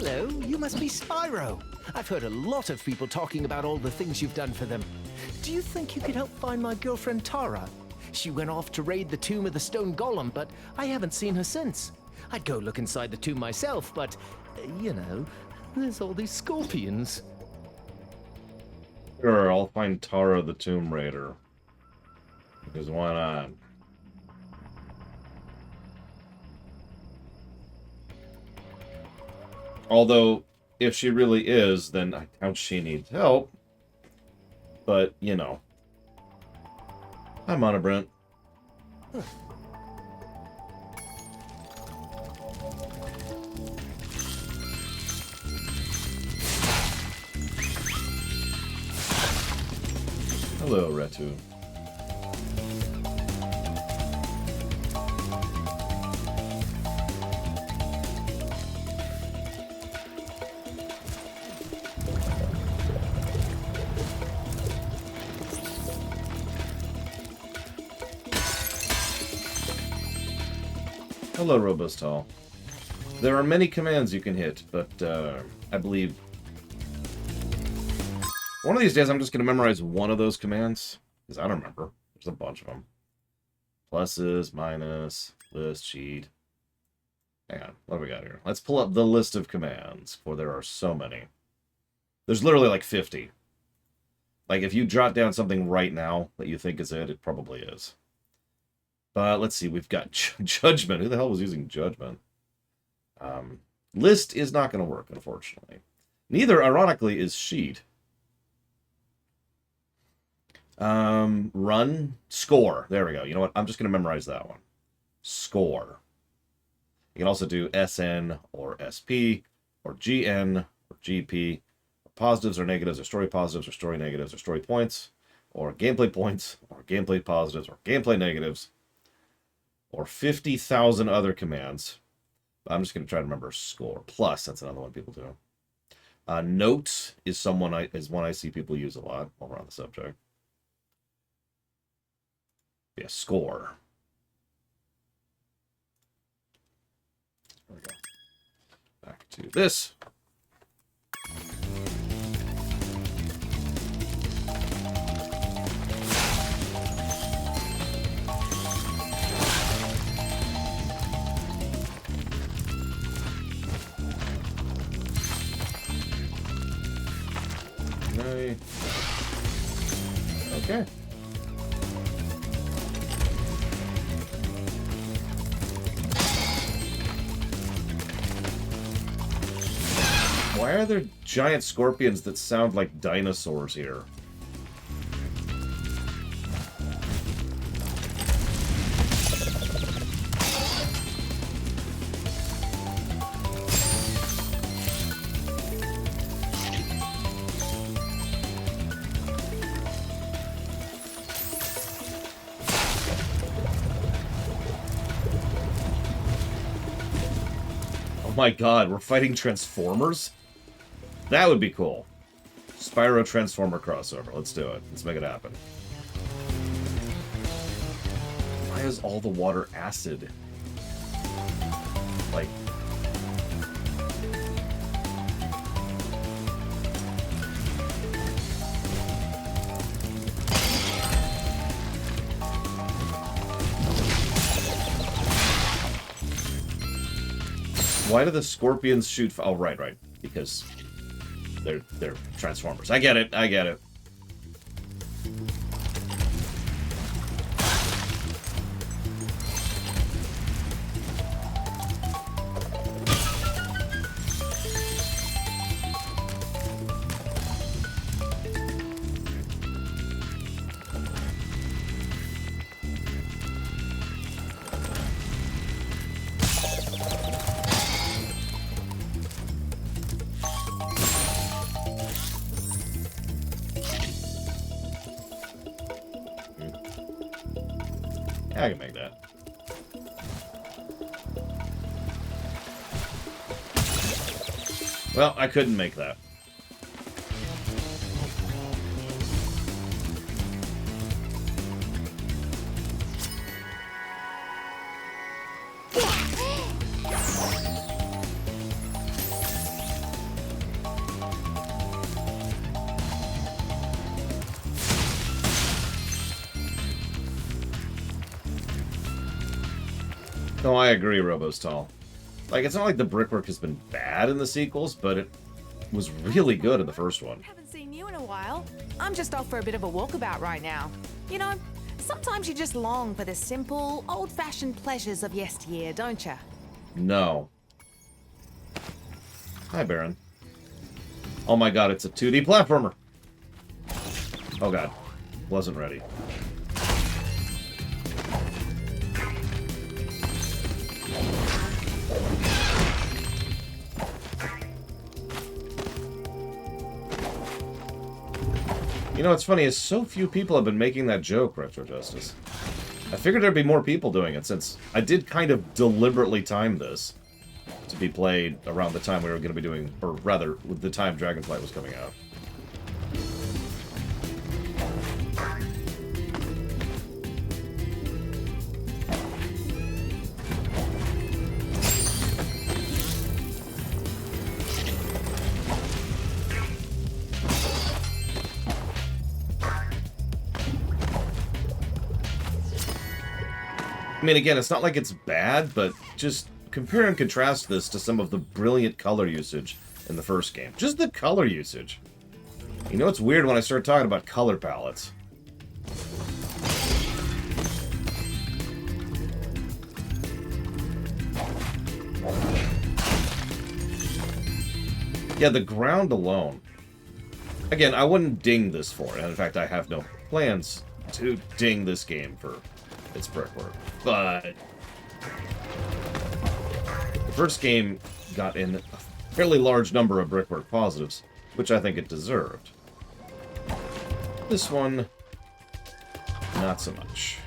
Hello, you must be Spyro. I've heard a lot of people talking about all the things you've done for them. Do you think you could help find my girlfriend Tara? She went off to raid the tomb of the stone golem, but I haven't seen her since. I'd go look inside the tomb myself, but, you know, there's all these scorpions. Sure, I'll find Tara the Tomb Raider. Because why not? Although, if she really is, then I doubt she needs help. But, you know. Hi, Monobrent. Huh. Hello, Retu. Hello, Robostal. There are many commands you can hit, but I believe one of these days I'm just going to memorize one of those commands, because I don't remember. There's a bunch of them. Pluses, minus, list, sheet. Hang on, what do we got here? Let's pull up the list of commands, for there are so many. There's literally like 50. Like, if you jot down something right now that you think is it probably is. But let's see, we've got Judgment. Who the hell was using Judgment? List is not going to work, unfortunately. Neither, ironically, is Sheet. Run, score. There we go. You know what? I'm just going to memorize that one. Score. You can also do SN or SP or GN or GP. Positives or negatives or story positives or story negatives or story points or gameplay positives or gameplay negatives. Or 50,000 other commands. I'm just going to try to remember score. Plus, that's another one people do. Note is one I see people use a lot while we're on the subject. Yeah, score. There we go. Back to this. Okay. Why are there giant scorpions that sound like dinosaurs here? My god, we're fighting Transformers? That would be cool. Spyro Transformer crossover. Let's do it. Let's make it happen. Why is all the water acid? Like... Why do the scorpions shoot... Oh, right. Because they're Transformers. I get it. I can make that. Well, I couldn't make that. No, I agree, Robostall. Like, it's not like the brickwork has been bad in the sequels, but it was really good in the first one. Haven't seen you in a while. I'm just off for a bit of a walkabout right now. You know, sometimes you just long for the simple, old-fashioned pleasures of yesteryear, don't you? No. Hi, Baron. Oh my god, it's a 2D platformer! Oh god. Wasn't ready. You know what's funny is so few people have been making that joke, Retro Justice. I figured there'd be more people doing it, since I did kind of deliberately time this to be played around the time we were going to be doing, or rather, with the time Dragonflight was coming out. I mean, again, it's not like it's bad, but just compare and contrast this to some of the brilliant color usage in the first game. Just the color usage. You know, it's weird when I start talking about color palettes. Yeah, the ground alone. Again, I wouldn't ding this for it. In fact, I have no plans to ding this game for its brickwork. But the first game got in a fairly large number of brickwork positives, which I think it deserved. This one, not so much.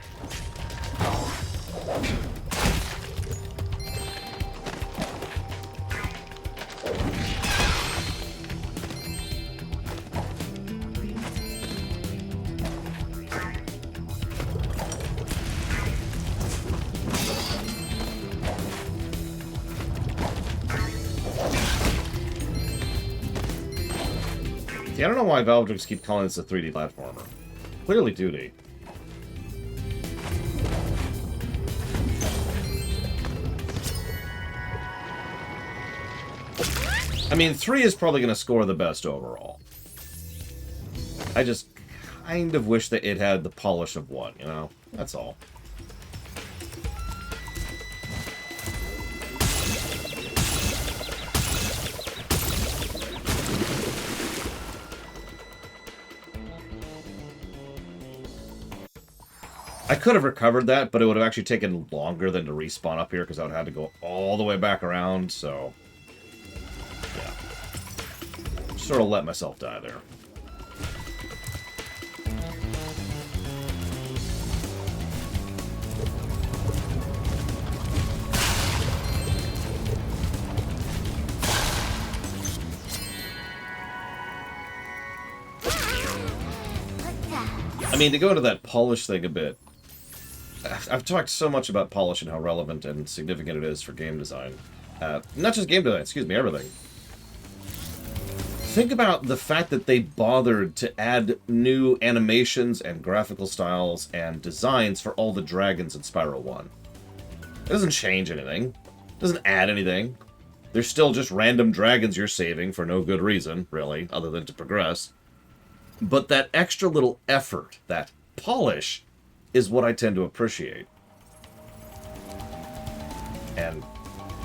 I don't know why Valve just keep calling this a 3D platformer. Clearly 2D. I mean, 3 is probably going to score the best overall. I just kind of wish that it had the polish of 1, you know? That's all. I could have recovered that, but it would have actually taken longer than to respawn up here, because I would have had to go all the way back around, so... yeah. Sort of let myself die there. I mean, to go into that polish thing a bit, I've talked so much about polish and how relevant and significant it is for game design. Not just game design, excuse me, everything. Think about the fact that they bothered to add new animations and graphical styles and designs for all the dragons in Spyro 1. It doesn't change anything. It doesn't add anything. They're still just random dragons you're saving for no good reason, really, other than to progress. But that extra little effort, that polish, is what I tend to appreciate. And,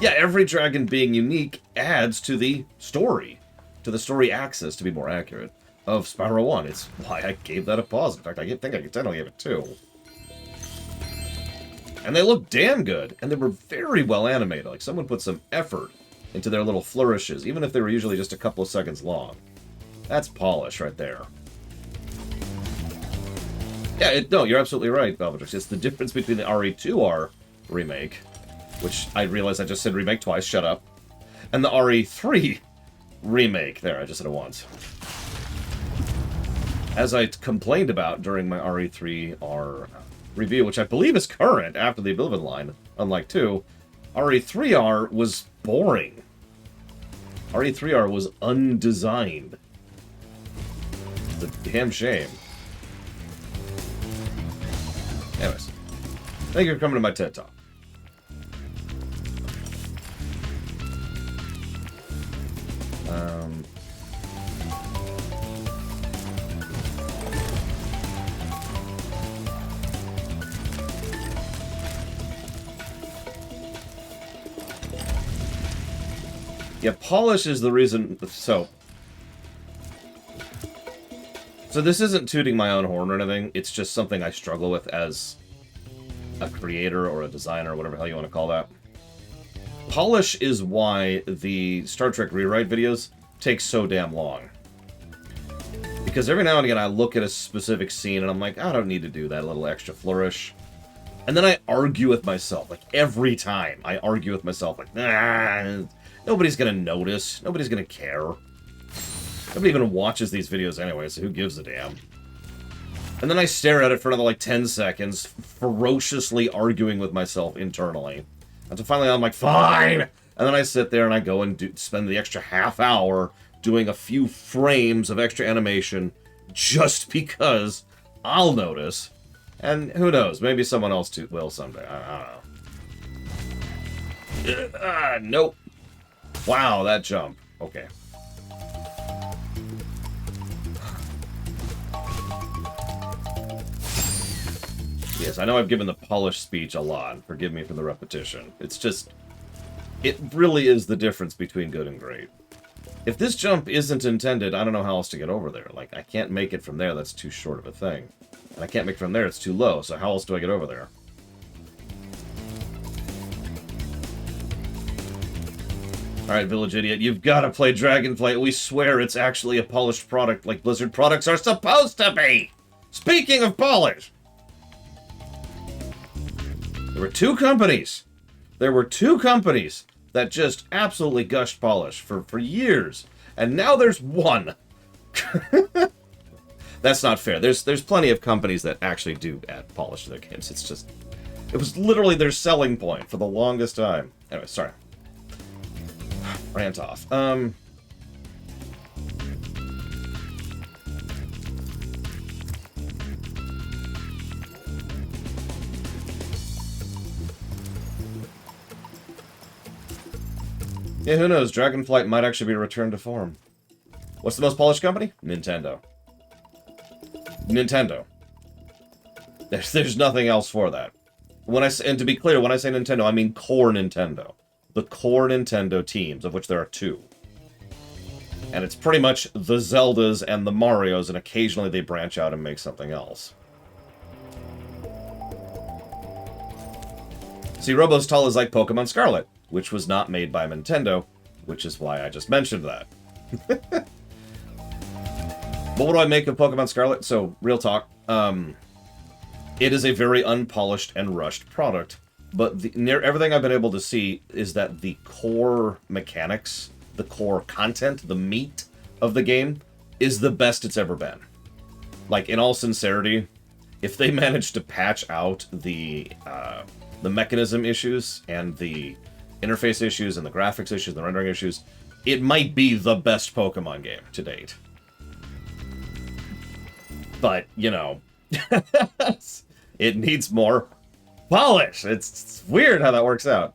yeah, every dragon being unique adds to the story axis, to be more accurate, of Spyro 1. It's why I gave that a positive. In fact, I think I technically gave it 2. And they look damn good, and they were very well animated. Like, someone put some effort into their little flourishes, even if they were usually just a couple of seconds long. That's polish right there. Yeah, no, you're absolutely right, Valvatrix. It's the difference between the RE2R remake, which I realize I just said remake twice, shut up, and the RE3 remake. There, I just said it once. As I complained about during my RE3R review, which I believe is current after the Oblivion line, unlike 2, RE3R was boring. RE3R was undesigned. It's a damn shame. Anyways, thank you for coming to my TED Talk. Yeah, polish is the reason. So this isn't tooting my own horn or anything. It's just something I struggle with as a creator or a designer, or whatever the hell you want to call that. Polish is why the Star Trek rewrite videos take so damn long. Because every now and again I look at a specific scene and I'm like, I don't need to do that little extra flourish. And then I argue with myself. Like, every time I argue with myself, like, nah, nobody's gonna notice. Nobody's gonna care. Nobody even watches these videos anyway, so who gives a damn? And then I stare at it for another, like, 10 seconds, ferociously arguing with myself internally. Until finally I'm like, fine! And then I sit there and I go and spend the extra half hour doing a few frames of extra animation just because I'll notice. And who knows, maybe someone else too will someday. I don't know. Nope. Wow, that jump. Okay. Yes, I know I've given the polished speech a lot. Forgive me for the repetition. It's just... it really is the difference between good and great. If this jump isn't intended, I don't know how else to get over there. Like, I can't make it from there. That's too short of a thing. And I can't make it from there. It's too low. So how else do I get over there? Alright, Village Idiot, you've got to play Dragonflight. We swear it's actually a polished product like Blizzard products are supposed to be! Speaking of polish! There were two companies that just absolutely gushed polish for years. And now there's one. That's not fair. There's plenty of companies that actually do add polish to their games. It's just... it was literally their selling point for the longest time. Anyway, sorry. Rant off. Yeah, who knows? Dragonflight might actually be a return to form. What's the most polished company? Nintendo. Nintendo. There's nothing else for that. And to be clear, when I say Nintendo, I mean core Nintendo. The core Nintendo teams, of which there are two. And it's pretty much the Zeldas and the Marios, and occasionally they branch out and make something else. See, Robostal is like Pokemon Scarlet, which was not made by Nintendo, which is why I just mentioned that. But what do I make of Pokemon Scarlet? So, real talk, it is a very unpolished and rushed product, but everything I've been able to see is that the core mechanics, the core content, the meat of the game, is the best it's ever been. Like, in all sincerity, if they manage to patch out the mechanism issues and the interface issues and the graphics issues and the rendering issues, it might be the best Pokemon game to date. But, you know, it needs more polish. It's weird how that works out.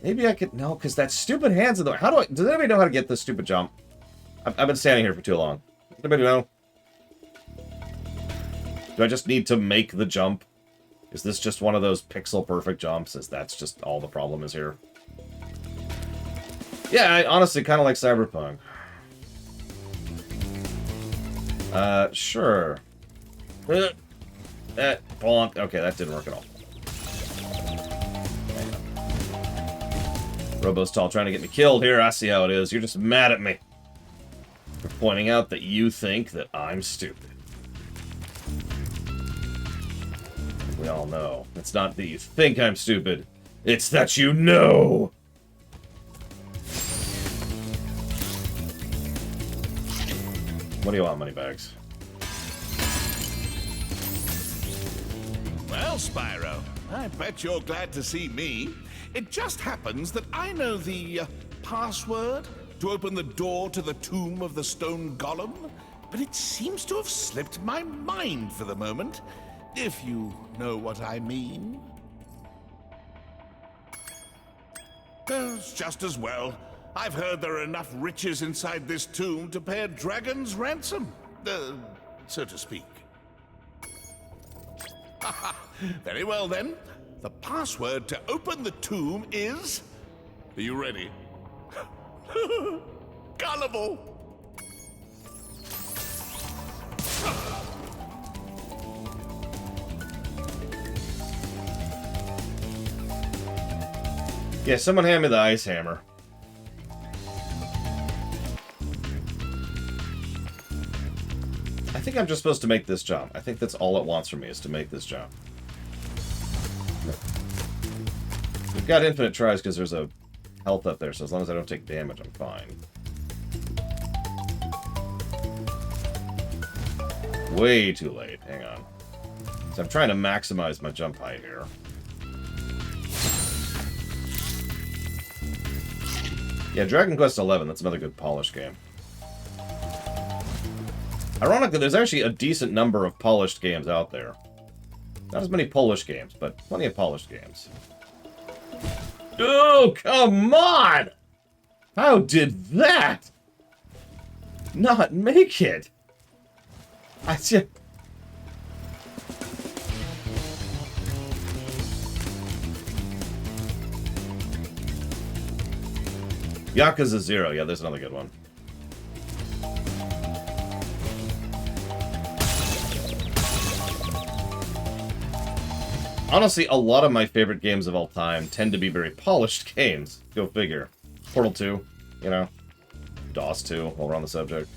Maybe I could... no, because that stupid hands in the... how do I... does anybody know how to get this stupid jump? I've been standing here for too long. Does anybody know? Do I just need to make the jump? Is this just one of those pixel-perfect jumps? Is that's just all the problem is here? Yeah, I honestly kind of like Cyberpunk. Sure. Okay, that didn't work at all. Robostal trying to get me killed here. I see how it is. You're just mad at me for pointing out that you think that I'm stupid. We all know. It's not that you think I'm stupid. It's that you know. What do you want, Moneybags? Well, Spyro, I bet you're glad to see me. It just happens that I know the password to open the door to the tomb of the stone golem, but it seems to have slipped my mind for the moment, if you know what I mean. It's just as well. I've heard there are enough riches inside this tomb to pay a dragon's ransom, so to speak. Very well, then. The password to open the tomb is... Are you ready? Gullible! Yeah, someone hand me the ice hammer. I think I'm just supposed to make this jump. I think that's all it wants from me, is to make this jump. We've got infinite tries because there's a health up there, so as long as I don't take damage, I'm fine. Way too late. Hang on. So I'm trying to maximize my jump height here. Yeah, Dragon Quest XI, that's another good polished game. Ironically, there's actually a decent number of polished games out there. Not as many Polish games, but plenty of polished games. Oh, come on! How did that not make it? I see. Yakuza 0. Yeah, there's another good one. Honestly, a lot of my favorite games of all time tend to be very polished games. Go figure. Portal 2, you know. DOS 2, while we're on the subject.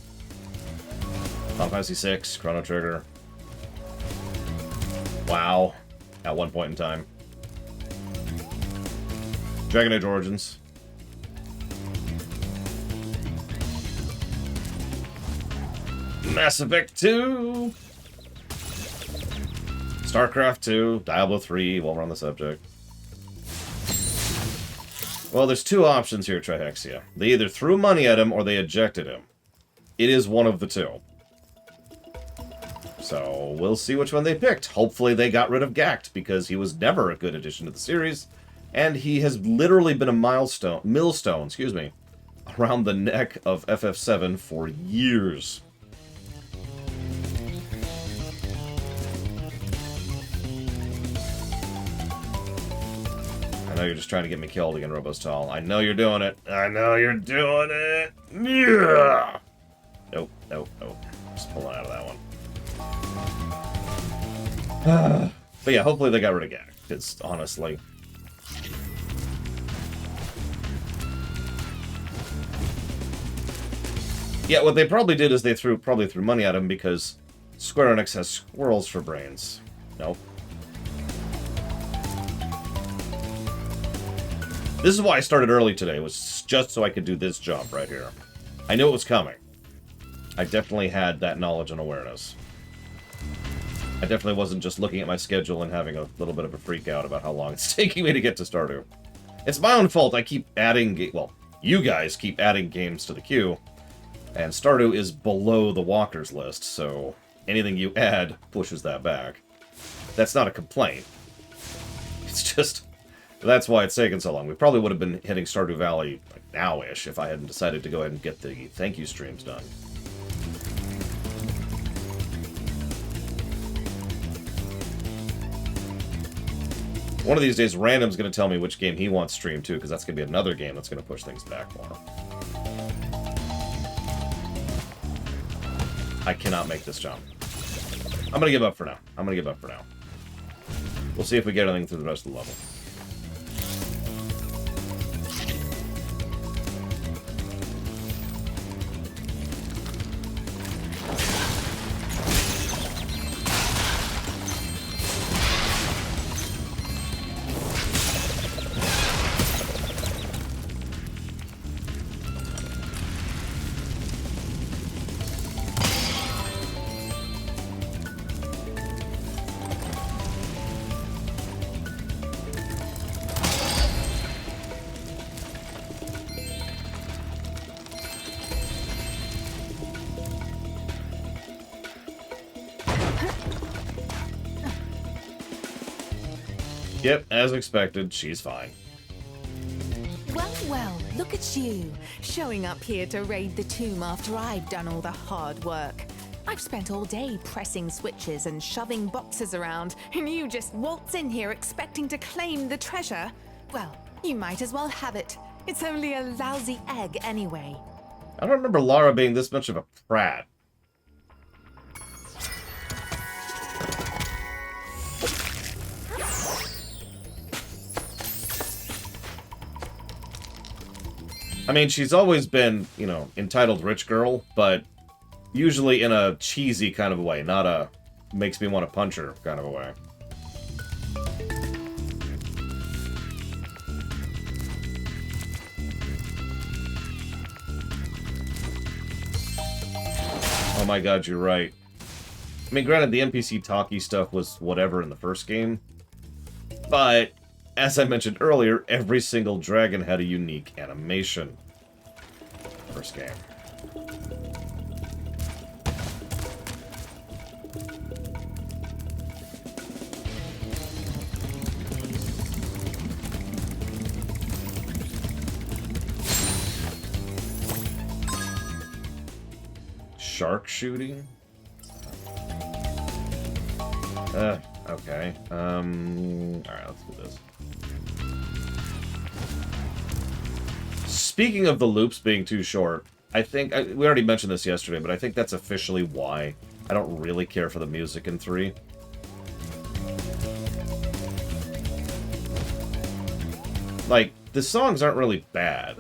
Final Fantasy 6, Chrono Trigger. WoW, at one point in time. Dragon Age Origins. Mass Effect 2. StarCraft 2, Diablo 3, while we're on the subject. Well, there's two options here, Trihexia. They either threw money at him or they ejected him. It is one of the two. So, we'll see which one they picked. Hopefully they got rid of Gact, because he was never a good addition to the series, and he has literally been a millstone, around the neck of FF7 for years. I know you're just trying to get me killed again, Robostal. I know you're doing it. I know you're doing it. Yeah. Nope, nope, nope. Just pulling out of that one. But yeah, hopefully they got rid of Gak. Because, honestly... Yeah, what they probably did is they probably threw money at him because Square Enix has squirrels for brains. Nope. This is why I started early today, was just so I could do this jump right here. I knew it was coming. I definitely had that knowledge and awareness. I definitely wasn't just looking at my schedule and having a little bit of a freak out about how long it's taking me to get to Stardew. It's my own fault. I keep adding... Well, you guys keep adding games to the queue, and Stardew is below the walkers list, so anything you add pushes that back. That's not a complaint. It's just... That's why it's taken so long. We probably would have been hitting Stardew Valley like now-ish if I hadn't decided to go ahead and get the thank you streams done. One of these days, Random's going to tell me which game he wants streamed too, because that's going to be another game that's going to push things back more. I cannot make this jump. I'm going to give up for now. We'll see if we get anything through the rest of the level. Yep, as expected, she's fine. Well, Well, look at you, showing up here to raid the tomb after I've done all the hard work. I've spent all day pressing switches and shoving boxes around, and you just waltz in here expecting to claim the treasure? Well, you might as well have it. It's only a lousy egg anyway. I don't remember Lara being this much of a prat. I mean, she's always been, you know, entitled rich girl, but usually in a cheesy kind of a way, not a makes me want to punch her kind of a way. Oh my god, you're right. I mean, granted, the NPC talkie stuff was whatever in the first game, but as I mentioned earlier, every single dragon had a unique animation. First game. Shark shooting? Okay. Alright, let's do this. Speaking of the loops being too short, I think, we already mentioned this yesterday, but I think that's officially why I don't really care for the music in 3. Like, the songs aren't really bad,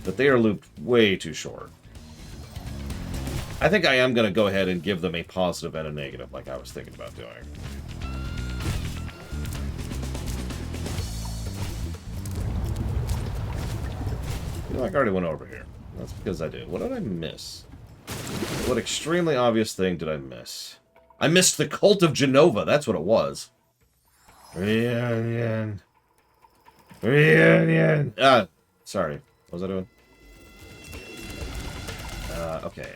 but they are looped way too short. I think I am going to go ahead and give them a positive and a negative, like I was thinking about doing. You know, I already went over here. That's because I did. What did I miss? What extremely obvious thing did I miss? I missed the Cult of Genova. That's what it was. Reunion. Reunion. Sorry. What was I doing? Okay.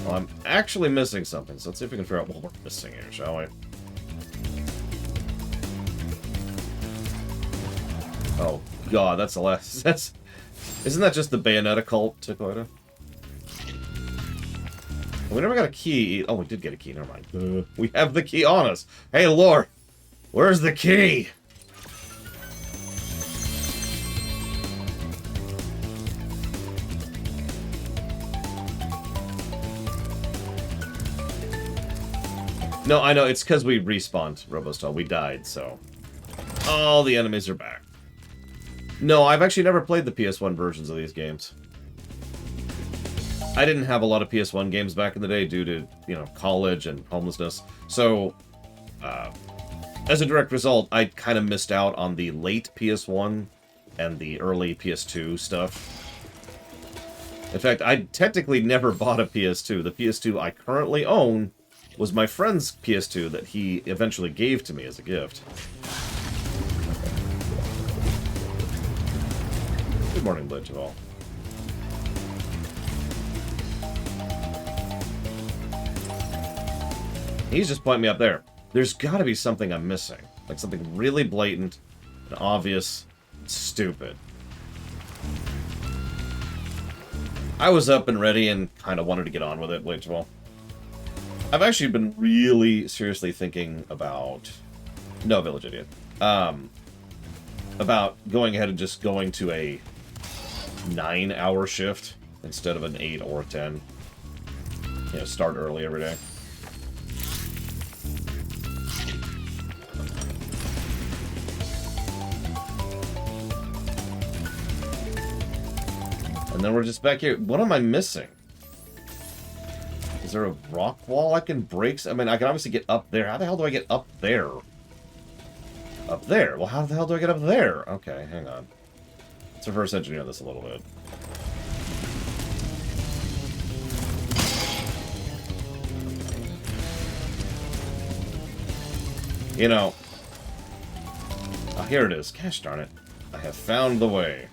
Well, I'm actually missing something, so let's see if we can figure out what we're missing here, shall we? Oh, God, that's the last... Isn't that just the Bayonetta cult, Takoida? We never got a key. Oh, we did get a key, never mind. We have the key on us. Hey, Lore, where's the key? No, I know, it's because we respawned, Robostal. We died, so... All the enemies are back. No, I've actually never played the PS1 versions of these games. I didn't have a lot of PS1 games back in the day due to, you know, college and homelessness. So, as a direct result, I kind of missed out on the late PS1 and the early PS2 stuff. In fact, I technically never bought a PS2. The PS2 I currently own was my friend's PS2 that he eventually gave to me as a gift. Good morning, Glitch of all. He's just pointing me up there. There's gotta be something I'm missing. Like something really blatant and obvious and stupid. I was up and ready and kind of wanted to get on with it, Glitch of all. I've actually been really seriously thinking about... No, Village Idiot. About going ahead and just going to a 9-hour shift instead of an 8 or a 10. You know, start early every day. And then we're just back here. What am I missing? Is there a rock wall I can break? I mean, I can obviously get up there. How the hell do I get up there? Up there? Well, how the hell do I get up there? Okay, hang on. Let's reverse engineer this a little bit. You know... Oh, here it is. Gosh darn it. I have found the way.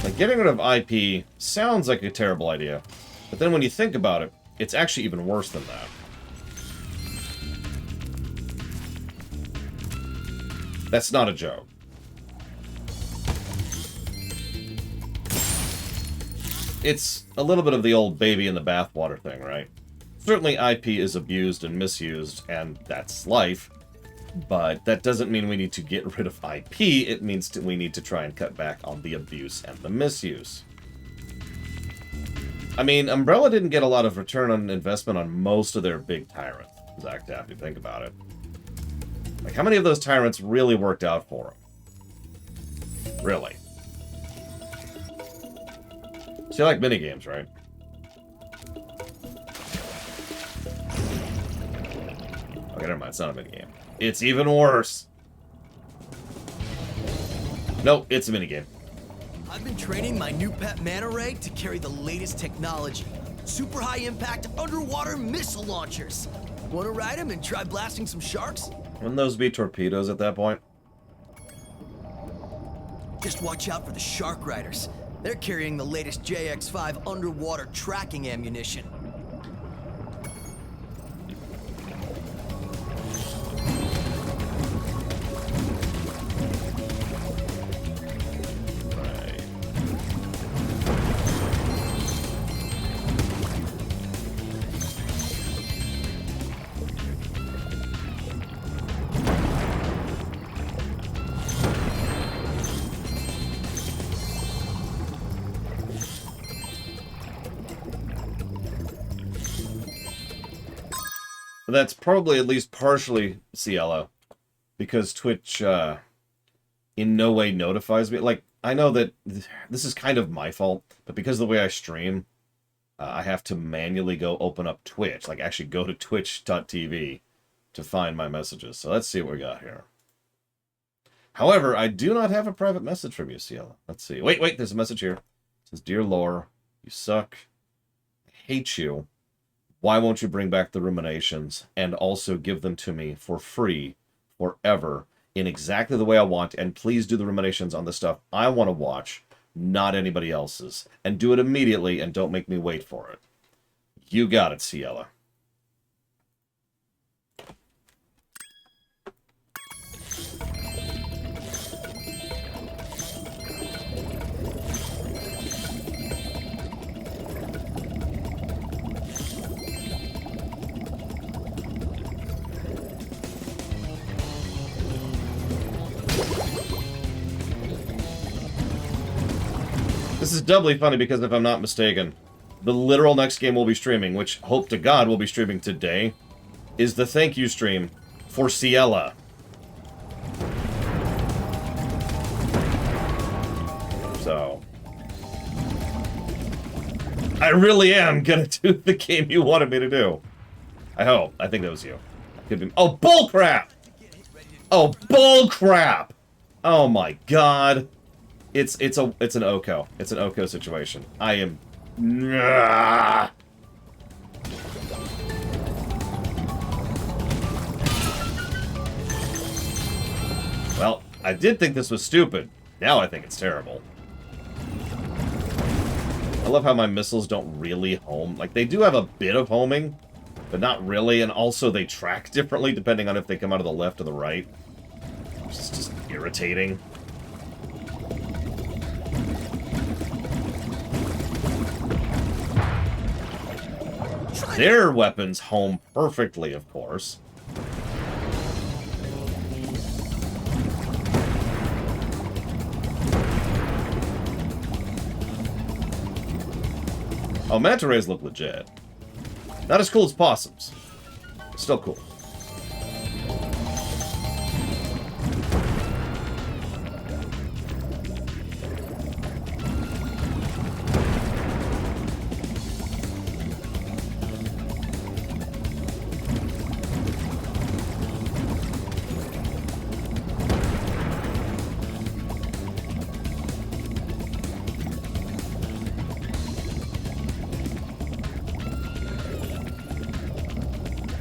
Like, getting rid of IP sounds like a terrible idea. But then when you think about it, it's actually even worse than that. That's not a joke. It's a little bit of the old baby in the bathwater thing, right? Certainly IP is abused and misused, and that's life. But that doesn't mean we need to get rid of IP. It means we need to try and cut back on the abuse and the misuse. I mean, Umbrella didn't get a lot of return on investment on most of their big tyrants, Zach, if you think about it. Like, how many of those tyrants really worked out for them? Really? So you like minigames, right? Okay, never mind. It's not a minigame. It's even worse. No, it's a minigame. I've been training my new pet manta ray to carry the latest technology. Super high impact underwater missile launchers. Wanna ride him and try blasting some sharks? Wouldn't those be torpedoes at that point? Just watch out for the shark riders. They're carrying the latest JX-5 underwater tracking ammunition. That's probably at least partially Cielo, because Twitch in no way notifies me. Like, I know that this is kind of my fault, but because of the way I stream, I have to manually go open up Twitch, like actually go to twitch.tv to find my messages. So let's see what we got here. However, I do not have a private message from you, Cielo. Let's see. Wait, there's a message here. It says, "Dear Lore, you suck. I hate you. Why won't you bring back the ruminations and also give them to me for free forever in exactly the way I want? And please do the ruminations on the stuff I want to watch, not anybody else's. And do it immediately and don't make me wait for it." You got it, Ciela. This is doubly funny because if I'm not mistaken, the literal next game we'll be streaming, which hope to God we'll be streaming today, is the thank you stream for Ciela. So, I really am gonna do the game you wanted me to do. I hope. I think that was you. Could be. Oh, bullcrap! Oh, bullcrap! Oh my God. It's an Oko. It's an Oko situation. I am... Well, I did think this was stupid. Now I think it's terrible. I love how my missiles don't really home. Like, they do have a bit of homing, but not really. And also, they track differently depending on if they come out of the left or the right. It's just irritating. Their weapons home perfectly, of course. Oh, manta rays look legit. Not as cool as possums. Still cool.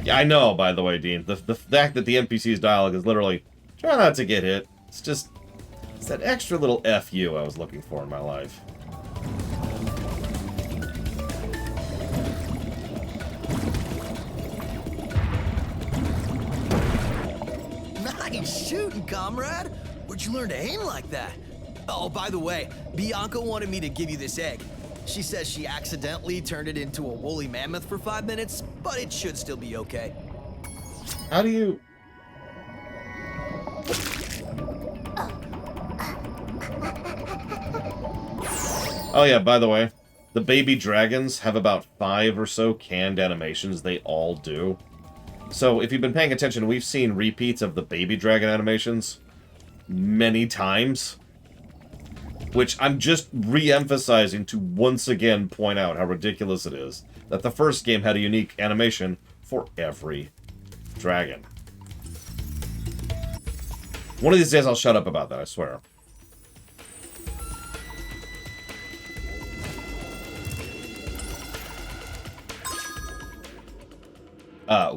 Yeah, I know, by the way, Dean. The fact that the NPC's dialogue is literally, try not to get hit. It's just, it's that extra little FU I was looking for in my life. Nice shooting, comrade. Where'd you learn to aim like that? Oh, by the way, Bianca wanted me to give you this egg. She says she accidentally turned it into a woolly mammoth for 5 minutes, but it should still be okay. How do you... Oh yeah, by the way, the baby dragons have about 5 or so canned animations. They all do. So if you've been paying attention, we've seen repeats of the baby dragon animations many times. Which I'm just re-emphasizing to once again point out how ridiculous it is that the first game had a unique animation for every dragon. One of these days I'll shut up about that, I swear.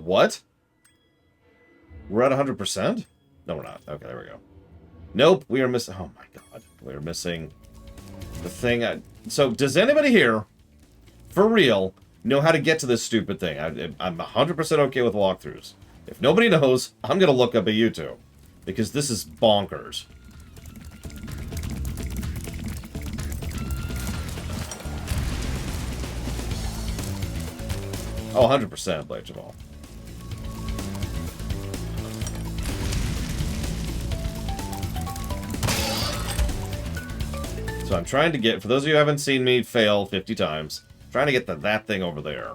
What? We're at 100%? No, we're not. Okay, there we go. Nope, we are missing... Oh my god. We are missing the thing. So, does anybody here, for real, know how to get to this stupid thing? I'm 100% okay with walkthroughs. If nobody knows, I'm going to look up a YouTube. Because this is bonkers. Oh, 100% Blade Jamal. So I'm trying to get, for those of you who haven't seen me fail 50 times, I'm trying to get to that thing over there.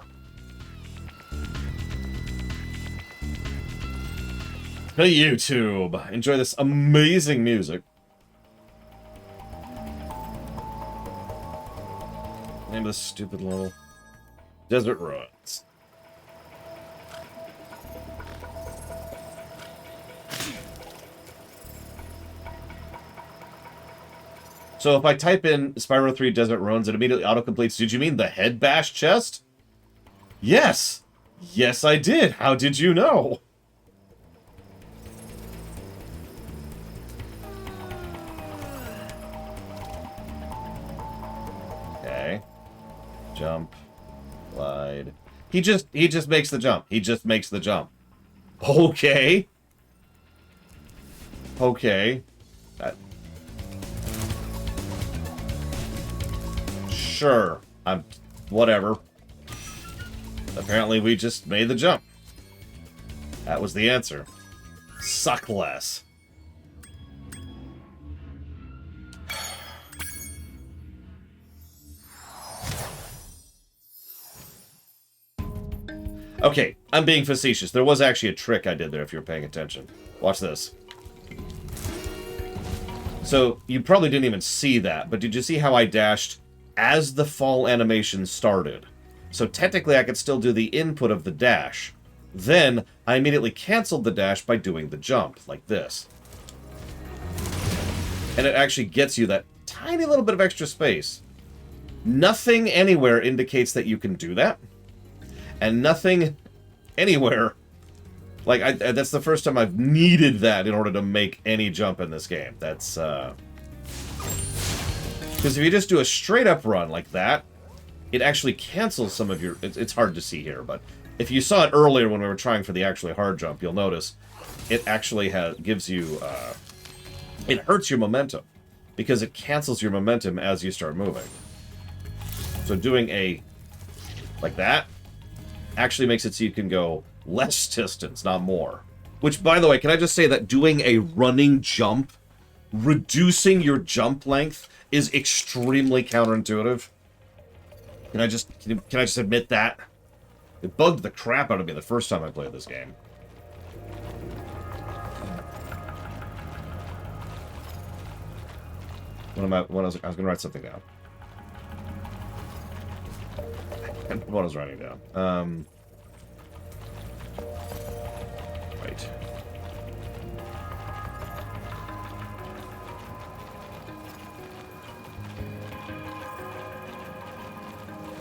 Hey YouTube, enjoy this amazing music. Name of this stupid level. Desert Ruins. So if I type in Spyro 3 Desert Ruins, it immediately autocompletes. Did you mean the head bash chest? Yes! Yes, I did. How did you know? Okay. Jump. Glide. He just makes the jump. He just makes the jump. Okay. Okay. Sure. Whatever. Apparently we just made the jump. That was the answer. Suck less. Okay, I'm being facetious. There was actually a trick I did there if you were paying attention. Watch this. So, you probably didn't even see that, but did you see how I dashed as the fall animation started? So technically I could still do the input of the dash. Then, I immediately canceled the dash by doing the jump, like this. And it actually gets you that tiny little bit of extra space. Nothing anywhere indicates that you can do that. And nothing anywhere... Like, that's the first time I've needed that in order to make any jump in this game. That's, because if you just do a straight-up run like that, it actually cancels some of your... It's hard to see here, but if you saw it earlier when we were trying for the actually hard jump, you'll notice it actually gives you... it hurts your momentum, because it cancels your momentum as you start moving. So doing a... like that actually makes it so you can go less distance, not more. Which, by the way, can I just say that doing a running jump, reducing your jump length, is extremely counterintuitive? Can I just admit that? It bugged the crap out of me the first time I played this game. I was gonna write something down. What I was writing down. Right.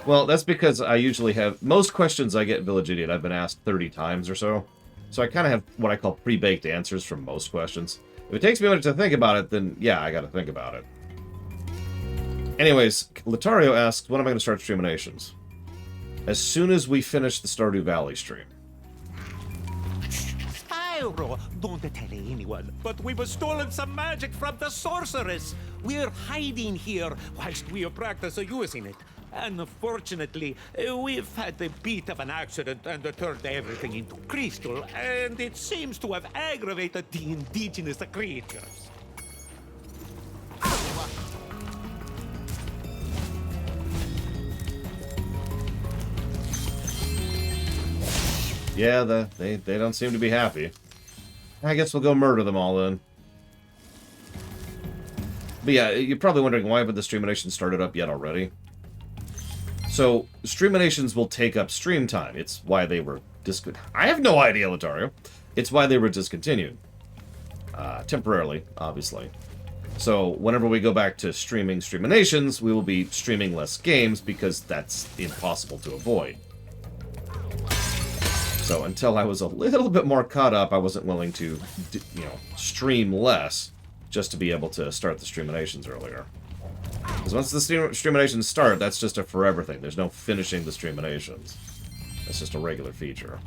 Well, that's because I usually have... Most questions I get in Village Idiot I've been asked 30 times or so. So I kind of have what I call pre-baked answers from most questions. If it takes me a minute to think about it, then yeah, I gotta think about it. Anyways, Latario asks, when am I going to start Streaminations? As soon as we finish the Stardew Valley stream. Spyro, don't tell anyone, but we've stolen some magic from the sorceress. We're hiding here whilst we practice using it. Unfortunately, we've had a bit of an accident and turned everything into crystal, and it seems to have aggravated the indigenous creatures. Yeah, they don't seem to be happy. I guess we'll go murder them all then. But yeah, you're probably wondering why haven't the Streaminations started up yet already? So, Streaminations will take up stream time. It's why they were I have no idea, Latario. It's why they were discontinued. Temporarily, obviously. So, whenever we go back to streaming Streaminations, we will be streaming less games because that's impossible to avoid. So until I was a little bit more caught up, I wasn't willing to, stream less just to be able to start the Streaminations earlier. Because once the Streaminations start, that's just a forever thing. There's no finishing the Streaminations. That's just a regular feature.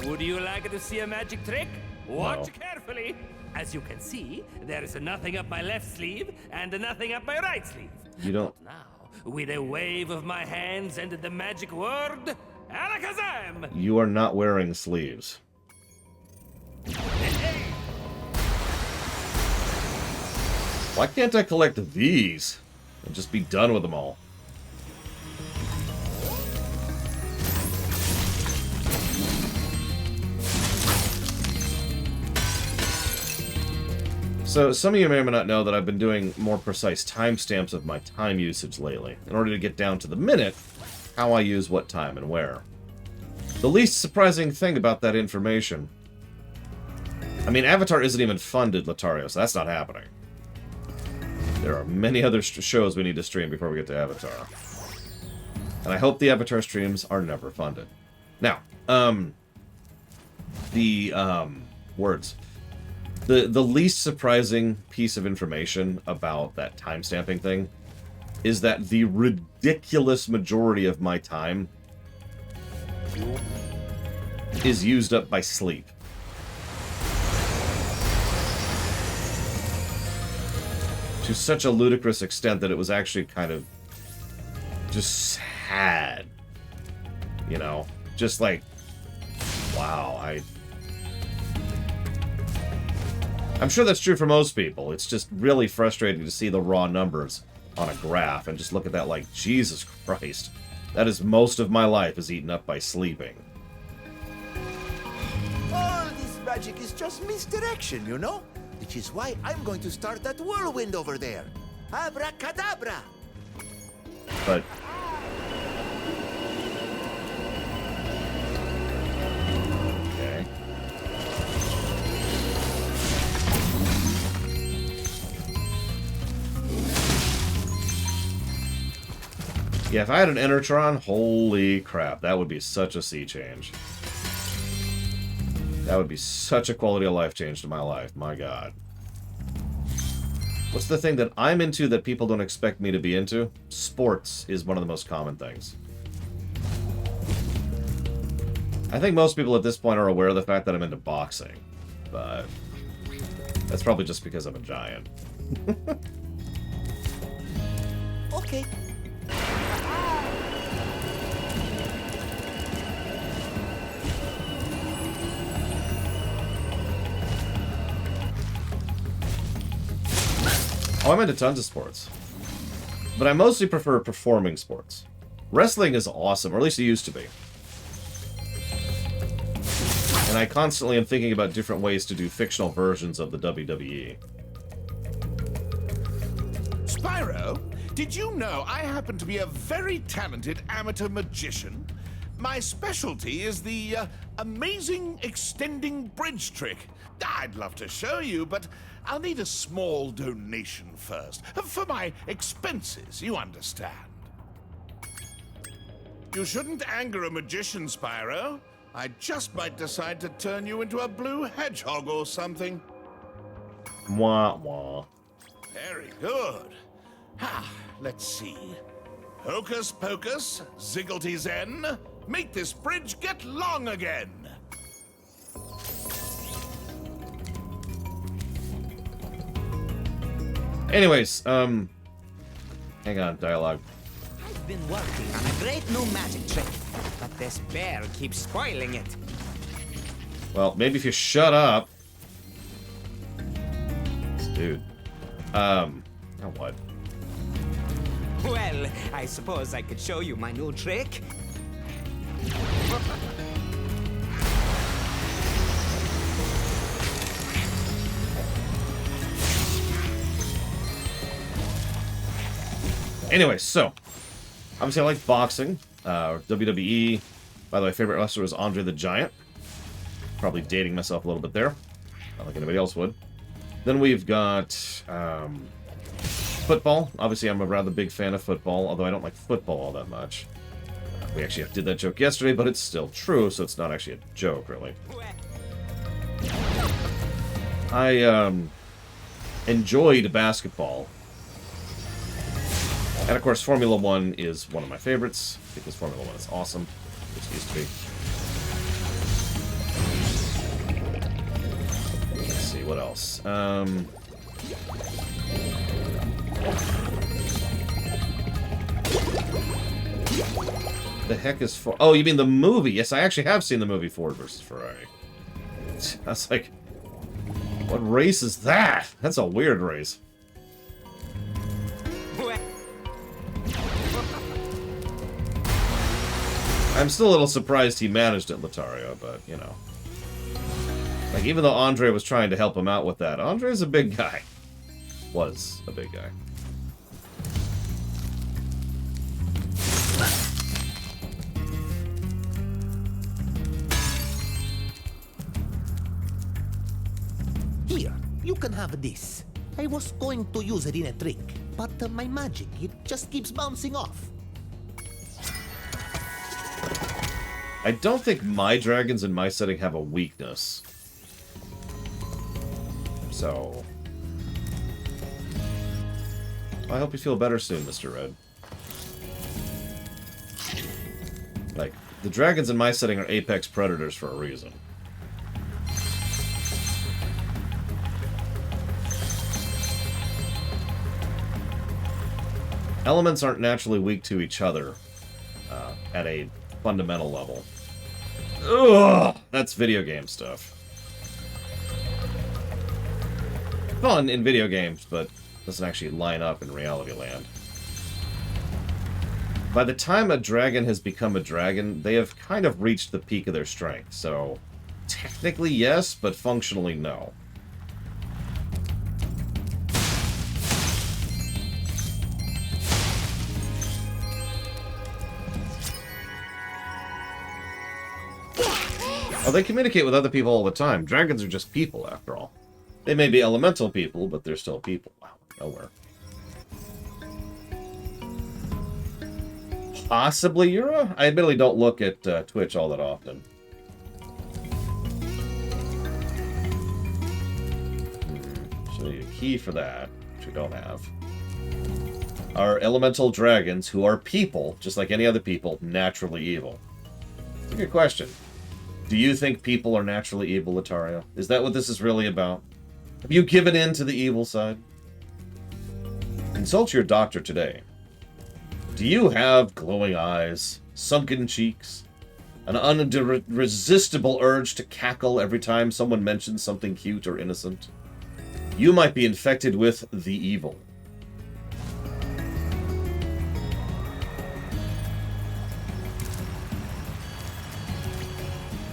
Would you like to see a magic trick? Watch carefully. As you can see, there is nothing up my left sleeve and nothing up my right sleeve. You don't... But now, with a wave of my hands and the magic word, Alakazam! You are not wearing sleeves. Why can't I collect these and just be done with them all? So, some of you may or may not know that I've been doing more precise timestamps of my time usage lately, in order to get down to the minute how I use what time and where. The least surprising thing about that information... I mean, Avatar isn't even funded, Latario, so that's not happening. There are many other shows we need to stream before we get to Avatar. And I hope the Avatar streams are never funded. Now, words. The least surprising piece of information about that timestamping thing is that the ridiculous majority of my time is used up by sleep. To such a ludicrous extent that it was actually kind of just sad. You know? Just like, wow, I'm sure that's true for most people. It's just really frustrating to see the raw numbers on a graph and just look at that like, Jesus Christ. That is most of my life is eaten up by sleeping. All this magic is just misdirection, you know? Which is why I'm going to start that whirlwind over there. Abracadabra! But... okay. Yeah, if I had an Enertron, holy crap, that would be such a sea change. That would be such a quality of life change to my life, my god. What's the thing that I'm into that people don't expect me to be into? Sports is one of the most common things. I think most people at this point are aware of the fact that I'm into boxing, but that's probably just because I'm a giant. Okay. Oh, I'm into tons of sports. But I mostly prefer performing sports. Wrestling is awesome, or at least it used to be. And I constantly am thinking about different ways to do fictional versions of the WWE. Spyro, did you know I happen to be a very talented amateur magician? My specialty is the amazing extending bridge trick. I'd love to show you, but I'll need a small donation first. For my expenses, you understand. You shouldn't anger a magician, Spyro. I just might decide to turn you into a blue hedgehog or something. Wah wah. Very good. Let's see. Hocus pocus, zigglety zen, make this bridge get long again. Anyways, hang on, dialogue. I've been working on a great new magic trick, but this bear keeps spoiling it. Well, maybe if you shut up. Dude. Now what? Well, I suppose I could show you my new trick. Anyway, so obviously I like boxing, WWE. By the way, favorite wrestler was Andre the Giant. Probably dating myself a little bit there, not like anybody else would. Then we've got football. Obviously, I'm a rather big fan of football, although I don't like football all that much. We actually did that joke yesterday, but it's still true, so it's not actually a joke, really. I enjoyed basketball. And of course, Formula 1 is one of my favorites, because Formula 1 is awesome. It used to be. Let's see, what else? The heck is for? Oh, you mean the movie? Yes, I actually have seen the movie Ford versus Ferrari. I was like, what race is that? That's a weird race. I'm still a little surprised he managed it, Lothario, but, you know. Like, even though Andre was trying to help him out with that, Andre's a big guy. Was a big guy. Here, you can have this. I was going to use it in a trick, but my magic, it just keeps bouncing off. I don't think my dragons in my setting have a weakness. So... I hope you feel better soon, Mr. Red. Like, the dragons in my setting are apex predators for a reason. Elements aren't naturally weak to each other at a fundamental level. Ugh, that's video game stuff. Fun in video games, but doesn't actually line up in reality land. By the time a dragon has become a dragon, they have kind of reached the peak of their strength, so technically yes, but functionally no. Oh, they communicate with other people all the time. Dragons are just people, after all. They may be elemental people, but they're still people. Wow, nowhere. Possibly Yura? I admittedly don't look at Twitch all that often. Should need a key for that, which we don't have. Are elemental dragons, who are people, just like any other people, naturally evil? It's a good question. Do you think people are naturally evil, Lothario? Is that what this is really about? Have you given in to the evil side? Consult your doctor today. Do you have glowing eyes, sunken cheeks, an unresistible urge to cackle every time someone mentions something cute or innocent? You might be infected with the evil.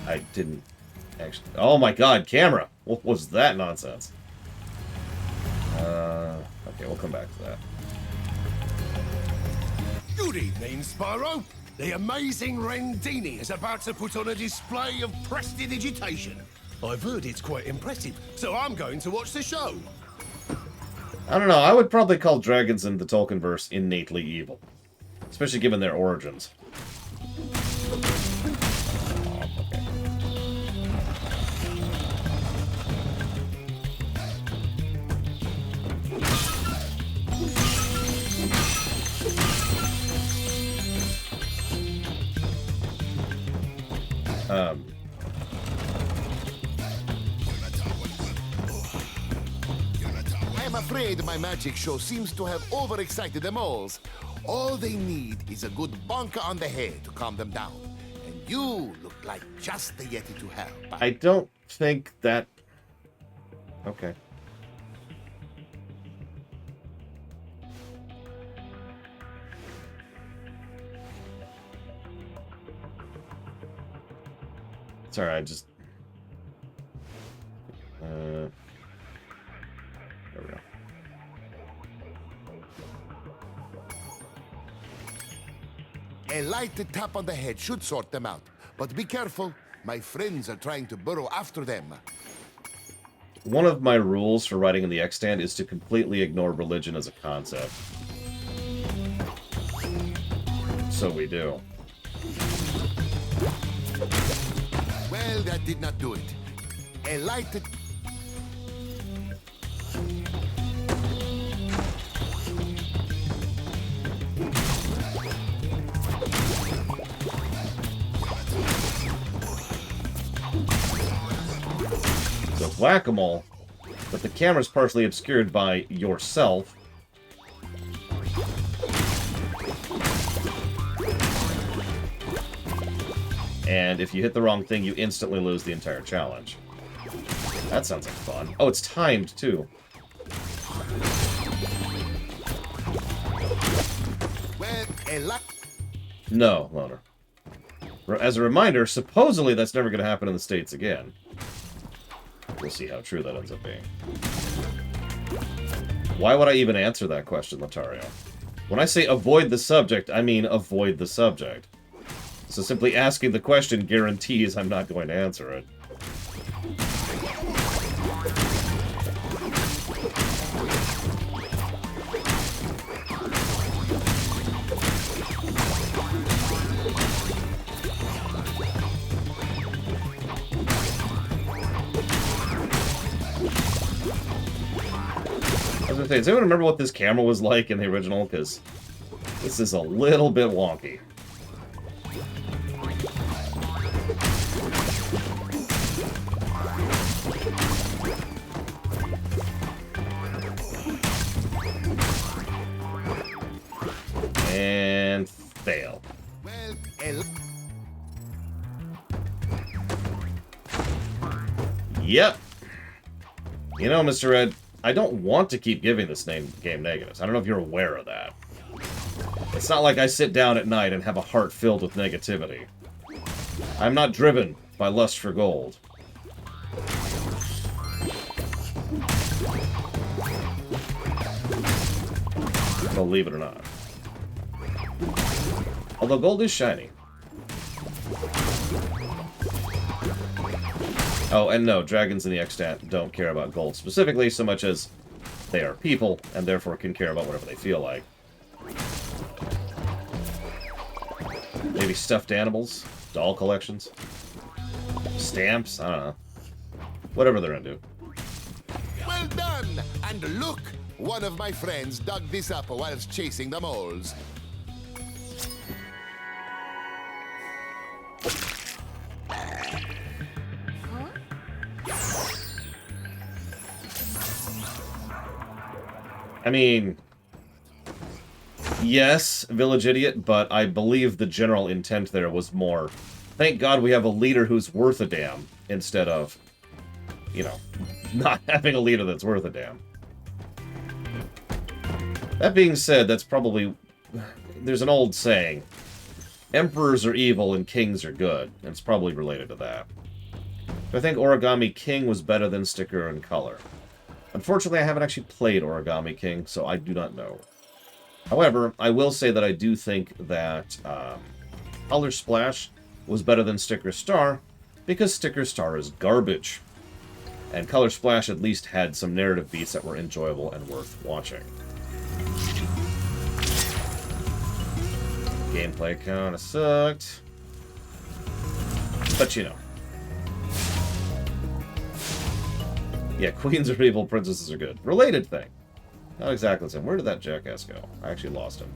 I didn't actually... Oh my god, camera! What was that nonsense? Okay, we'll come back to that. Good evening, Spyro. The amazing Rendini is about to put on a display of prestidigitation. I've heard it's quite impressive, so I'm going to watch the show. I don't know, I would probably call dragons in the Tolkienverse innately evil. Especially given their origins. I'm afraid my magic show seems to have overexcited them all. All they need is a good bonker on the head to calm them down. And you look like just the Yeti to help. I don't think that... Okay. Sorry, I just... there we go. A light tap on the head should sort them out. But be careful, my friends are trying to burrow after them. One of my rules for writing in the extant is to completely ignore religion as a concept. So we do. Well, that did not do it. A light... So it's whack-a-mole, but the camera's partially obscured by yourself. And if you hit the wrong thing, you instantly lose the entire challenge. That sounds like fun. Oh, it's timed, too. No, Loner. As a reminder, supposedly that's never going to happen in the States again. We'll see how true that ends up being. Why would I even answer that question, Lothario? When I say avoid the subject, I mean avoid the subject. So simply asking the question guarantees I'm not going to answer it. Does anyone remember what this camera was like in the original? Because this is a little bit wonky. And fail. Yep. You know, Mr. Red, I don't want to keep giving this game negatives. I don't know if you're aware of that. It's not like I sit down at night and have a heart filled with negativity. I'm not driven by lust for gold. Believe it or not. Although gold is shiny. Oh, and no, dragons in the extant don't care about gold specifically so much as they are people, and therefore can care about whatever they feel like. Maybe stuffed animals? Doll collections? Stamps? I don't know. Whatever they're into. Well done! And look! One of my friends dug this up whilst chasing the moles. I mean, yes, village idiot, but I believe the general intent there was more, thank God we have a leader who's worth a damn, instead of, you know, not having a leader that's worth a damn. That being said, that's probably, there's an old saying, emperors are evil and kings are good, and it's probably related to that. I think Origami King was better than Sticker and Color. Unfortunately, I haven't actually played Origami King, so I do not know. However, I will say that I do think that Color Splash was better than Sticker Star, because Sticker Star is garbage. And Color Splash at least had some narrative beats that were enjoyable and worth watching. Gameplay kinda sucked. But you know. Yeah, queens are evil, princesses are good. Related thing. Not exactly the same. Where did that jackass go? I actually lost him.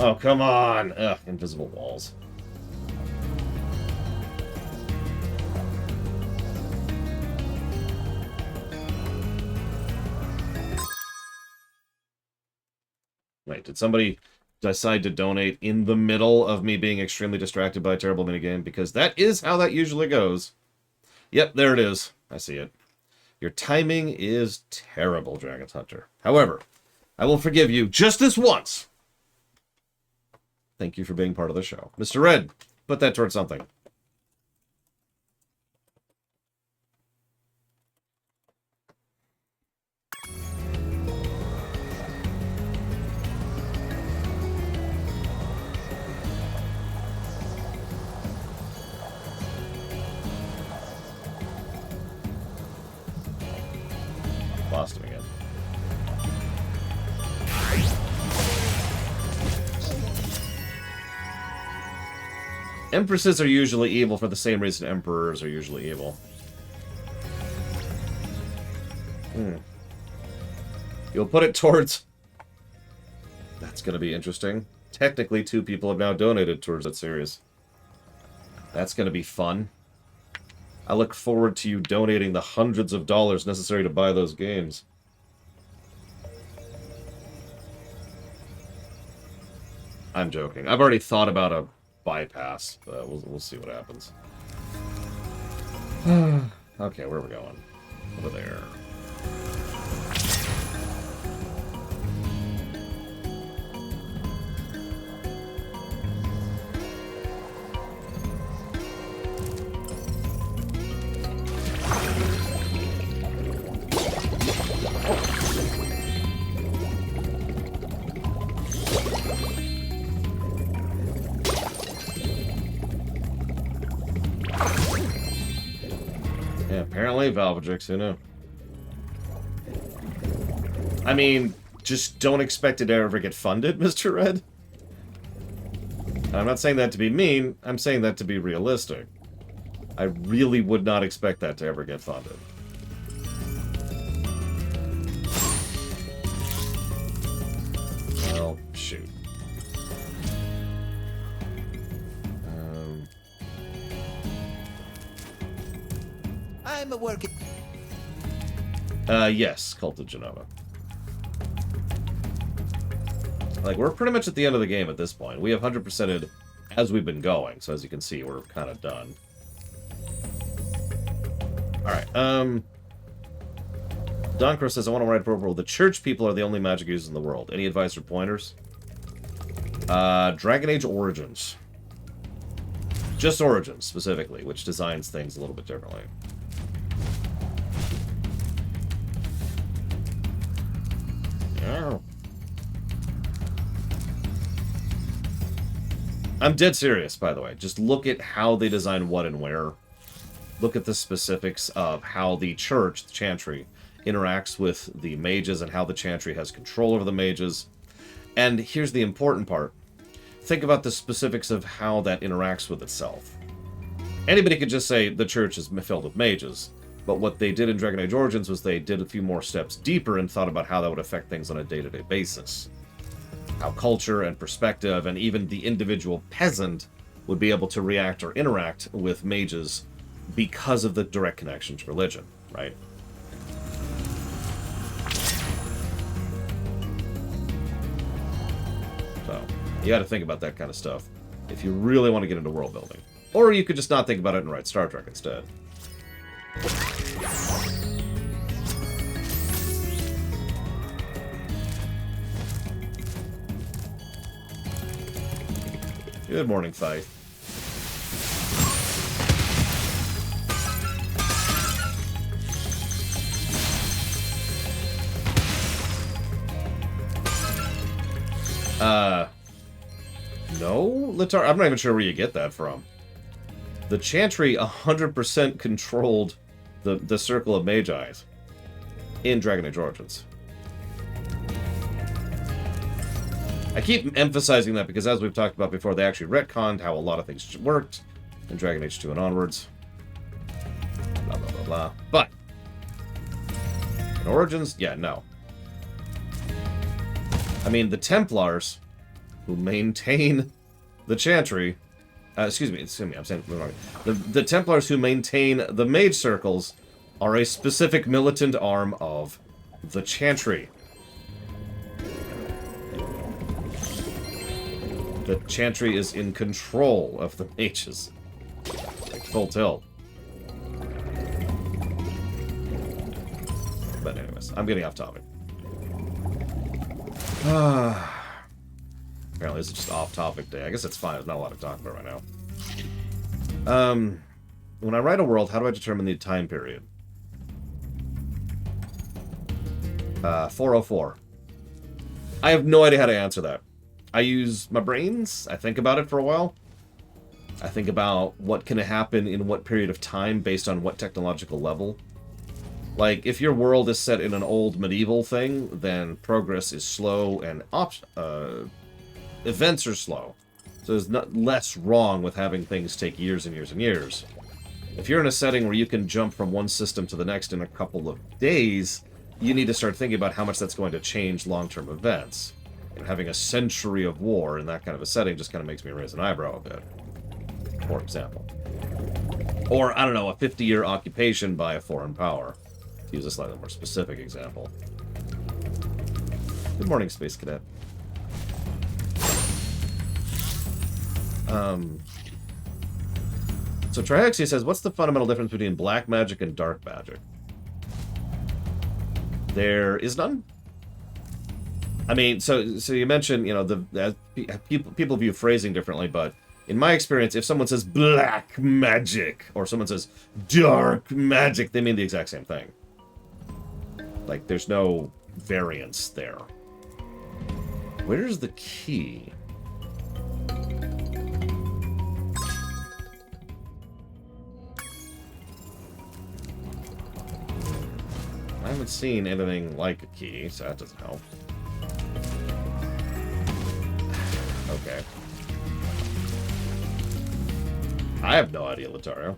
Oh, come on! Ugh, invisible walls. Wait, did somebody decide to donate in the middle of me being extremely distracted by a terrible minigame? Because that is how that usually goes. Yep, there it is. I see it. Your timing is terrible, Dragon's Hunter. However, I will forgive you just this once. Thank you for being part of the show. Mr. Red, put that towards something. Lost him again. Empresses are usually evil for the same reason emperors are usually evil. You'll put it towards... That's going to be interesting. Technically, 2 people have now donated towards that series. That's going to be fun. I look forward to you donating the hundreds of dollars necessary to buy those games. I'm joking. I've already thought about a bypass, but we'll see what happens. Okay, where are we going? Over there. Yeah, apparently Valvedrix, who knew? I mean, just don't expect it to ever get funded, Mr. Red. I'm not saying that to be mean, I'm saying that to be realistic. I really would not expect that to ever get funded. Well, shoot. I'm working. Yes, Cult of Genova. Like, we're pretty much at the end of the game at this point. We have 100%ed as we've been going, so as you can see, we're kind of done. Alright, Doncro says, I want to write a profile. The church people are the only magic users in the world. Any advice or pointers? Dragon Age Origins. Just Origins, specifically, which designs things a little bit differently. I'm dead serious, by the way. Just look at how they design what and where. Look at the specifics of how the church, the Chantry, interacts with the mages and how the Chantry has control over the mages. And here's the important part. Think about the specifics of how that interacts with itself. Anybody could just say the church is filled with mages. But what they did in Dragon Age Origins was they did a few more steps deeper and thought about how that would affect things on a day-to-day basis. How culture and perspective and even the individual peasant would be able to react or interact with mages because of the direct connection to religion, right? So, you gotta think about that kind of stuff if you really want to get into world building. Or you could just not think about it and write Star Trek instead. Good morning, Faith. No, Litar, I'm not even sure where you get that from. The Chantry 100% controlled the Circle of Magi's in Dragon Age Origins. I keep emphasizing that because, as we've talked about before, they actually retconned how a lot of things worked in Dragon Age 2 and onwards. Blah, blah, blah, blah. But in Origins, yeah, no. I mean, the Templars who maintain the Chantry... excuse me, I'm saying it wrong. The Templars who maintain the Mage Circles are a specific militant arm of the Chantry. The Chantry is in control of the mages. Like full tilt. But anyways, I'm getting off topic. Apparently this is just off-topic day. I guess it's fine. There's not a lot to talk about right now. When I write a world, how do I determine the time period? 404. I have no idea how to answer that. I use my brains. I think about it for a while. I think about what can happen in what period of time based on what technological level. Like, if your world is set in an old medieval thing, then progress is slow and events are slow. So there's less wrong with having things take years and years and years. If you're in a setting where you can jump from one system to the next in a couple of days, you need to start thinking about how much that's going to change long-term events. And having a century of war in that kind of a setting just kind of makes me raise an eyebrow a bit, for example. Or, I don't know, a 50-year occupation by a foreign power. To use a slightly more specific example. Good morning, Space Cadet. So Triaxia says, what's the fundamental difference between black magic and dark magic? There is none. I mean, so you mentioned, you know, people view phrasing differently, but in my experience, if someone says black magic or someone says dark magic, they mean the exact same thing. Like, there's no variance there. Where's the key? I haven't seen anything like a key, so that doesn't help. Okay. I have no idea, Latario.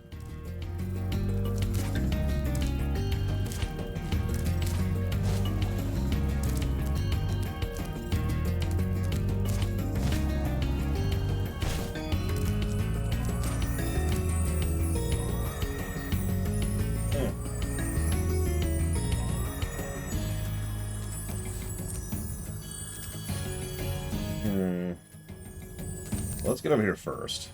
Let's get over here first.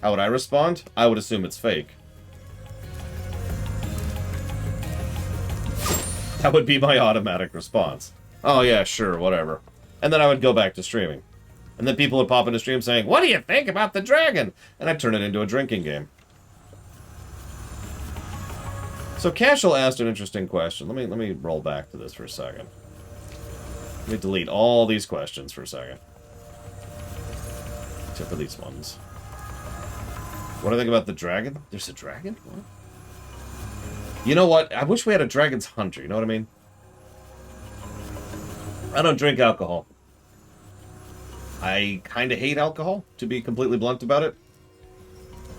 How would I respond? I would assume it's fake. That would be my automatic response. Oh yeah, sure, whatever. And then I would go back to streaming. And then people would pop into stream saying, what do you think about the dragon? And I'd turn it into a drinking game. So Cashel asked an interesting question. Let me roll back to this for a second. Let me delete all these questions for a second. Except for these ones. What do I think about the dragon? There's a dragon? What? You know what? I wish we had a dragon's hunter, you know what I mean? I don't drink alcohol. I kind of hate alcohol, to be completely blunt about it.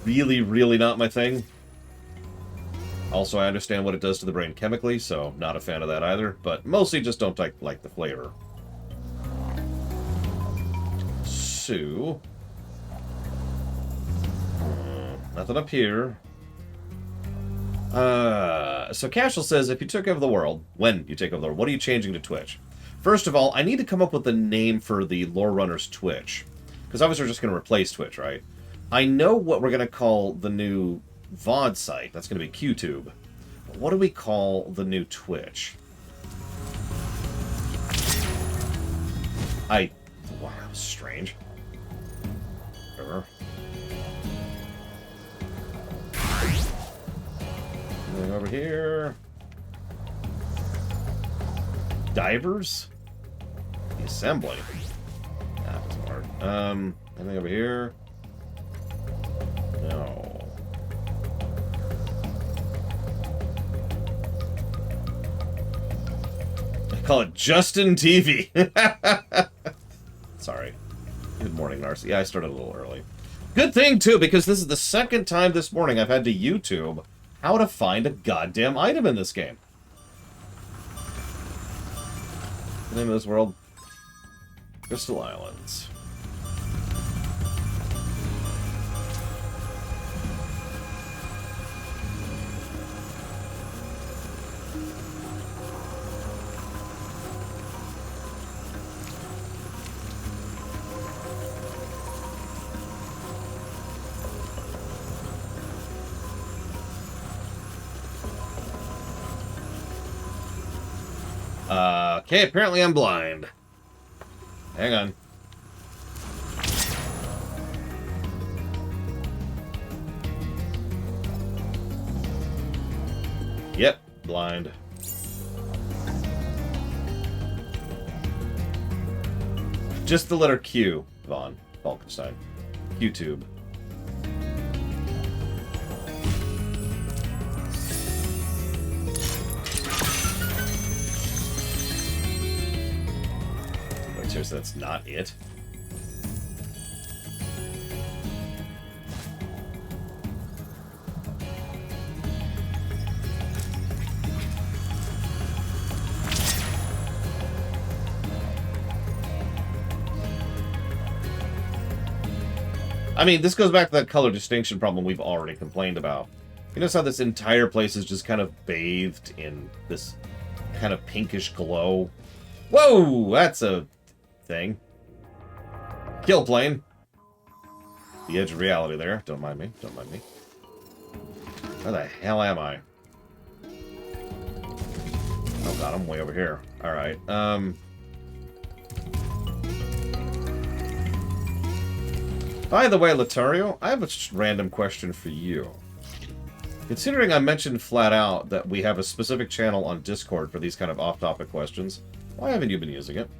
Really, really not my thing. Also, I understand what it does to the brain chemically, so not a fan of that either. But mostly just don't like the flavor. So... nothing up here. So Cashel says, if you took over the world, when you take over the world, what are you changing to Twitch? First of all, I need to come up with a name for the Lore Runner's Twitch. Because obviously we're just going to replace Twitch, right? I know what we're going to call the new VOD site. That's going to be QTube. But what do we call the new Twitch? Wow, that was strange. Going over here. Divers? The assembly. That was hard. Anything over here? No. I call it Justin TV. Sorry. Good morning, Narcy. Yeah, I started a little early. Good thing, too, because this is the second time this morning I've had to YouTube how to find a goddamn item in this game. The name of this world? Crystal Islands. Okay, apparently I'm blind. Hang on. Yep, blind. Just the letter Q, Von Falkenstein. Q-tube. Seriously, that's not it. I mean, this goes back to that color distinction problem we've already complained about. You notice how this entire place is just kind of bathed in this kind of pinkish glow? Whoa! That's a thing. Kill plane. The edge of reality there. Don't mind me. Don't mind me. Where the hell am I? Oh god, I'm way over here. Alright, By the way, Latario, I have a random question for you. Considering I mentioned flat out that we have a specific channel on Discord for these kind of off-topic questions, why haven't you been using it?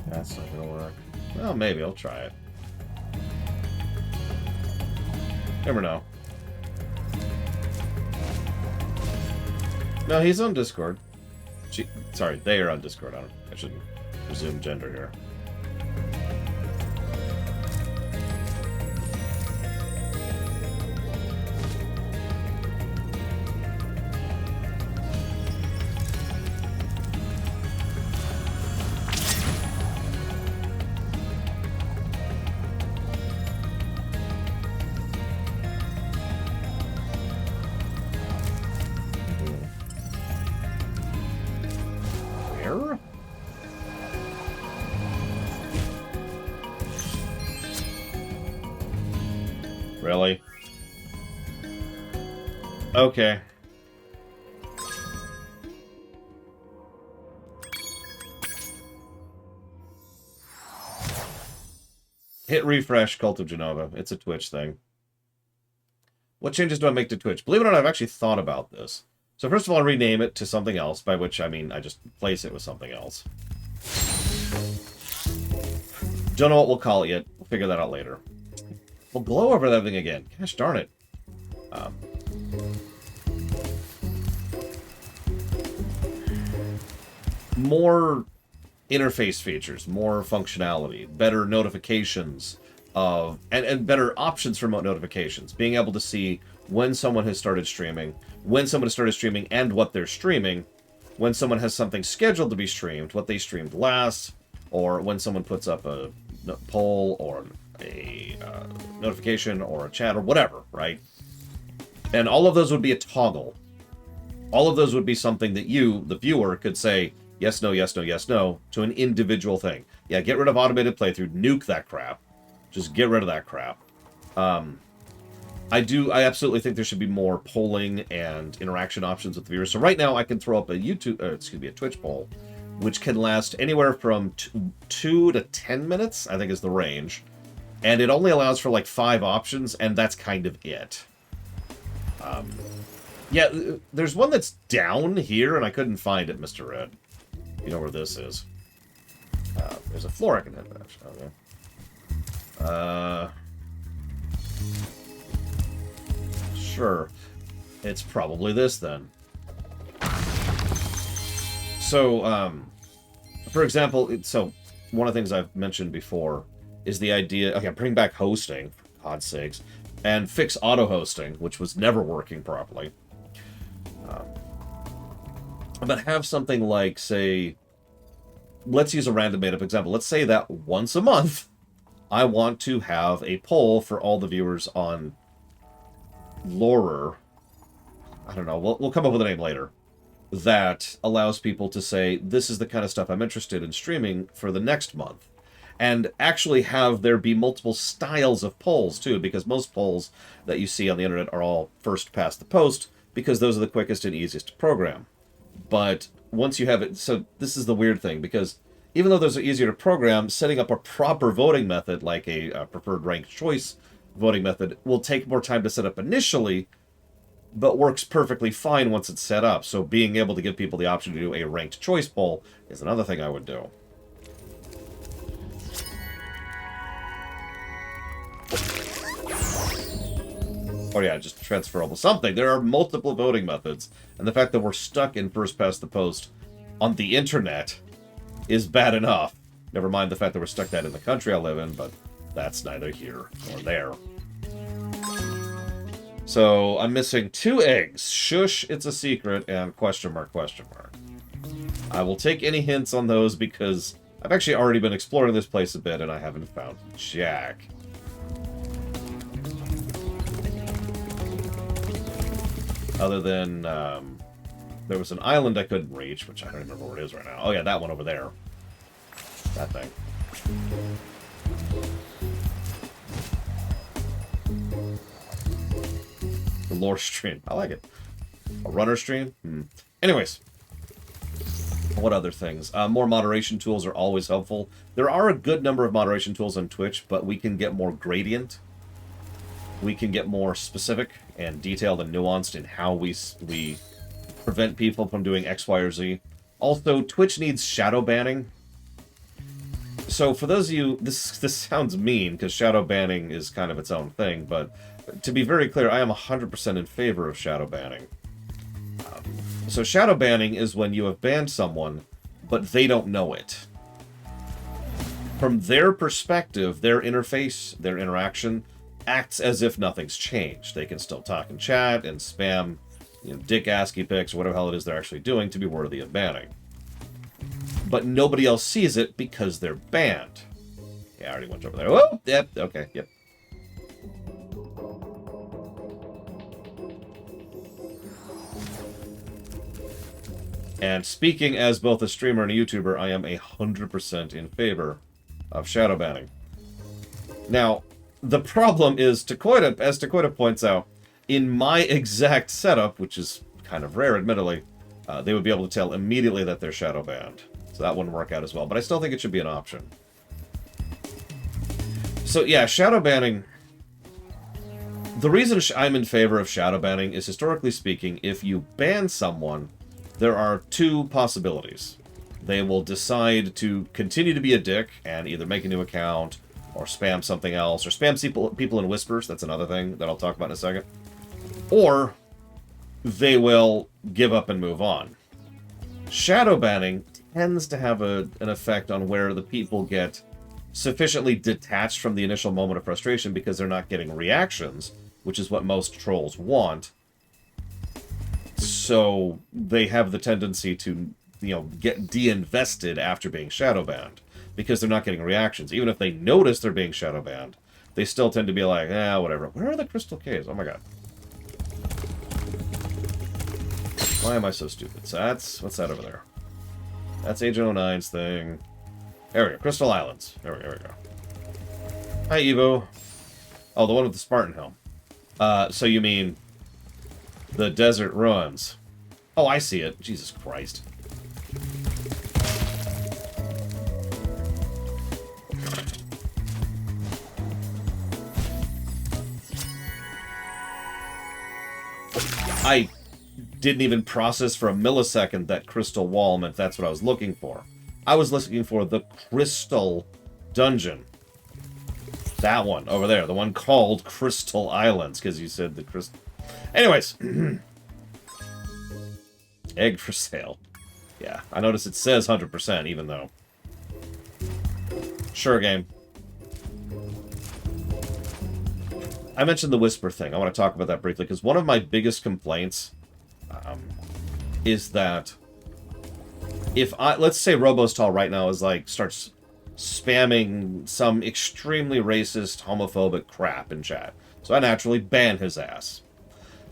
That's not gonna work. Well, maybe I'll try it. Never know. No, he's on Discord. Sorry, they are on Discord. I shouldn't presume gender here. Really? Okay. Hit refresh, Cult of Genova. It's a Twitch thing. What changes do I make to Twitch? Believe it or not, I've actually thought about this. So first of all, I rename it to something else, by which I mean I just replace it with something else. Don't know what we'll call it yet. We'll figure that out later. We'll glow over that thing again. Gosh darn it. More interface features, more functionality, better notifications of, and better options for notifications. Being able to see when someone has started streaming, when someone has started streaming and what they're streaming, when someone has something scheduled to be streamed, what they streamed last, or when someone puts up a poll or a notification or a chat or whatever, right? And all of those would be a toggle. All of those would be something that you, the viewer, could say yes, no, yes, no, yes, no to an individual thing. Yeah, get rid of automated playthrough, nuke that crap. Just get rid of that crap. I absolutely think there should be more polling and interaction options with the viewers. So right now I can throw up a a Twitch poll, which can last anywhere from 2 to 10 minutes, I think is the range. And it only allows for like 5 options, and that's kind of it. Yeah, there's one that's down here, and I couldn't find it, Mr. Red. You know where this is. There's a floor I can hit, actually. Okay. Sure. It's probably this, then. So, for example, so one of the things I've mentioned before is the idea... Okay, bring back hosting, for God's sakes, and fix auto-hosting, which was never working properly. But have something like, say... Let's use a random made-up example. Let's say that once a month, I want to have a poll for all the viewers on Lorer. I don't know. We'll come up with a name later. That allows people to say, this is the kind of stuff I'm interested in streaming for the next month. And actually have there be multiple styles of polls, too, because most polls that you see on the internet are all first past the post, because those are the quickest and easiest to program. But once you have it... So this is the weird thing, because even though those are easier to program, setting up a proper voting method, like a preferred ranked choice voting method, will take more time to set up initially, but works perfectly fine once it's set up. So being able to give people the option to do a ranked choice poll is another thing I would do. Oh yeah, just transferable something. There are multiple voting methods, and the fact that we're stuck in first past the post on the internet is bad enough. Never mind the fact that we're stuck that in the country I live in, but that's neither here nor there. So, I'm missing 2 eggs. Shush, it's a secret, and question mark, question mark. I will take any hints on those because I've actually already been exploring this place a bit and I haven't found jack. Other than, there was an island I couldn't reach, which I don't remember where it is right now. Oh yeah, that one over there. That thing. The lore stream. I like it. A runner stream? Anyways. What other things? More moderation tools are always helpful. There are a good number of moderation tools on Twitch, but we can get more gradient. We can get more specific and detailed and nuanced in how we prevent people from doing X, Y, or Z. Also, Twitch needs shadow banning. So for those of you, this sounds mean, because shadow banning is kind of its own thing, but to be very clear, I am 100% in favor of shadow banning. So shadow banning is when you have banned someone, but they don't know it. From their perspective, their interface, their interaction, acts as if nothing's changed. They can still talk and chat and spam, dick ASCII pics or whatever the hell it is they're actually doing to be worthy of banning. But nobody else sees it because they're banned. Yeah, I already went over there. Oh, yep, okay, yep. And speaking as both a streamer and a YouTuber, I am 100% in favor of shadow banning. Now, the problem is, as Takoida points out, in my exact setup, which is kind of rare, admittedly, they would be able to tell immediately that they're shadow banned. So that wouldn't work out as well, but I still think it should be an option. So yeah, shadow banning... The reason I'm in favor of shadow banning is, historically speaking, if you ban someone, there are 2 possibilities. They will decide to continue to be a dick and either make a new account or spam something else, or spam people in whispers. That's another thing that I'll talk about in a second. Or they will give up and move on. Shadow banning tends to have an effect on where the people get sufficiently detached from the initial moment of frustration because they're not getting reactions, which is what most trolls want. So they have the tendency to, get de-invested after being shadow banned because they're not getting reactions. Even if they notice they're being shadow banned, they still tend to be like, whatever. Where are the crystal caves? Oh my god. Why am I so stupid? So what's that over there? That's Agent 09's thing. There we go. Crystal Islands. There we go. Hi, Evo. Oh, the one with the Spartan helm. So you mean the desert ruins. Oh, I see it. Jesus Christ. I didn't even process for a millisecond that crystal wall meant that's what I was looking for. I was looking for the crystal dungeon. That one over there, the one called Crystal Islands, because you said the crystal. Anyways, egg for sale. Yeah, I notice it says 100%, even though. Sure, game. I mentioned the whisper thing. I want to talk about that briefly, because one of my biggest complaints is that if let's say Robostal right now is like, starts spamming some extremely racist, homophobic crap in chat. So I naturally ban his ass.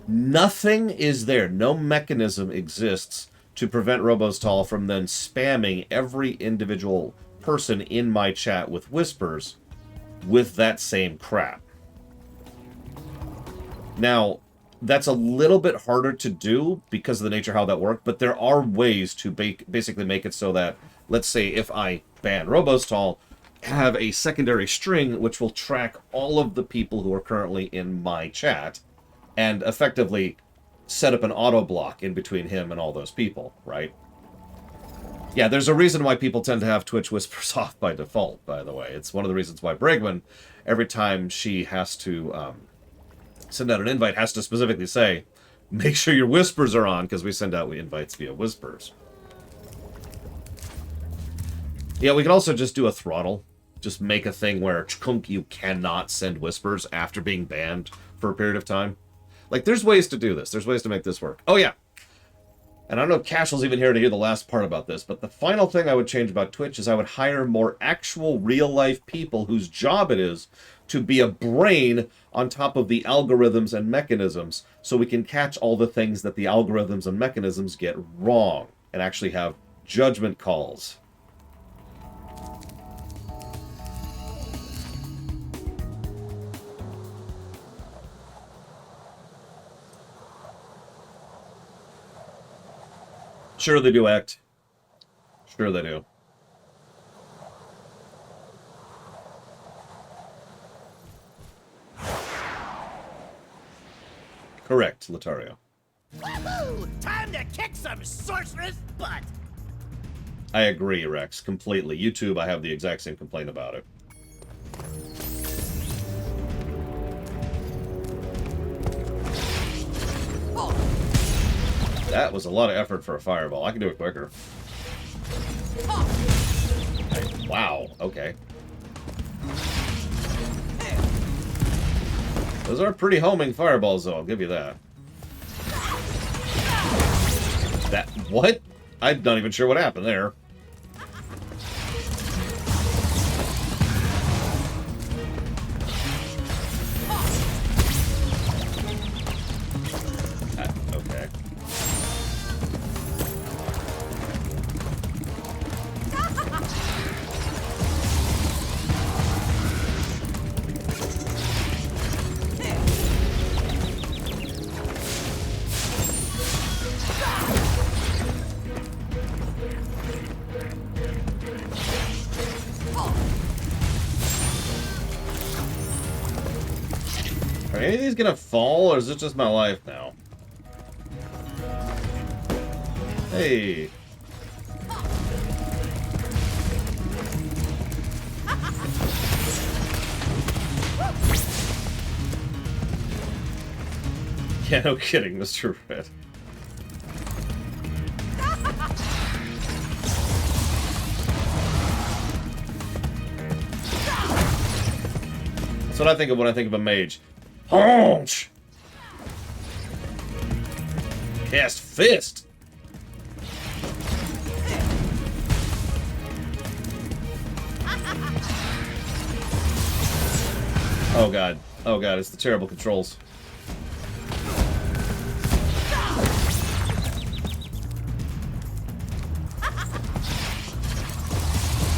Nothing is there. No mechanism exists to prevent Robostal from then spamming every individual person in my chat with whispers with that same crap. Now, that's a little bit harder to do because of the nature of how that works, but there are ways to basically make it so that, let's say if I ban Robostal, have a secondary string which will track all of the people who are currently in my chat and effectively set up an auto block in between him and all those people, right? Yeah, there's a reason why people tend to have Twitch whispers off by default, by the way. It's one of the reasons why Bregman, every time she has to send out an invite, has to specifically say, make sure your whispers are on, because we send out invites via whispers. Yeah, we can also just do a throttle. Just make a thing where you cannot send whispers after being banned for a period of time. Like, there's ways to do this. There's ways to make this work. Oh, yeah. And I don't know if Casual's even here to hear the last part about this, but the final thing I would change about Twitch is I would hire more actual real-life people whose job it is to be a brain on top of the algorithms and mechanisms so we can catch all the things that the algorithms and mechanisms get wrong and actually have judgment calls. Sure they do, Act. Sure they do. Correct, Latario. Woohoo! Time to kick some sorceress butt! I agree, Rex, completely. YouTube, I have the exact same complaint about it. That was a lot of effort for a fireball. I can do it quicker. Wow, okay. Those are pretty homing fireballs, though, I'll give you that. What? I'm not even sure what happened there. Okay. Are any of these gonna fall, or is it just my life now? Hey. Yeah, no kidding, Mr. Red. That's what I think of when I think of a mage. Punch! Cast fist! Oh god. Oh god, it's the terrible controls.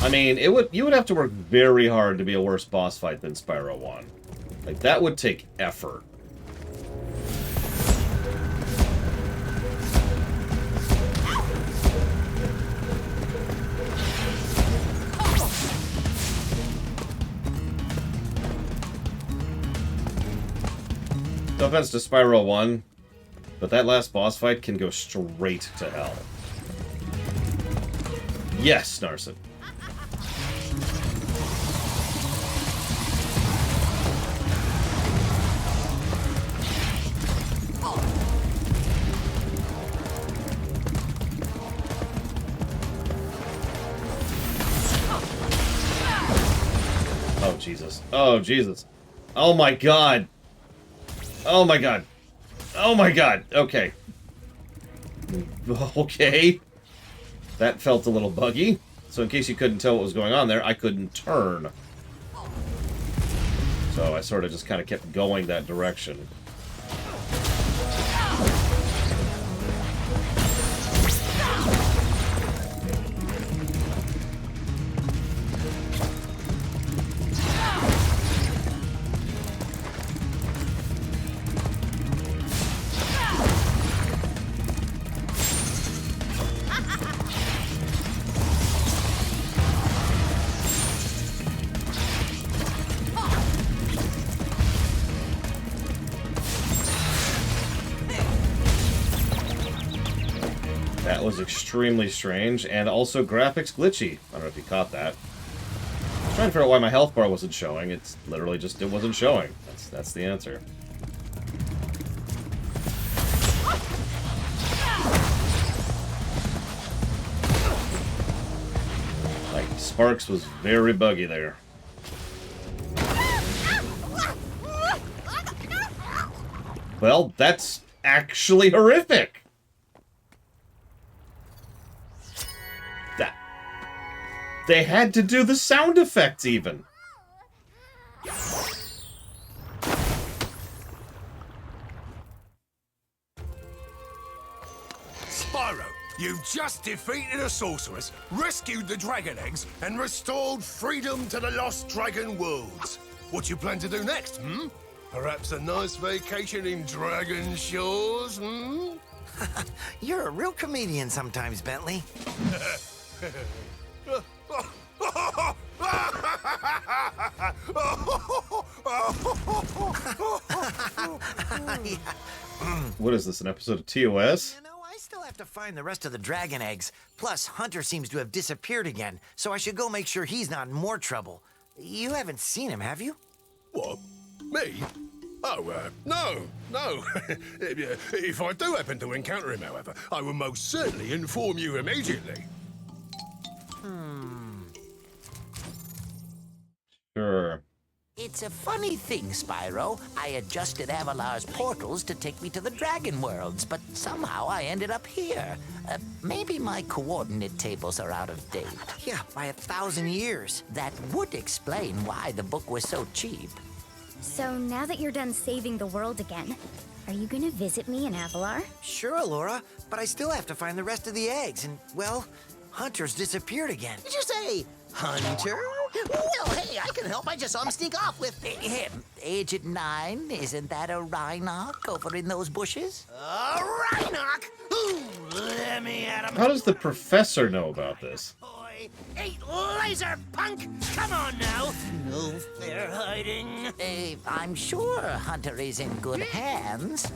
I mean, you would have to work very hard to be a worse boss fight than Spyro 1. Like, that would take effort. No offense to Spyro 1. But that last boss fight can go straight to hell. Yes, Narset. Oh, Jesus. Oh, Jesus. Oh, my God. Oh, my God. Oh, my God. Okay. Okay. That felt a little buggy. So in case you couldn't tell what was going on there, I couldn't turn. So I sort of just kind of kept going that direction. That was extremely strange, and also graphics glitchy. I don't know if you caught that. I was trying to figure out why my health bar wasn't showing. It's literally just, it wasn't showing. That's the answer. Like, Sparks was very buggy there. Well, that's actually horrific! They had to do the sound effects, even. Spyro, you've just defeated a sorceress, rescued the dragon eggs, and restored freedom to the lost dragon worlds. What you plan to do next, hmm? Perhaps a nice vacation in Dragon Shores, hmm? You're a real comedian sometimes, Bentley. What is this, an episode of TOS? You know, I still have to find the rest of the dragon eggs. Plus, Hunter seems to have disappeared again, so I should go make sure he's not in more trouble. You haven't seen him, have you? What? Me? Oh, no. If I do happen to encounter him, however, I will most certainly inform you immediately. Sure. It's a funny thing, Spyro. I adjusted Avalar's portals to take me to the Dragon Worlds, but somehow I ended up here. Maybe my coordinate tables are out of date. Yeah, by 1,000 years. That would explain why the book was so cheap. So now that you're done saving the world again, are you gonna visit me in Avalar? Sure, Laura, but I still have to find the rest of the eggs, and, well, Hunter's disappeared again. Did you say Hunter? Well, hey, I can help. I just saw him sneak off with Him, Agent 9, isn't that a Rhinoc over in those bushes? Rhinoc. Ooh, let me at him. How does the professor know about this? Boy, hey, laser punk! Come on now. No fair hiding. I'm sure Hunter is in good hands.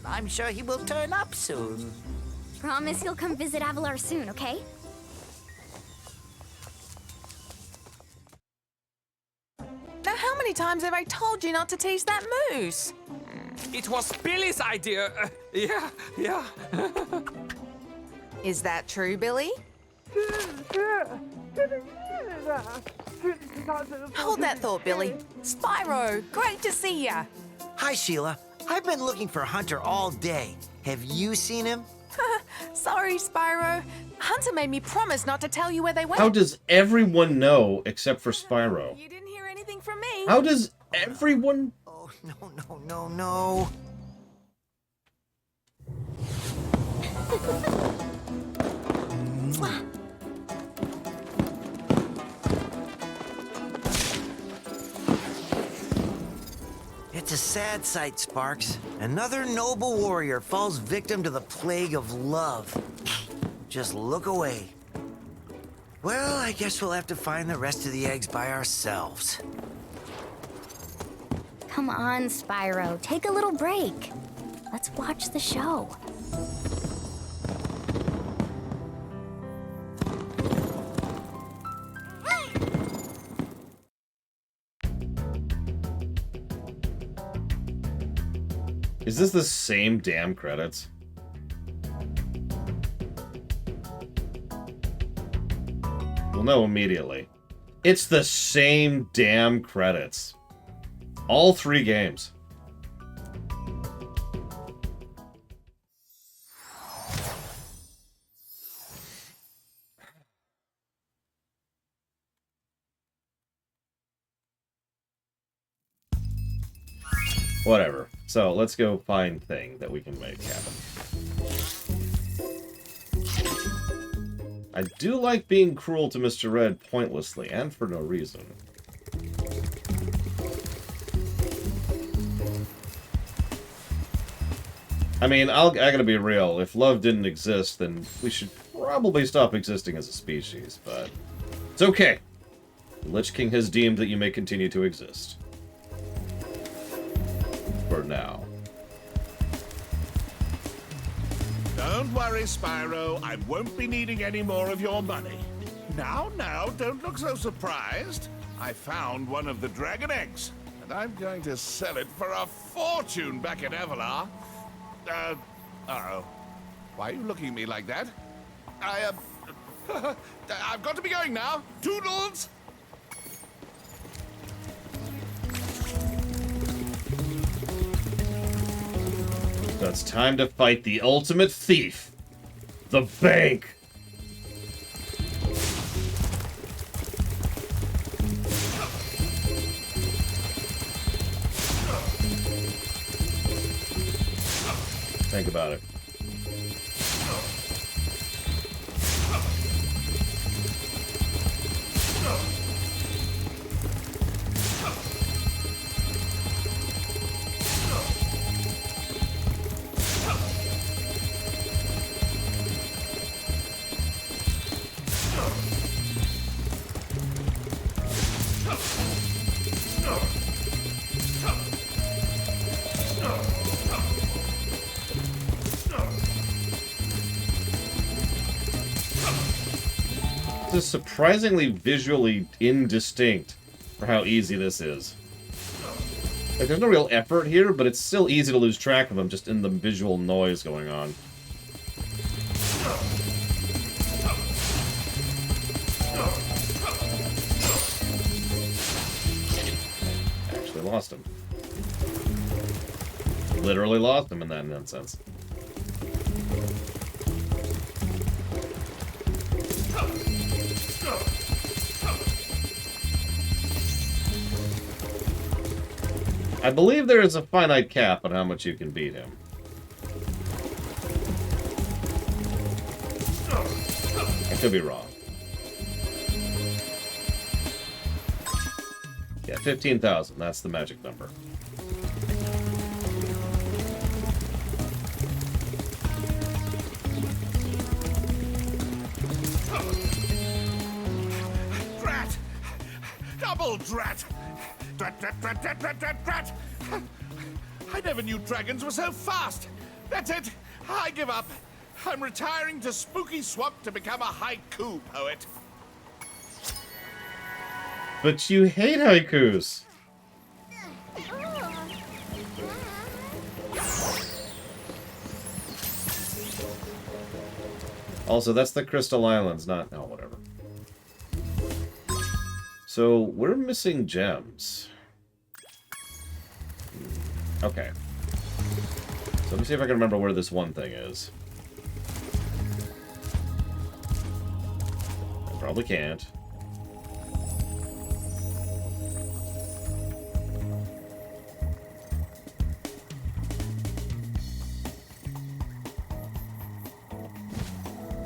I'm sure he will turn up soon. Promise you'll come visit Avalar soon, okay? Now, how many times have I told you not to tease that moose? It was Billy's idea. Yeah. Is that true, Billy? Hold that thought, Billy. Spyro, great to see ya. Hi, Sheila. I've been looking for Hunter all day. Have you seen him? Sorry, Spyro. Hunter made me promise not to tell you where they went. How does everyone know except for Spyro? You didn't hear anything from me. How does everyone... Oh, no. It's a sad sight, Sparks. Another noble warrior falls victim to the plague of love. Just look away. Well, I guess we'll have to find the rest of the eggs by ourselves. Come on, Spyro, take a little break. Let's watch the show. Is this the same damn credits? We'll know immediately. It's the same damn credits. All 3 games. Whatever. So, let's go find thing that we can make happen. I do like being cruel to Mr. Red pointlessly, and for no reason. I mean, I gotta be real. If love didn't exist, then we should probably stop existing as a species, but... it's okay. The Lich King has deemed that you may continue to exist. For now. Don't worry, Spyro. I won't be needing any more of your money. Now, don't look so surprised. I found one of the dragon eggs, and I'm going to sell it for a fortune back in Evalar. Uh-oh. Why are you looking at me like that? I've got to be going now. Toodles! So it's time to fight the ultimate thief. The bank! Think about it. This is surprisingly visually indistinct for how easy this is. Like, there's no real effort here, but it's still easy to lose track of them just in the visual noise going on. Actually lost him. Literally lost him in that nonsense. I believe there is a finite cap on how much you can beat him. I could be wrong. Yeah, 15,000. That's the magic number. Drat! Double drat! Drat, drat, drat, drat, drat, drat, drat! I never knew dragons were so fast! That's it! I give up! I'm retiring to Spooky Swamp to become a haiku poet. But you hate haikus! Also, that's the Crystal Islands, not... oh, whatever. So, we're missing gems. Okay. So let me see if I can remember where this one thing is. I probably can't.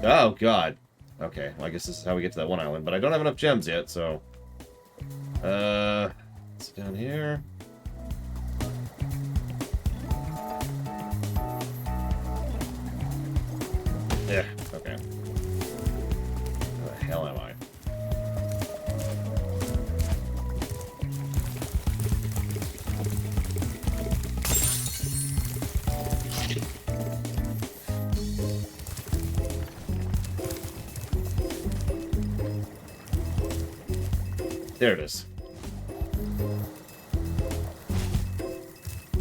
Oh, God. Okay, well, I guess this is how we get to that one island, but I don't have enough gems yet, so... it's down here. Yeah, okay. Where the hell am I? There it is.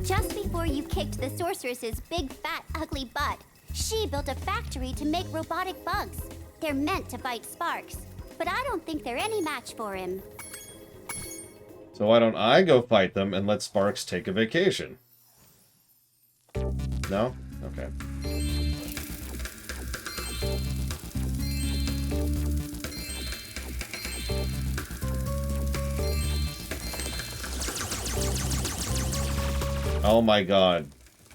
Just before you kicked the sorceress's big, fat, ugly butt, she built a factory to make robotic bugs. They're meant to fight Sparks, but I don't think they're any match for him. So why don't I go fight them and let Sparks take a vacation? No? Okay. Oh my god.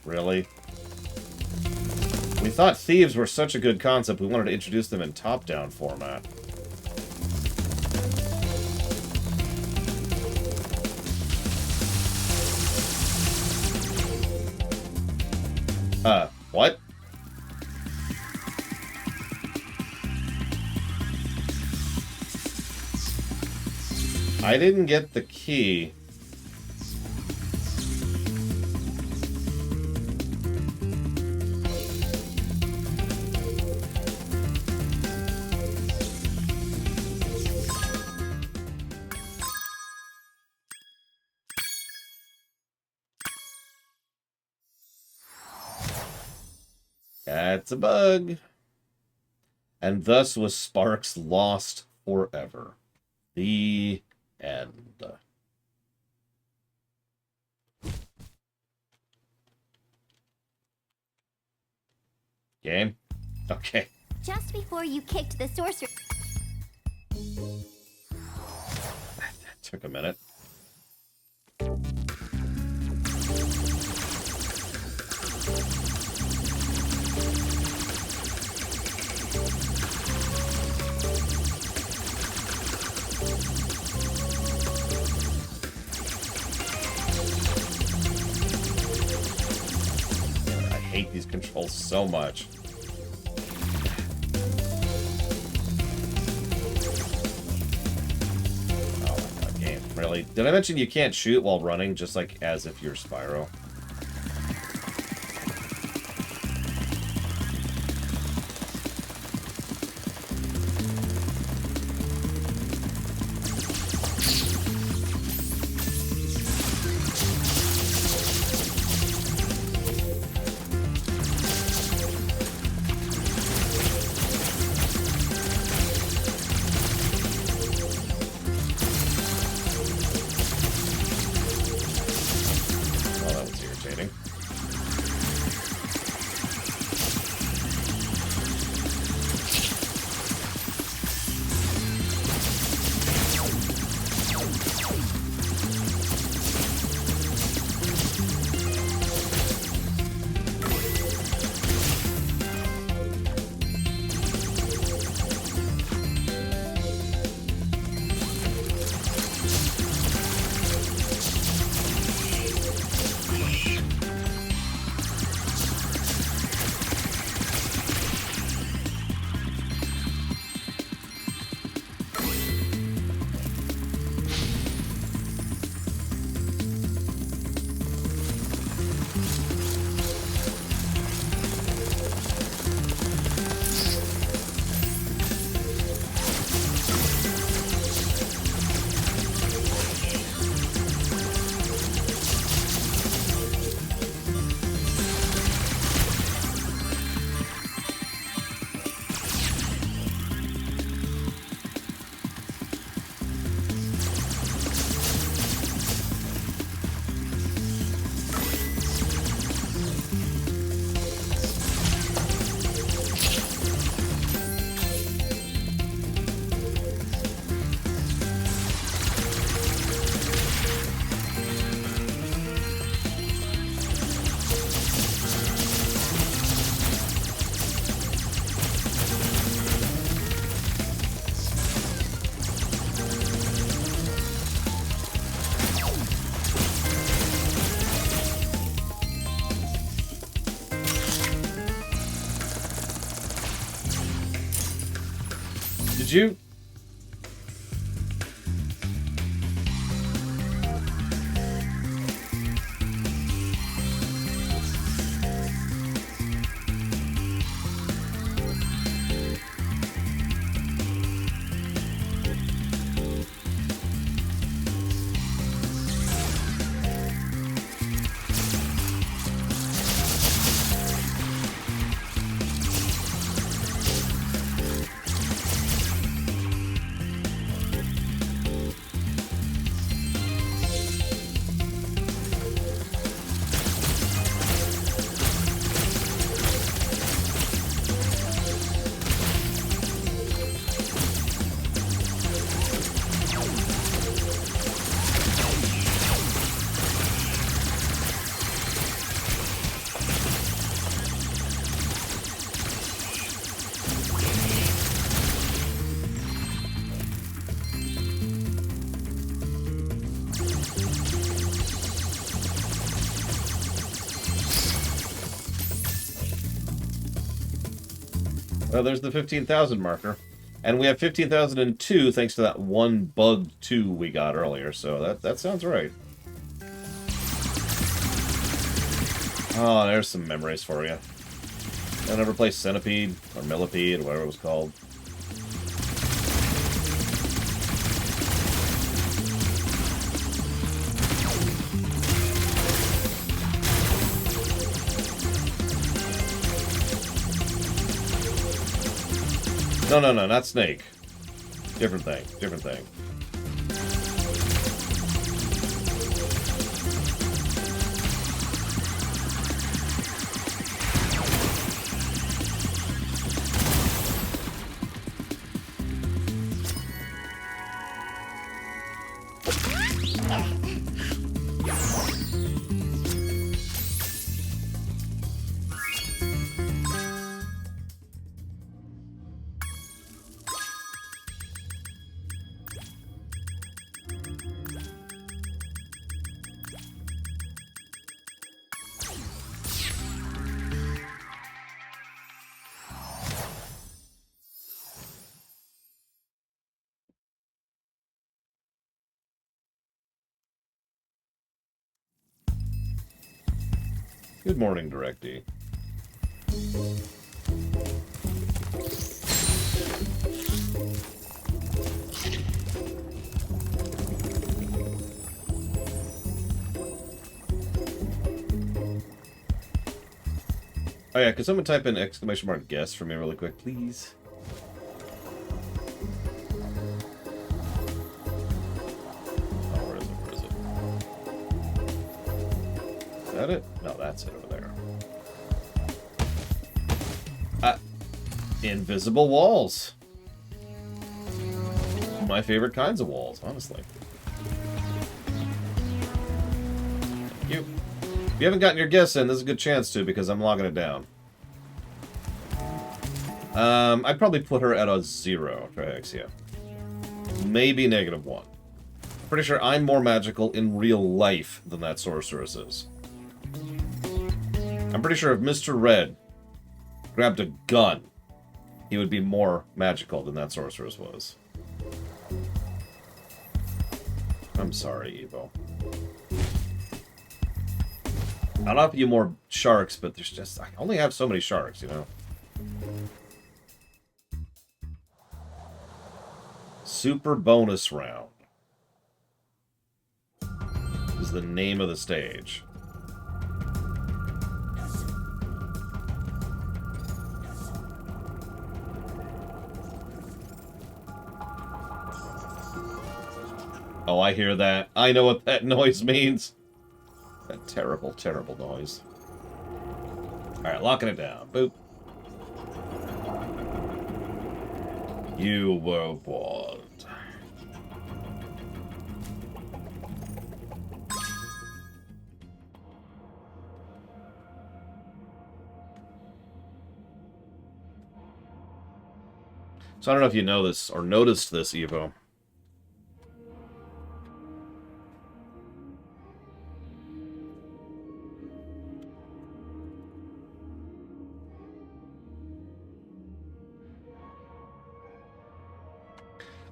Really? We thought thieves were such a good concept, we wanted to introduce them in top-down format. What? I didn't get the key. That's a bug. And thus was Sparks lost forever. The end. Game? Okay. Just before you kicked the sorcerer... That took a minute. I hate these controls so much. Oh my god, game. Really? Did I mention you can't shoot while running, just like as if you're Spyro? Did you? Well, there's the 15,000 marker. And we have 15,002 thanks to that one bugged 2 we got earlier, so that sounds right. Oh, there's some memories for you. I never played Centipede, or Millipede, or whatever it was called. No, not Snake. Different thing, different thing. Good morning, DirectD. Oh yeah, could someone type in exclamation mark guess for me really quick, please? Oh, where is it? Where is it? Is that it? No, that's it over there. Invisible walls. My favorite kinds of walls, honestly. Thank you. If you haven't gotten your guess in, this is a good chance to, because I'm logging it down. I'd probably put her at a 0, Trihexia. Maybe -1. Pretty sure I'm more magical in real life than that sorceress is. I'm pretty sure if Mr. Red grabbed a gun, he would be more magical than that sorceress was. I'm sorry, Evo. I'll offer you more sharks, but there's just... I only have so many sharks, you know? Super bonus round is the name of the stage. Oh, I hear that. I know what that noise means. That terrible, terrible noise. Alright, locking it down. Boop. You were warned. So I don't know if you know this or noticed this, Evo.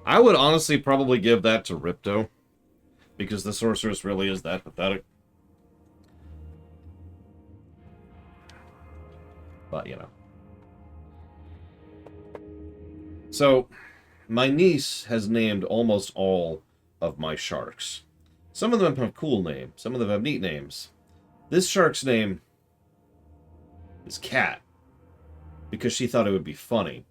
I would honestly probably give that to Ripto, because the sorceress really is that pathetic. But, you know. So, my niece has named almost all of my sharks. Some of them have cool names, some of them have neat names. This shark's name is Cat, because she thought it would be funny.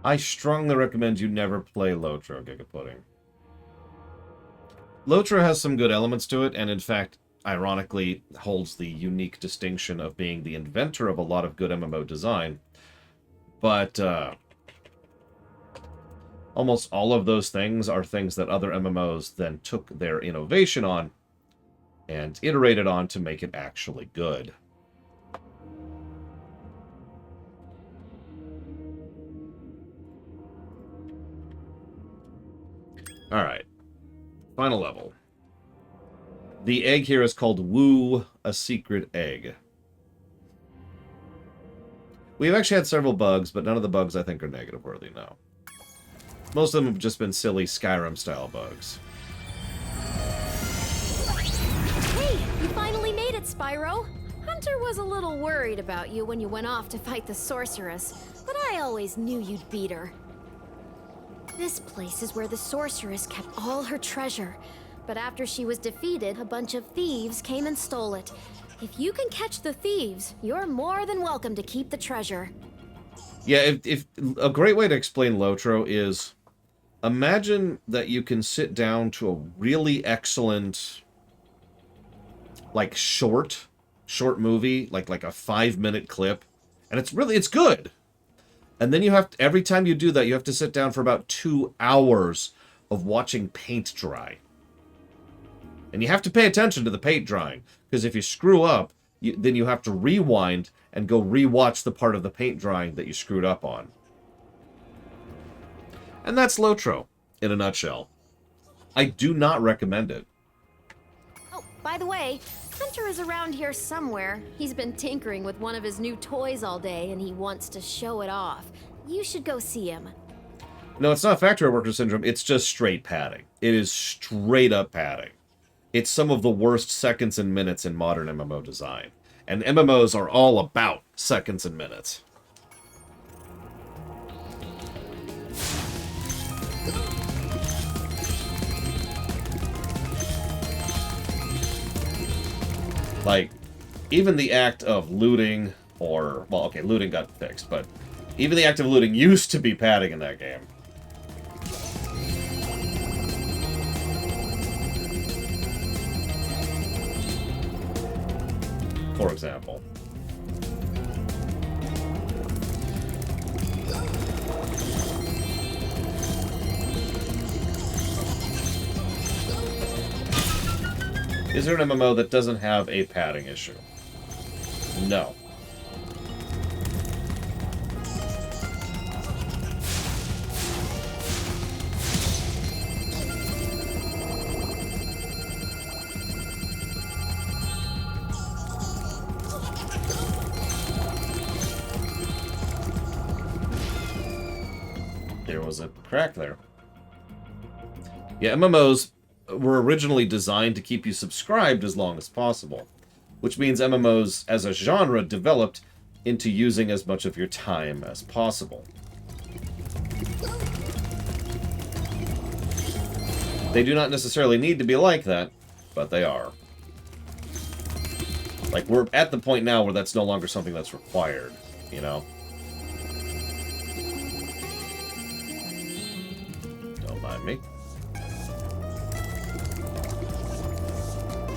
I strongly recommend you never play Lotro, Gigapudding. Lotro has some good elements to it, and in fact, ironically, holds the unique distinction of being the inventor of a lot of good MMO design. But almost all of those things are things that other MMOs then took their innovation on and iterated on to make it actually good. Alright. Final level. The egg here is called Woo, a Secret Egg. We've actually had several bugs, but none of the bugs I think are negative worthy now. Most of them have just been silly Skyrim-style bugs. Hey, you finally made it, Spyro! Hunter was a little worried about you when you went off to fight the sorceress, but I always knew you'd beat her. This place is where the sorceress kept all her treasure, but after she was defeated, a bunch of thieves came and stole it. If you can catch the thieves, you're more than welcome to keep the treasure. Yeah, if a great way to explain Lotro is, imagine that you can sit down to a really excellent, like, short movie, like a 5-minute clip, and it's good. And then you have to, every time you do that, you have to sit down for about 2 hours of watching paint dry. And you have to pay attention to the paint drying, because if you screw up, then you have to rewind and go rewatch the part of the paint drying that you screwed up on. And that's Lotro, in a nutshell. I do not recommend it. Oh, by the way, Hunter is around here somewhere. He's been tinkering with one of his new toys all day, and he wants to show it off. You should go see him. No, it's not factory worker syndrome, it's just straight padding. It is straight up padding. It's some of the worst seconds and minutes in modern MMO design. And MMOs are all about seconds and minutes. Like, even the act of looting, or, well, okay, looting got fixed, but even the act of looting used to be padding in that game. For example. Is there an MMO that doesn't have a padding issue? No. There was a crack there. Yeah, MMOs were originally designed to keep you subscribed as long as possible, which means MMOs as a genre developed into using as much of your time as possible. They do not necessarily need to be like that, but they are. Like, we're at the point now where that's no longer something that's required, you know? Don't mind me.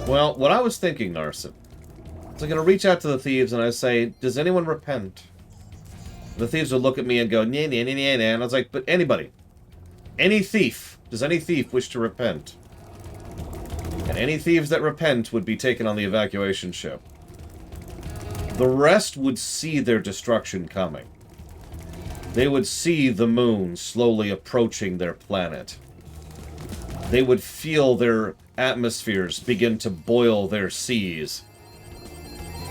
Well, what I was thinking, Narset, is I'm going to reach out to the thieves and I say, does anyone repent? The thieves would look at me and go, nah, nah, nah, nah, nah. And I was like, but anybody. Any thief. Does any thief wish to repent? And any thieves that repent would be taken on the evacuation ship. The rest would see their destruction coming. They would see the moon slowly approaching their planet. They would feel their atmospheres begin to boil their seas.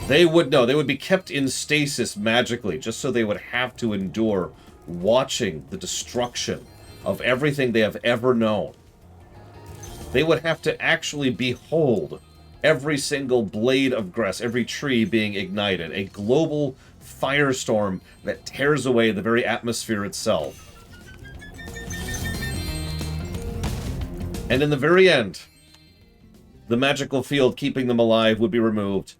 They would know. They would be kept in stasis magically, just so they would have to endure watching the destruction of everything they have ever known. They would have to actually behold every single blade of grass, every tree being ignited, a global firestorm that tears away the very atmosphere itself. And in the very end, the magical field keeping them alive would be removed,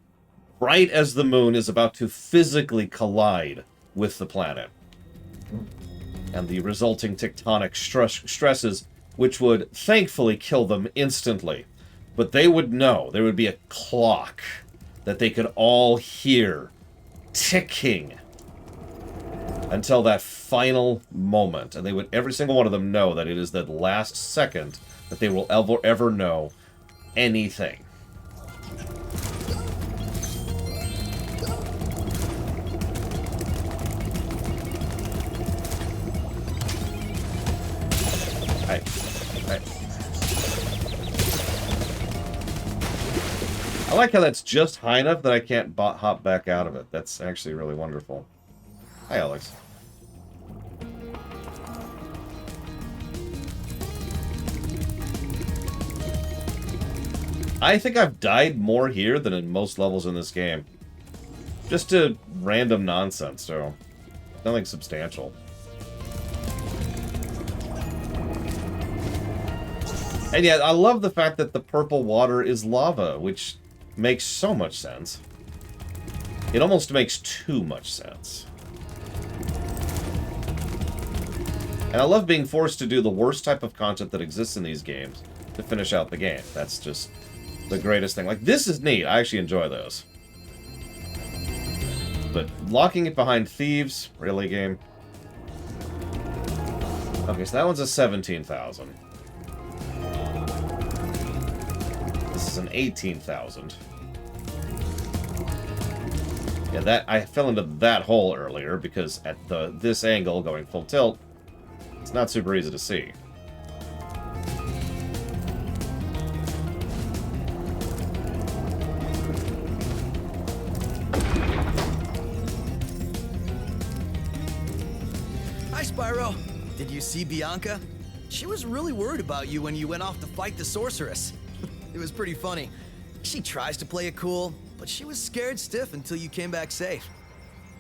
right as the moon is about to physically collide with the planet. and the resulting tectonic stresses, which would thankfully kill them instantly. But they would know. There would be a clock that they could all hear ticking until that final moment. And they would, every single one of them, know that it is the last second that they will ever know anything. Right. I like how that's just high enough that I can't hop back out of it. That's actually really wonderful. Hi, Alex. I think I've died more here than in most levels in this game. Just to random nonsense, so nothing substantial. And yeah, I love the fact that the purple water is lava, which makes so much sense. It almost makes too much sense. And I love being forced to do the worst type of content that exists in these games to finish out the game. That's just the greatest thing. Like, this is neat. I actually enjoy those. But locking it behind thieves? Really, game? Okay, so that one's a 17,000. This is an 18,000. Yeah, that I fell into that hole earlier because at this angle, going full tilt, it's not super easy to see. Hi, Spyro. Did you see Bianca? She was really worried about you when you went off to fight the sorceress. It was pretty funny. She tries to play it cool, but she was scared stiff until you came back safe.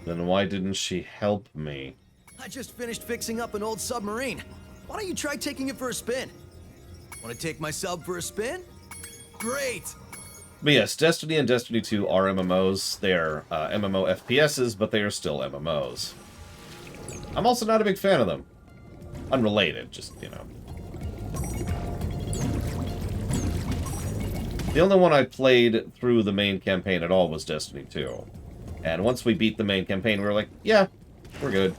Then why didn't she help me? I just finished fixing up an old submarine. Why don't you try taking it for a spin? Want to take my sub for a spin? Great! But yes, Destiny and Destiny 2 are MMOs. They are MMO FPSs, but they are still MMOs. I'm also not a big fan of them. Unrelated, just, you know. The only one I played through the main campaign at all was Destiny 2. And once we beat the main campaign, we were like, yeah, we're good.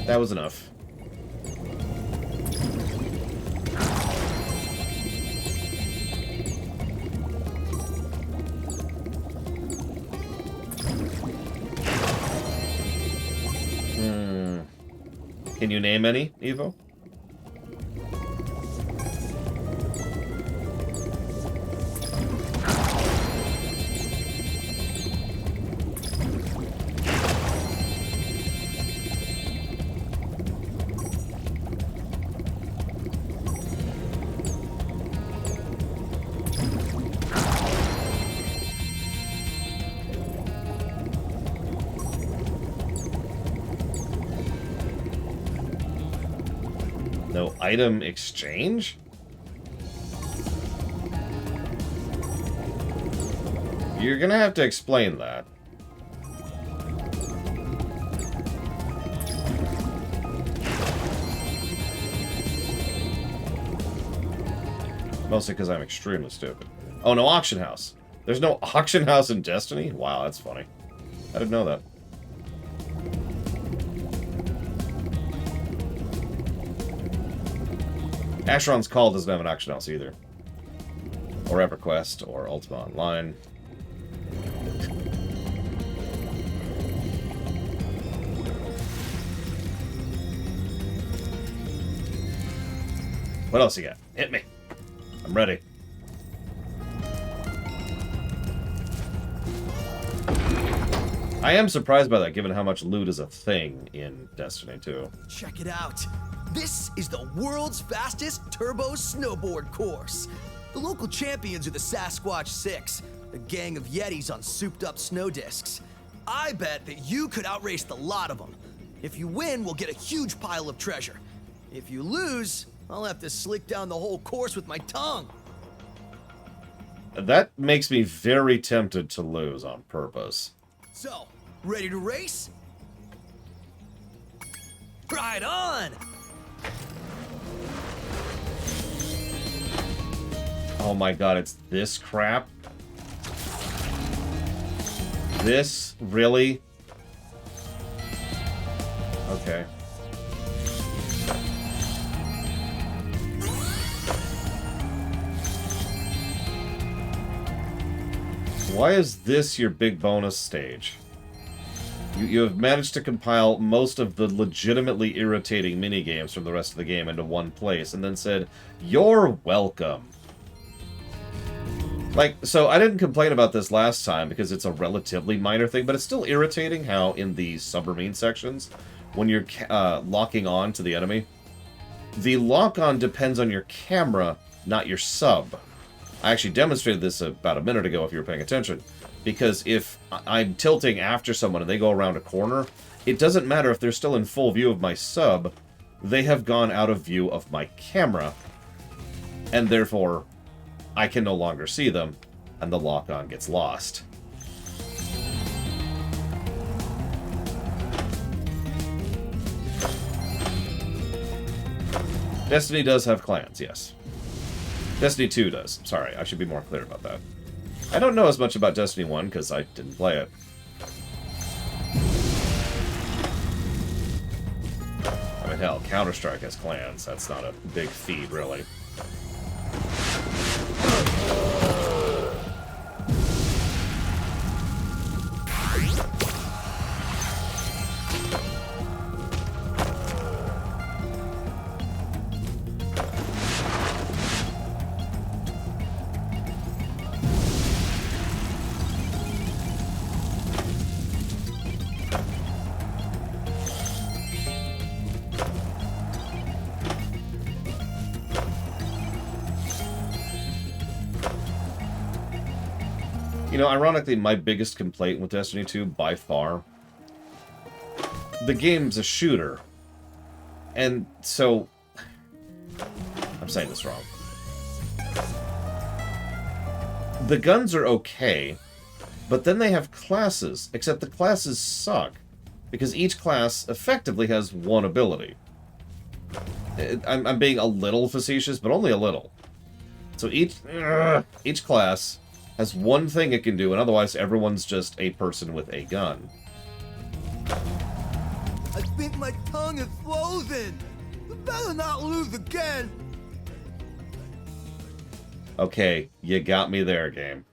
That was enough. Can you name any, Evo? No item exchange? You're gonna have to explain that. Mostly because I'm extremely stupid. Oh, no auction house. There's no auction house in Destiny? Wow, that's funny. I didn't know that. Asheron's Call doesn't have an auction house either. Or EverQuest, or Ultima Online. What else you got? Hit me. I'm ready. I am surprised by that, given how much loot is a thing in Destiny 2. Check it out. This is the world's fastest turbo snowboard course. The local champions are the Sasquatch 6, a gang of Yetis on souped-up snow discs. I bet that you could outrace the lot of them. If you win, we'll get a huge pile of treasure. If you lose, I'll have to slick down the whole course with my tongue. That makes me very tempted to lose on purpose. So, ready to race? Right on! Oh my god, it's this crap? This? Really? Okay. Why is this your big bonus stage? You have managed to compile most of the legitimately irritating minigames from the rest of the game into one place, and then said, "You're welcome." Like, so I didn't complain about this last time because it's a relatively minor thing, but it's still irritating how in the submarine sections, when you're locking on to the enemy, the lock-on depends on your camera, not your sub. I actually demonstrated this about a minute ago if you were paying attention. Because if I'm tilting after someone and they go around a corner, it doesn't matter if they're still in full view of my sub, they have gone out of view of my camera. And therefore, I can no longer see them, and the lock-on gets lost. Destiny does have clans, yes. Destiny 2 does. Sorry, I should be more clear about that. I don't know as much about Destiny 1 because I didn't play it. I mean, hell, Counter-Strike has clans. That's not a big feat, really. You know, ironically, my biggest complaint with Destiny 2, by far, the game's a shooter. And so... I'm saying this wrong. The guns are okay, but then they have classes, except the classes suck, because each class effectively has one ability. I'm being a little facetious, but only a little. So each class has one thing it can do, and otherwise everyone's just a person with a gun. I think my tongue is frozen. You better not lose again. Okay, you got me there, game.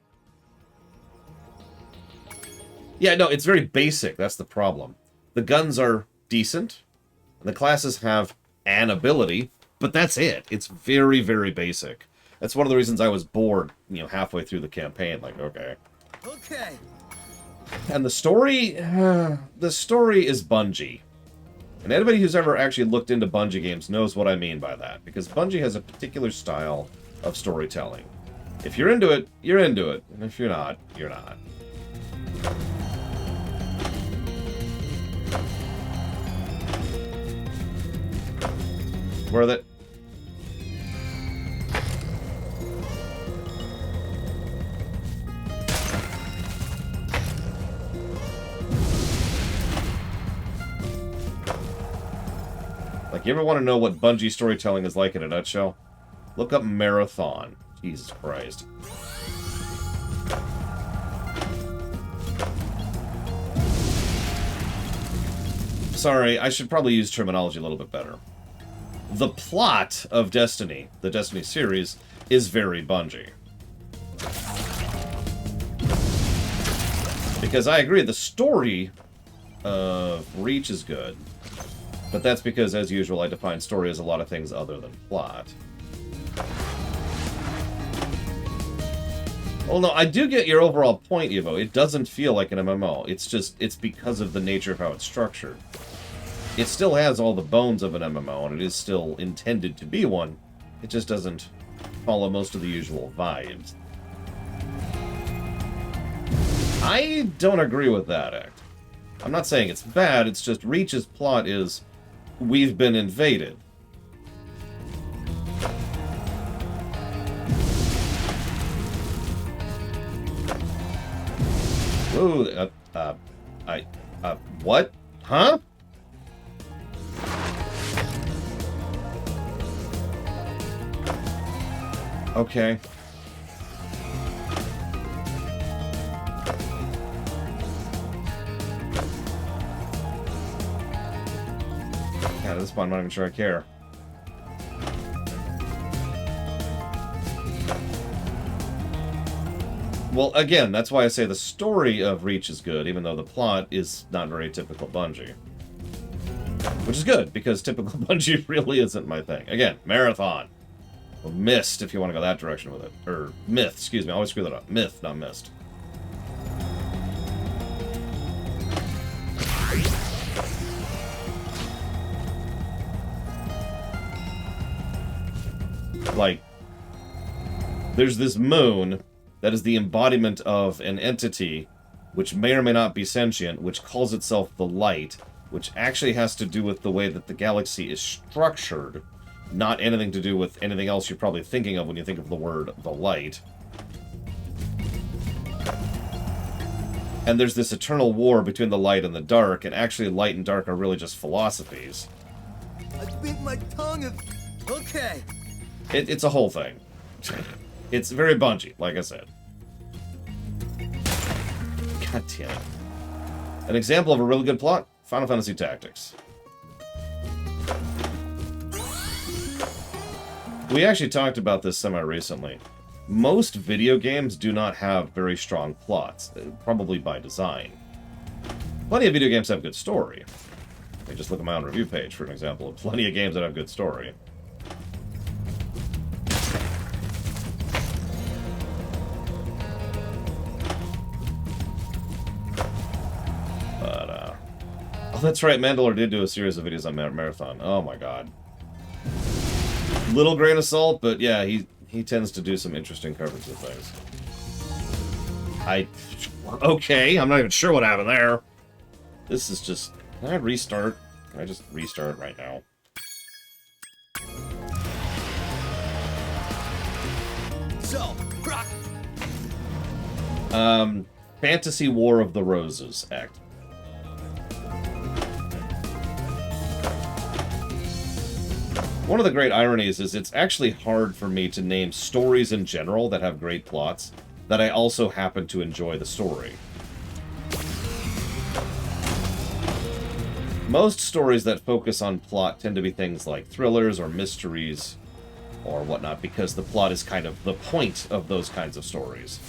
Yeah, no, it's very basic. That's the problem. The guns are decent, and the classes have an ability, but that's it. It's very, very basic. That's one of the reasons I was bored, you know, halfway through the campaign. Like, okay. Okay. And the story is Bungie. And anybody who's ever actually looked into Bungie games knows what I mean by that. Because Bungie has a particular style of storytelling. If you're into it, you're into it. And if you're not, you're not. Where are they? Like, you ever want to know what Bungie storytelling is like in a nutshell? Look up Marathon. Jesus Christ. Sorry, I should probably use terminology a little bit better. The plot of Destiny, the Destiny series, is very Bungie. Because I agree, the story of Reach is good. But that's because, as usual, I define story as a lot of things other than plot. Well, no, I do get your overall point, Evo. It doesn't feel like an MMO. It's just, it's because of the nature of how it's structured. It still has all the bones of an MMO, and it is still intended to be one. It just doesn't follow most of the usual vibes. I don't agree with that, Act. I'm not saying it's bad, it's just Reach's plot is, we've been invaded. Ooh, what? Huh? Okay. Yeah, at this point, I'm not even sure I care. Well, again, that's why I say the story of Reach is good, even though the plot is not very typical Bungie. Which is good, because typical Bungie really isn't my thing. Again, Marathon. Or Myst, if you want to go that direction with it. Or Myth, excuse me, I always screw that up. Myth, not Myst. Like, there's this moon that is the embodiment of an entity which may or may not be sentient, which calls itself the Light, which actually has to do with the way that the galaxy is structured, not anything to do with anything else you're probably thinking of when you think of the word the Light. And there's this eternal war between the light and the dark, and actually light and dark are really just philosophies. I bit my tongue. Okay. It's a whole thing. It's very Bungie, like I said. God damn it. An example of a really good plot, Final Fantasy Tactics. We actually talked about this semi-recently. Most video games do not have very strong plots, probably by design. Plenty of video games have good story. I mean, just look at my own review page for an example of plenty of games that have good story. Oh, that's right, Mandalore did do a series of videos on Marathon. Oh my god. Little grain of salt, but yeah, he tends to do some interesting coverage of things. Okay, I'm not even sure what happened there. This is just... Can I restart? Can I just restart right now? So, Fantasy War of the Roses Act. One of the great ironies is it's actually hard for me to name stories in general that have great plots that I also happen to enjoy the story. Most stories that focus on plot tend to be things like thrillers or mysteries or whatnot, because the plot is kind of the point of those kinds of stories.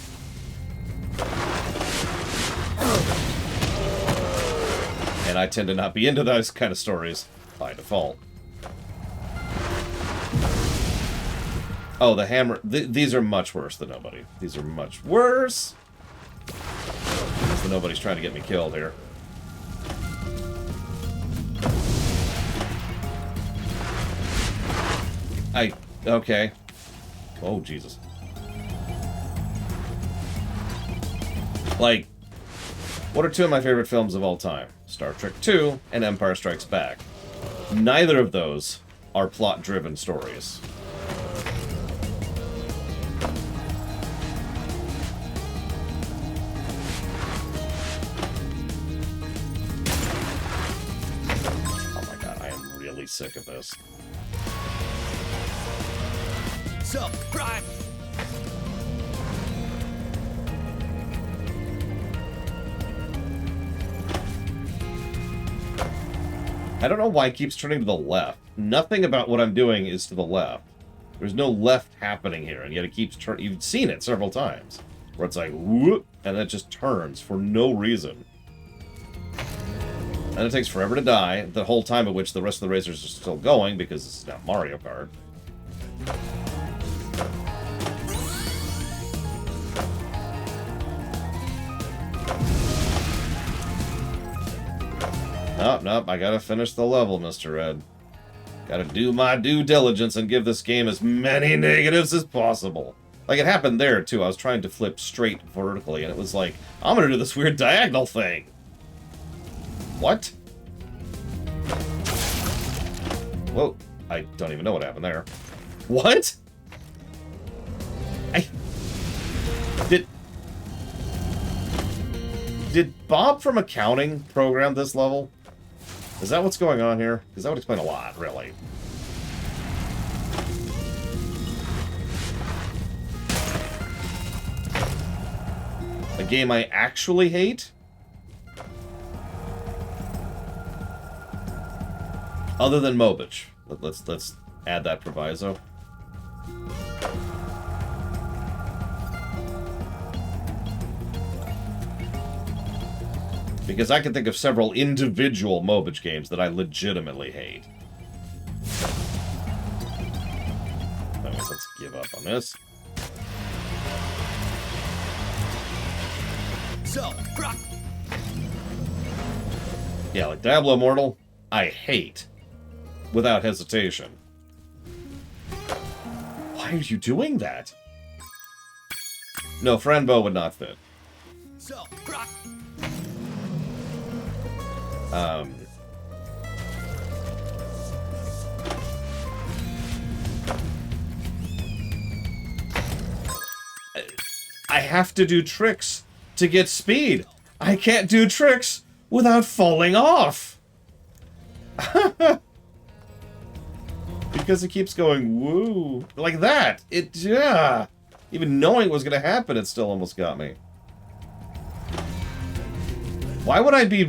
And I tend to not be into those kind of stories by default. Oh, the hammer... these are much worse than Nobody. These are much worse. The Nobody's trying to get me killed here. Okay. Oh, Jesus. Like, what are two of my favorite films of all time? Star Trek II and Empire Strikes Back. Neither of those are plot-driven stories. Sick of this. So, Prime. I don't know why it keeps turning to the left. Nothing about what I'm doing is to the left. There's no left happening here, and yet it keeps turning. You've seen it several times, where it's like whoop, and then it just turns for no reason. And it takes forever to die, the whole time at which the rest of the racers are still going, because this is now Mario Kart. Nope, I gotta finish the level, Mr. Red. Gotta do my due diligence and give this game as many negatives as possible. Like, it happened there, too. I was trying to flip straight vertically, and it was like, I'm gonna do this weird diagonal thing. What? Whoa. I don't even know what happened there. What? Did Bob from accounting program this level? Is that what's going on here? Because that would explain a lot, really. A game I actually hate? Other than Mobich. Let's add that proviso. Because I can think of several individual Mobich games that I legitimately hate. Anyways, let's give up on this. So, yeah, like Diablo Immortal, I hate. Without hesitation. Why are you doing that? No, Franbo would not fit. So, I have to do tricks to get speed. I can't do tricks without falling off. Because it keeps going woo like that. It even knowing it was gonna happen, it still almost got me. Why would I be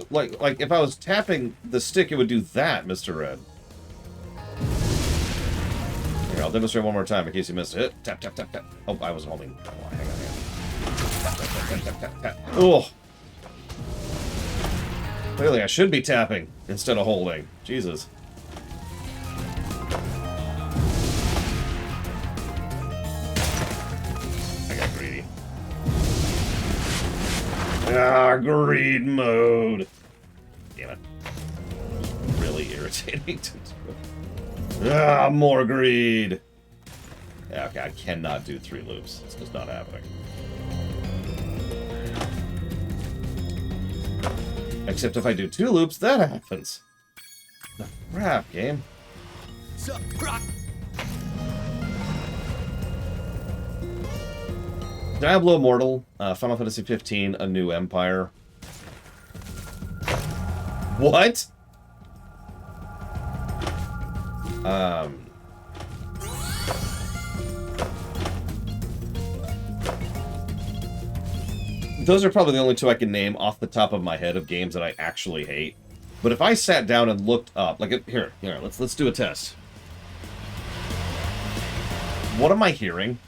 like if I was tapping the stick, it would do that, Mr. Red. Here, I'll demonstrate one more time in case you missed it. Tap, tap, tap, tap. Oh, I was holding. Oh, hang on, Tap, tap, tap, tap, tap, tap. Oh. Clearly, I should be tapping instead of holding. Jesus. I got greedy. Ah, greed mode. Damn it. Really irritating to do. Ah, more greed. Yeah, okay, I cannot do 3 loops. It's just not happening. Except if I do 2 loops, that happens. The crap, game. So, Diablo Immortal, Final Fantasy 15, A New Empire. What? Those are probably the only 2 I can name off the top of my head of games that I actually hate. But if I sat down and looked up, like, here, let's do a test. What am I hearing?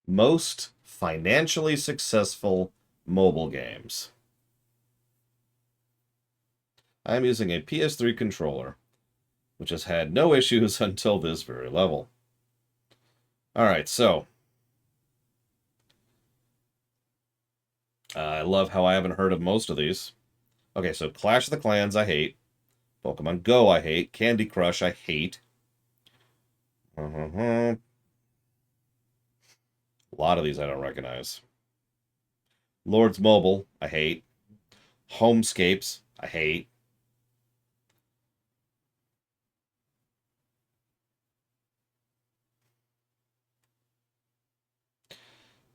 Most financially successful mobile games. I'm using a PS3 controller, which has had no issues until this very level. Alright, so. I love how I haven't heard of most of these. Okay, so Clash of the Clans, I hate. Pokemon Go, I hate. Candy Crush, I hate. A lot of these I don't recognize. Lords Mobile, I hate. Homescapes, I hate.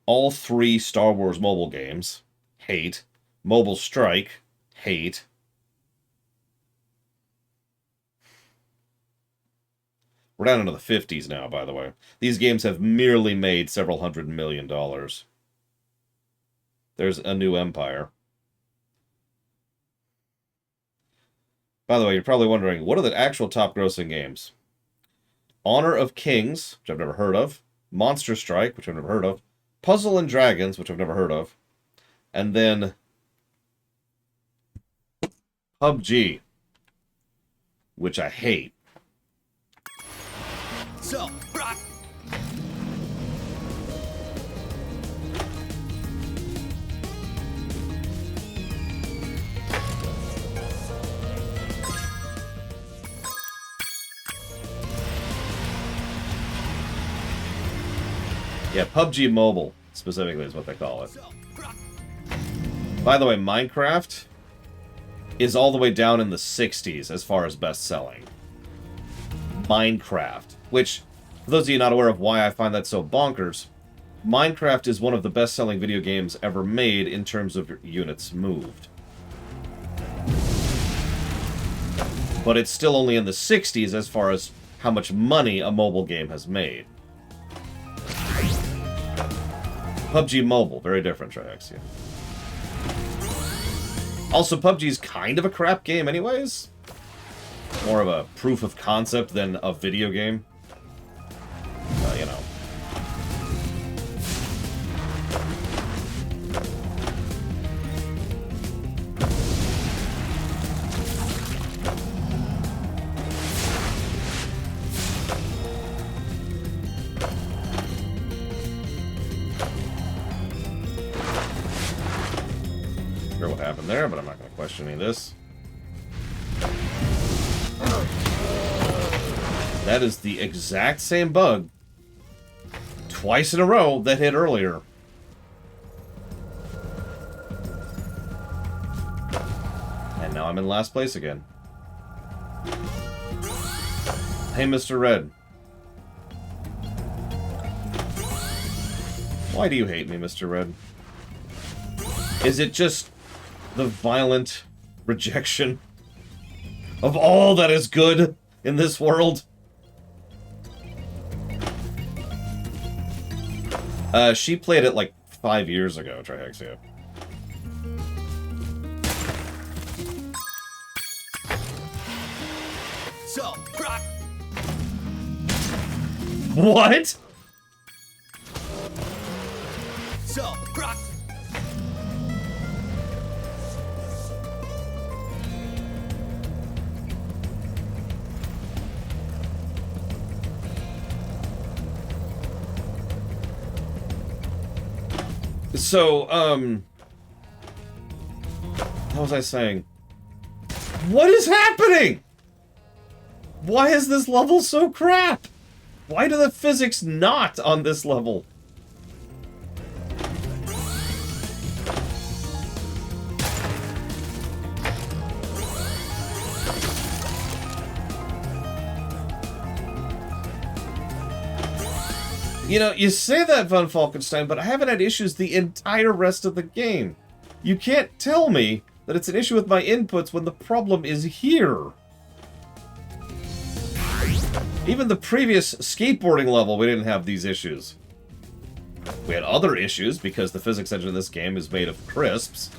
All 3 Star Wars mobile games, hate. Mobile Strike, hate. We're down into the 50s now, by the way. These games have merely made several $100 million. There's A New Empire. By the way, you're probably wondering, what are the actual top-grossing games? Honor of Kings, which I've never heard of. Monster Strike, which I've never heard of. Puzzle and Dragons, which I've never heard of. And then PUBG, which I hate. So, yeah, PUBG Mobile, specifically, is what they call it. By the way, Minecraft is all the way down in the 60s as far as best-selling. Minecraft, which, for those of you not aware of why I find that so bonkers, Minecraft is one of the best-selling video games ever made in terms of units moved. But it's still only in the 60s as far as how much money a mobile game has made. PUBG Mobile, very different, Triaxia. Also, PUBG's kind of a crap game anyways. More of a proof of concept than a video game. You know. What happened there, but I'm not going to question any of this. That is the exact same bug twice in a row that hit earlier. And now I'm in last place again. Hey, Mr. Red. Why do you hate me, Mr. Red? Is it just the violent rejection of all that is good in this world? She played it like 5 years ago, Trihexia. So, Brock. What? So, Brock. So, what was I saying? What is happening? Why is this level so crap? Why do the physics not on this level? You know, you say that, Von Falkenstein, but I haven't had issues the entire rest of the game. You can't tell me that it's an issue with my inputs when the problem is here. Even the previous skateboarding level, we didn't have these issues. We had other issues because the physics engine of this game is made of crisps.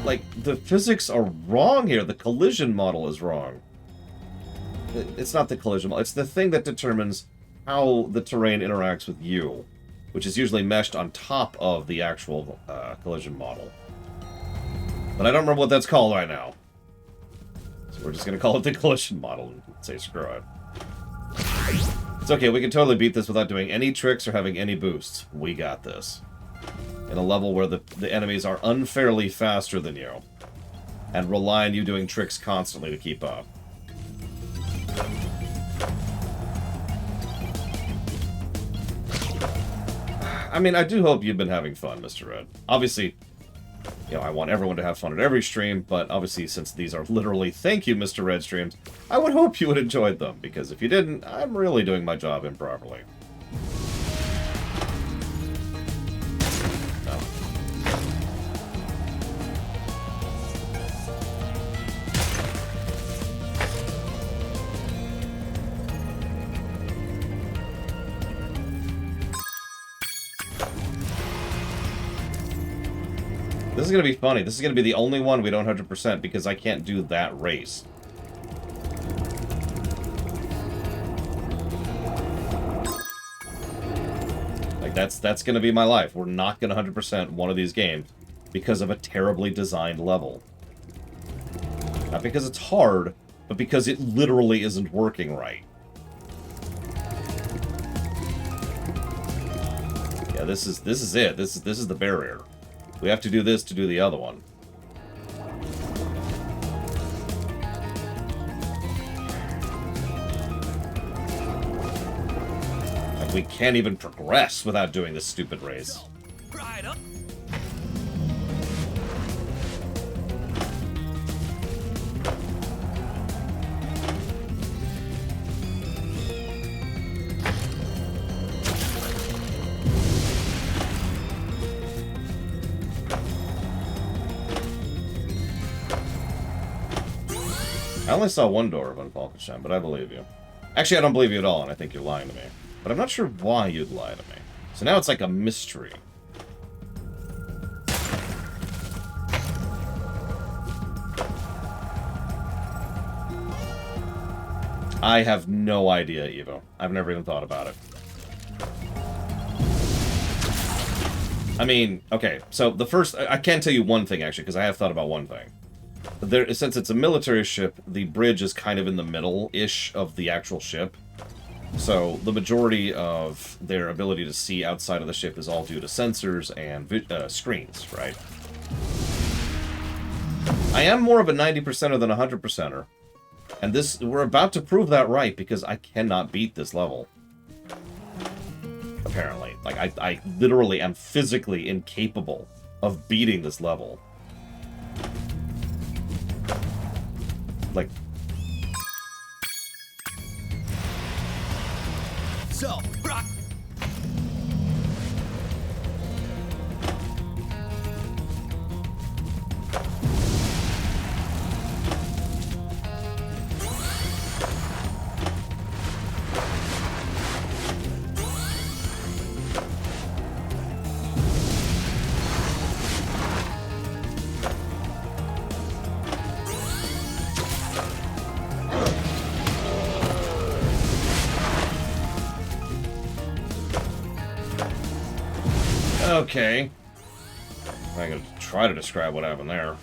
Like, the physics are wrong here. The collision model is wrong. It's not the collision model. It's the thing that determines how the terrain interacts with you, which is usually meshed on top of the actual collision model. But I don't remember what that's called right now. So we're just going to call it the collision model and say screw it. It's okay, we can totally beat this without doing any tricks or having any boosts. We got this. In a level where the enemies are unfairly faster than you, and rely on you doing tricks constantly to keep up. I mean, I do hope you've been having fun, Mr. Red. Obviously, you know, I want everyone to have fun at every stream, but obviously, since these are literally thank you, Mr. Red streams, I would hope you would enjoy them, because if you didn't, I'm really doing my job improperly. No. This is going to be funny. This is going to be the only one we don't 100% because I can't do that race. Like, that's going to be my life. We're not going to 100% one of these games because of a terribly designed level. Not because it's hard, but because it literally isn't working right. Yeah, this is it. This is the barrier. We have to do this to do the other one. Like, we can't even progress without doing this stupid race. Right up. I only saw one door of Unfalkenstein, but I believe you. Actually, I don't believe you at all, and I think you're lying to me. But I'm not sure why you'd lie to me. So now it's like a mystery. I have no idea, Evo. I've never even thought about it. I mean, okay, so the first... I can tell you one thing, actually, because I have thought about one thing. Since it's a military ship, the bridge is kind of in the middle-ish of the actual ship. So the majority of their ability to see outside of the ship is all due to sensors and screens, right? I am more of a 90%er than a 100%er. And this, we're about to prove that right, because I cannot beat this level. Apparently. Like, I literally am physically incapable of beating this level. Like... So, Brock... Okay. I'm gonna try to describe what happened there.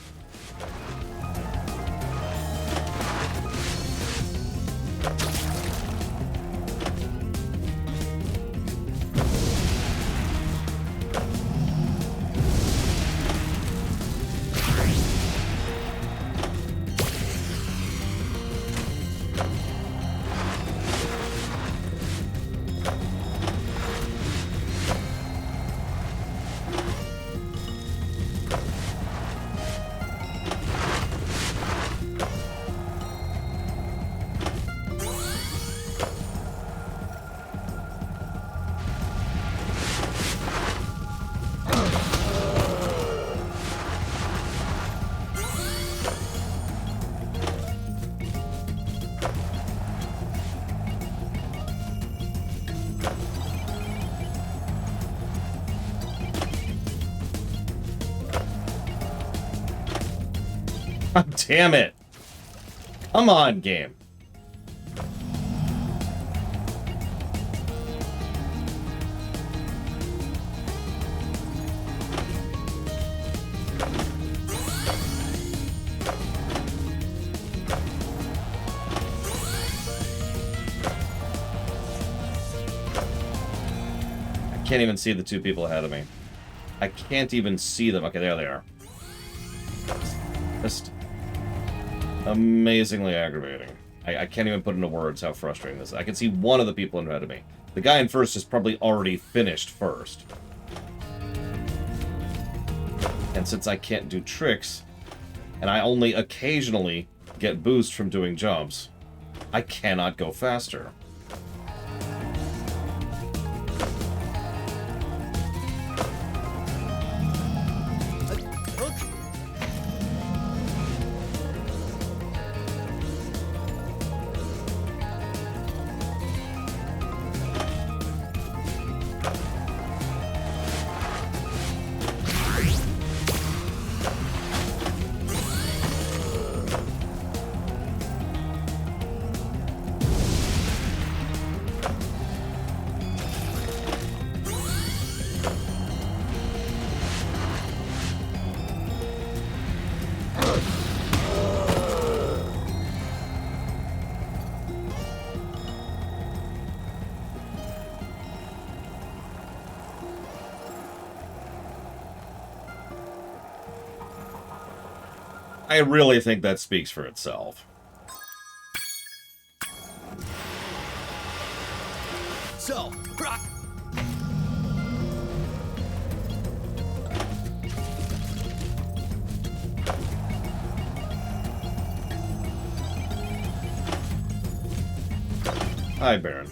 Damn it! Come on, game. I can't even see the two people ahead of me. I can't even see them. Okay, there they are. Just amazingly aggravating. I can't even put into words how frustrating this is. I can see one of the people in front of me. The guy in first is probably already finished first. And since I can't do tricks, and I only occasionally get boost from doing jumps, I cannot go faster. I really think that speaks for itself. So, Brock... Hi, Baron.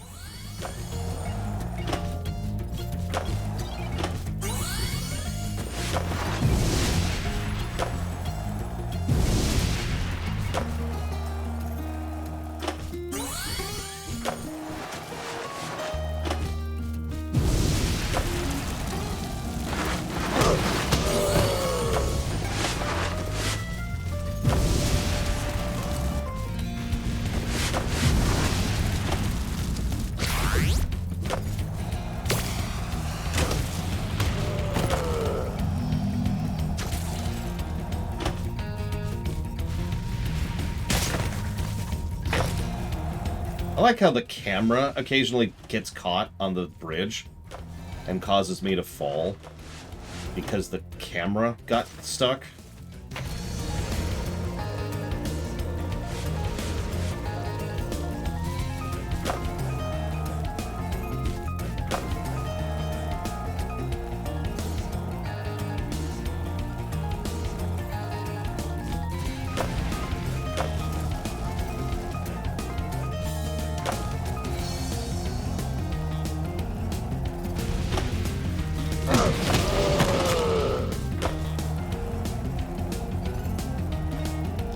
I like how the camera occasionally gets caught on the bridge and causes me to fall because the camera got stuck.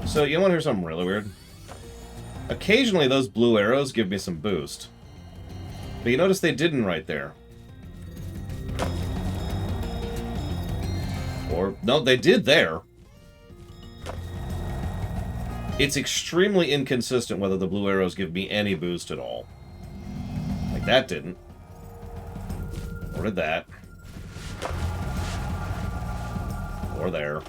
So, you want to hear something really weird? Occasionally, those blue arrows give me some boost. But you notice they didn't right there. Or, no, they did there. It's extremely inconsistent whether the blue arrows give me any boost at all. Like, that didn't. Or did that. Or there.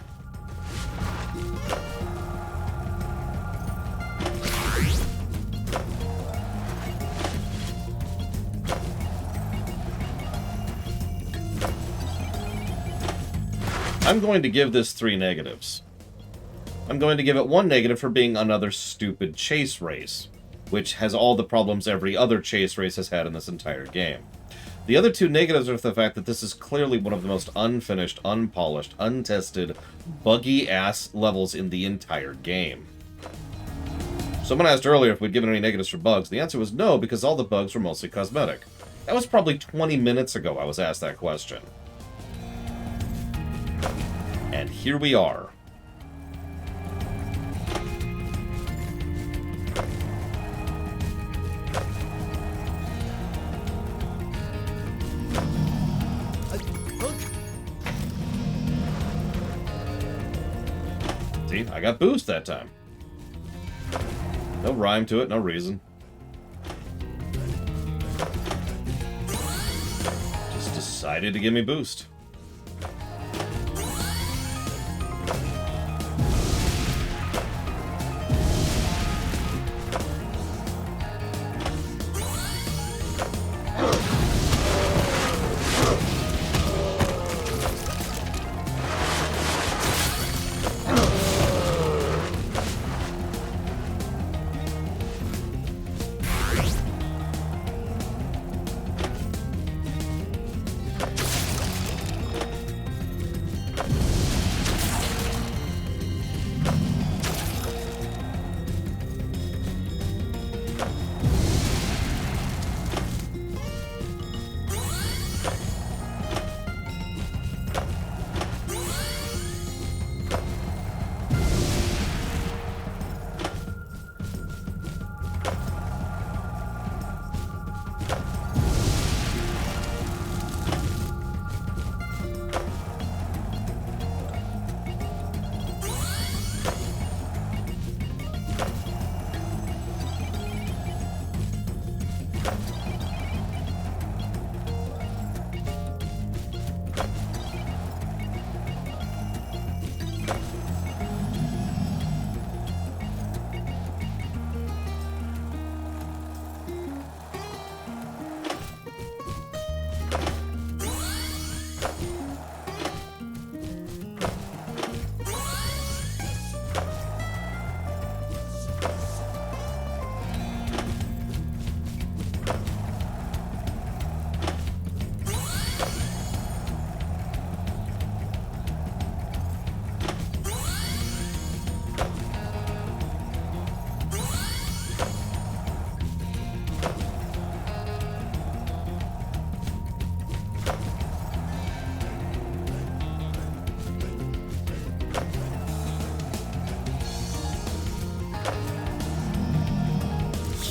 I'm going to give this 3 negatives. I'm going to give it 1 negative for being another stupid chase race, which has all the problems every other chase race has had in this entire game. The other 2 negatives are the fact that this is clearly one of the most unfinished, unpolished, untested, buggy-ass levels in the entire game. Someone asked earlier if we'd given any negatives for bugs. The answer was no, because all the bugs were mostly cosmetic. That was probably 20 minutes ago I was asked that question. And here we are. See, I got boost that time. No rhyme to it, no reason. Just decided to give me boost.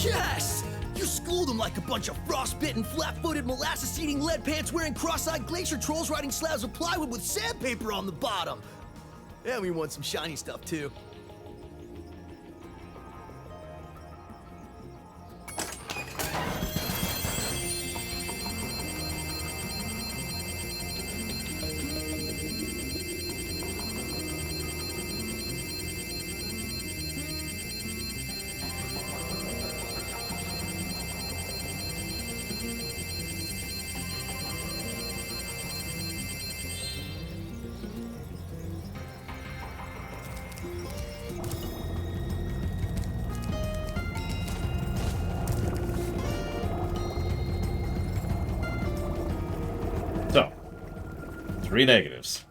Yes! You schooled them like a bunch of frostbitten, flat-footed, molasses-eating, lead-pants-wearing, cross-eyed glacier trolls riding slabs of plywood with sandpaper on the bottom. And we want some shiny stuff, too. 3 negatives.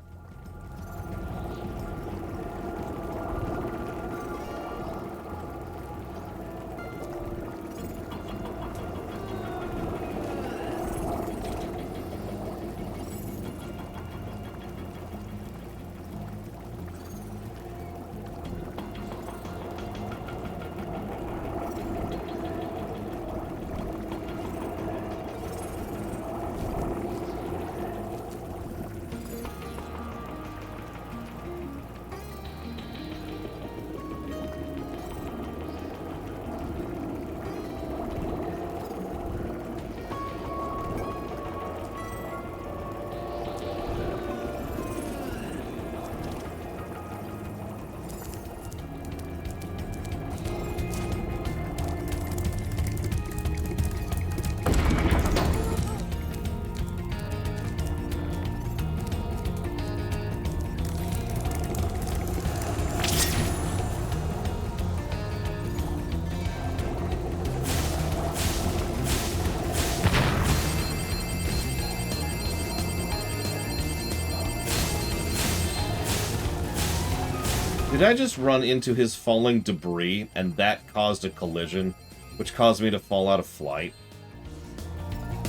Did I just run into his falling debris, and that caused a collision, which caused me to fall out of flight?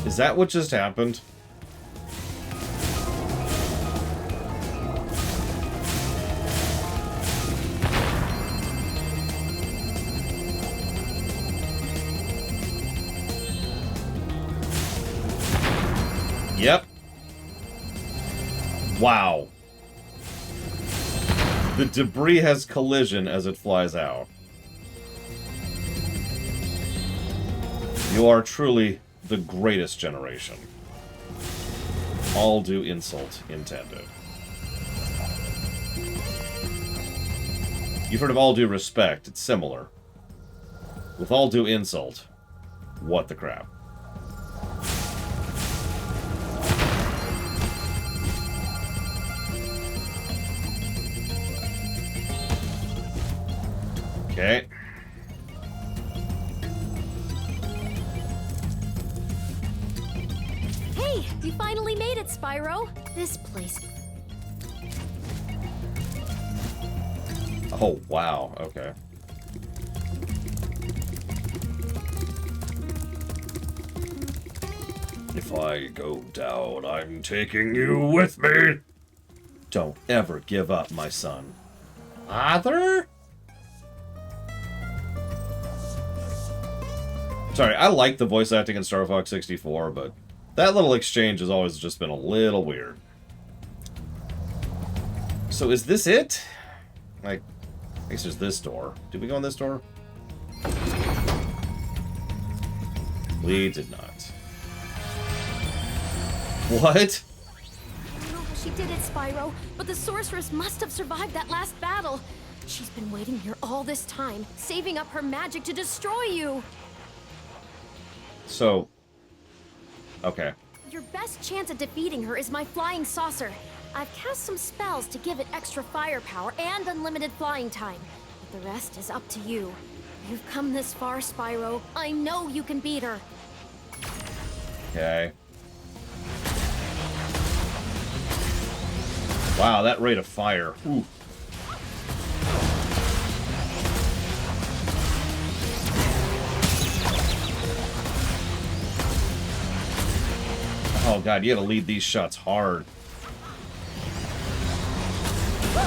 Is that what just happened? Yep. Wow. The debris has collision as it flies out. You are truly the greatest generation. All due insult intended. You've heard of all due respect. It's similar. With all due insult, what the crap? Okay. Hey, you finally made it, Spyro. This place. Oh, wow. Okay. If I go down, I'm taking you with me. Don't ever give up, my son. Father? Sorry, I like the voice acting in Star Fox 64, but that little exchange has always just been a little weird. So is this it? Like, I guess there's this door. Did we go in this door? We did not. What? I don't know how she did it, Spyro, but the sorceress must have survived that last battle. She's been waiting here all this time, saving up her magic to destroy you. So, okay. Your best chance at defeating her is my flying saucer. I've cast some spells to give it extra firepower and unlimited flying time. But the rest is up to you. You've come this far, Spyro. I know you can beat her. Okay. Wow, that rate of fire. Ooh. Oh god, you gotta lead these shots hard. Look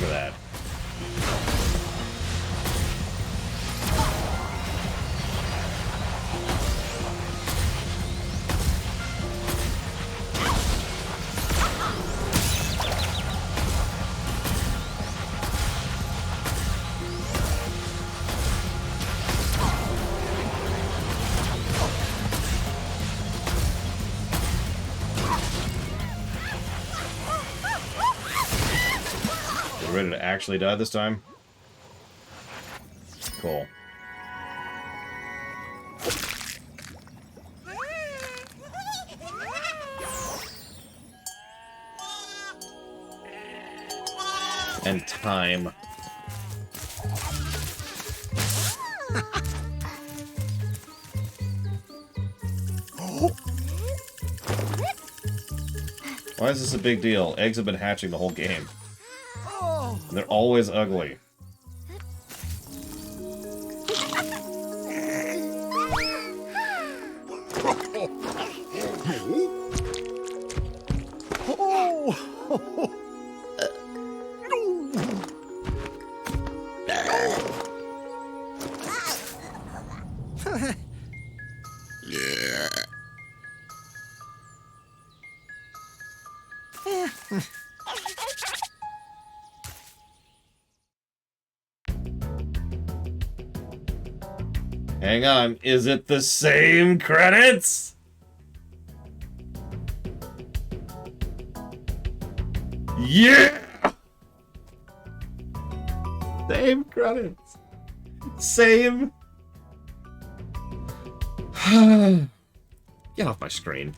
at that. Ready to actually die this time? Cool. And time. Why is this a big deal? Eggs have been hatching the whole game. And they're always ugly. Hang on, is it the same credits? Yeah! Same credits. Same. Get off my screen.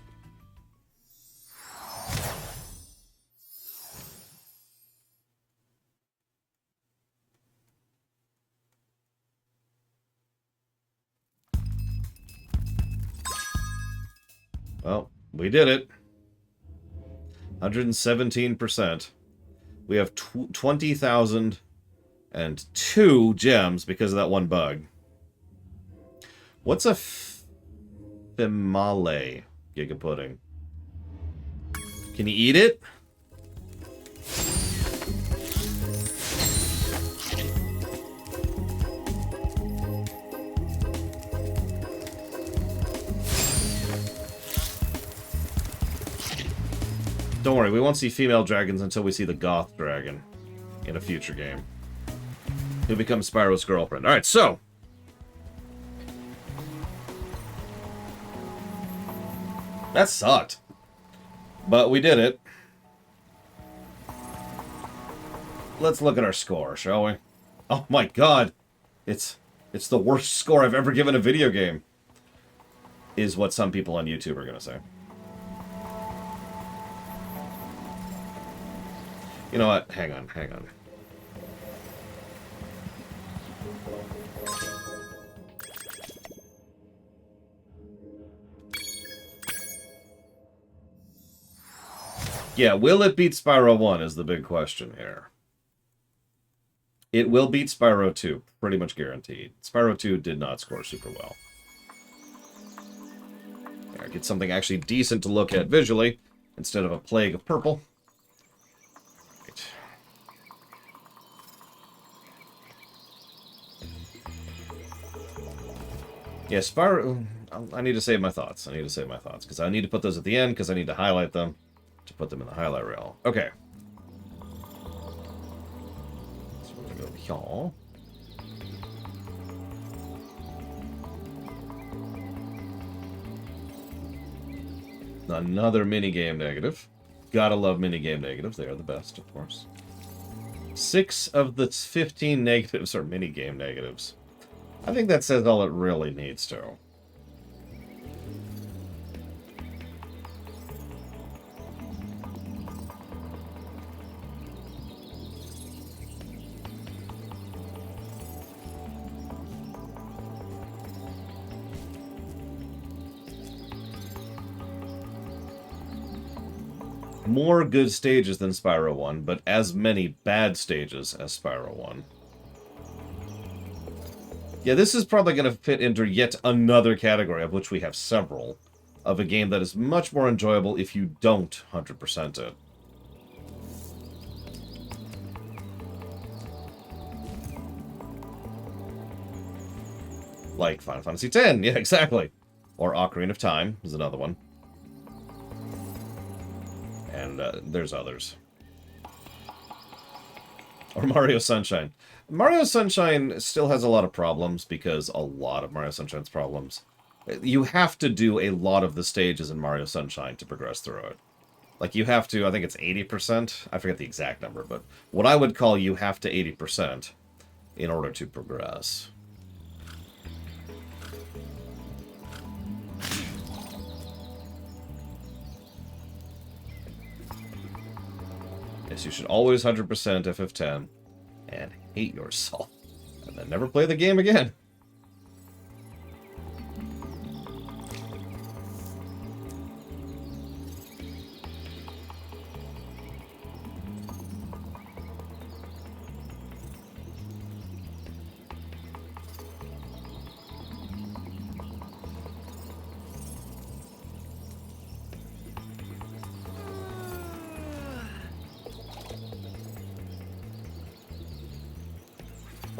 Well, we did it. 117%. We have 20,002 gems because of that one bug. What's a Fimale Giga Pudding? Can you eat it? Don't worry, we won't see female dragons until we see the goth dragon in a future game. He'll become Spyro's girlfriend. Alright, so. That sucked. But we did it. Let's look at our score, shall we? Oh my god. It's the worst score I've ever given a video game. Is what some people on YouTube are going to say. You know what? Hang on. Yeah, will it beat Spyro 1 is the big question here. It will beat Spyro 2, pretty much guaranteed. Spyro 2 did not score super well. Yeah, get something actually decent to look at visually, instead of a plague of purple. Yeah, Spyro... I need to save my thoughts. Because I need to put those at the end, because I need to highlight them to put them in the highlight reel. Okay. So we're going to go here. Another minigame negative. Gotta love minigame negatives. They are the best, of course. 6 of the 15 negatives are minigame negatives. I think that says all it really needs to. More good stages than Spyro 1, but as many bad stages as Spyro 1. Yeah, this is probably going to fit into yet another category, of which we have several, of a game that is much more enjoyable if you don't 100% it. Like Final Fantasy X, yeah, exactly. Or Ocarina of Time is another one. And there's others. Or Mario Sunshine. Mario Sunshine still has a lot of problems because a lot of Mario Sunshine's problems. You have to do a lot of the stages in Mario Sunshine to progress through it. Like, you have to, I think it's 80%. I forget the exact number, but what I would call you have to 80% in order to progress. Yes, you should always 100% FF10 and hate yourself, and then never play the game again.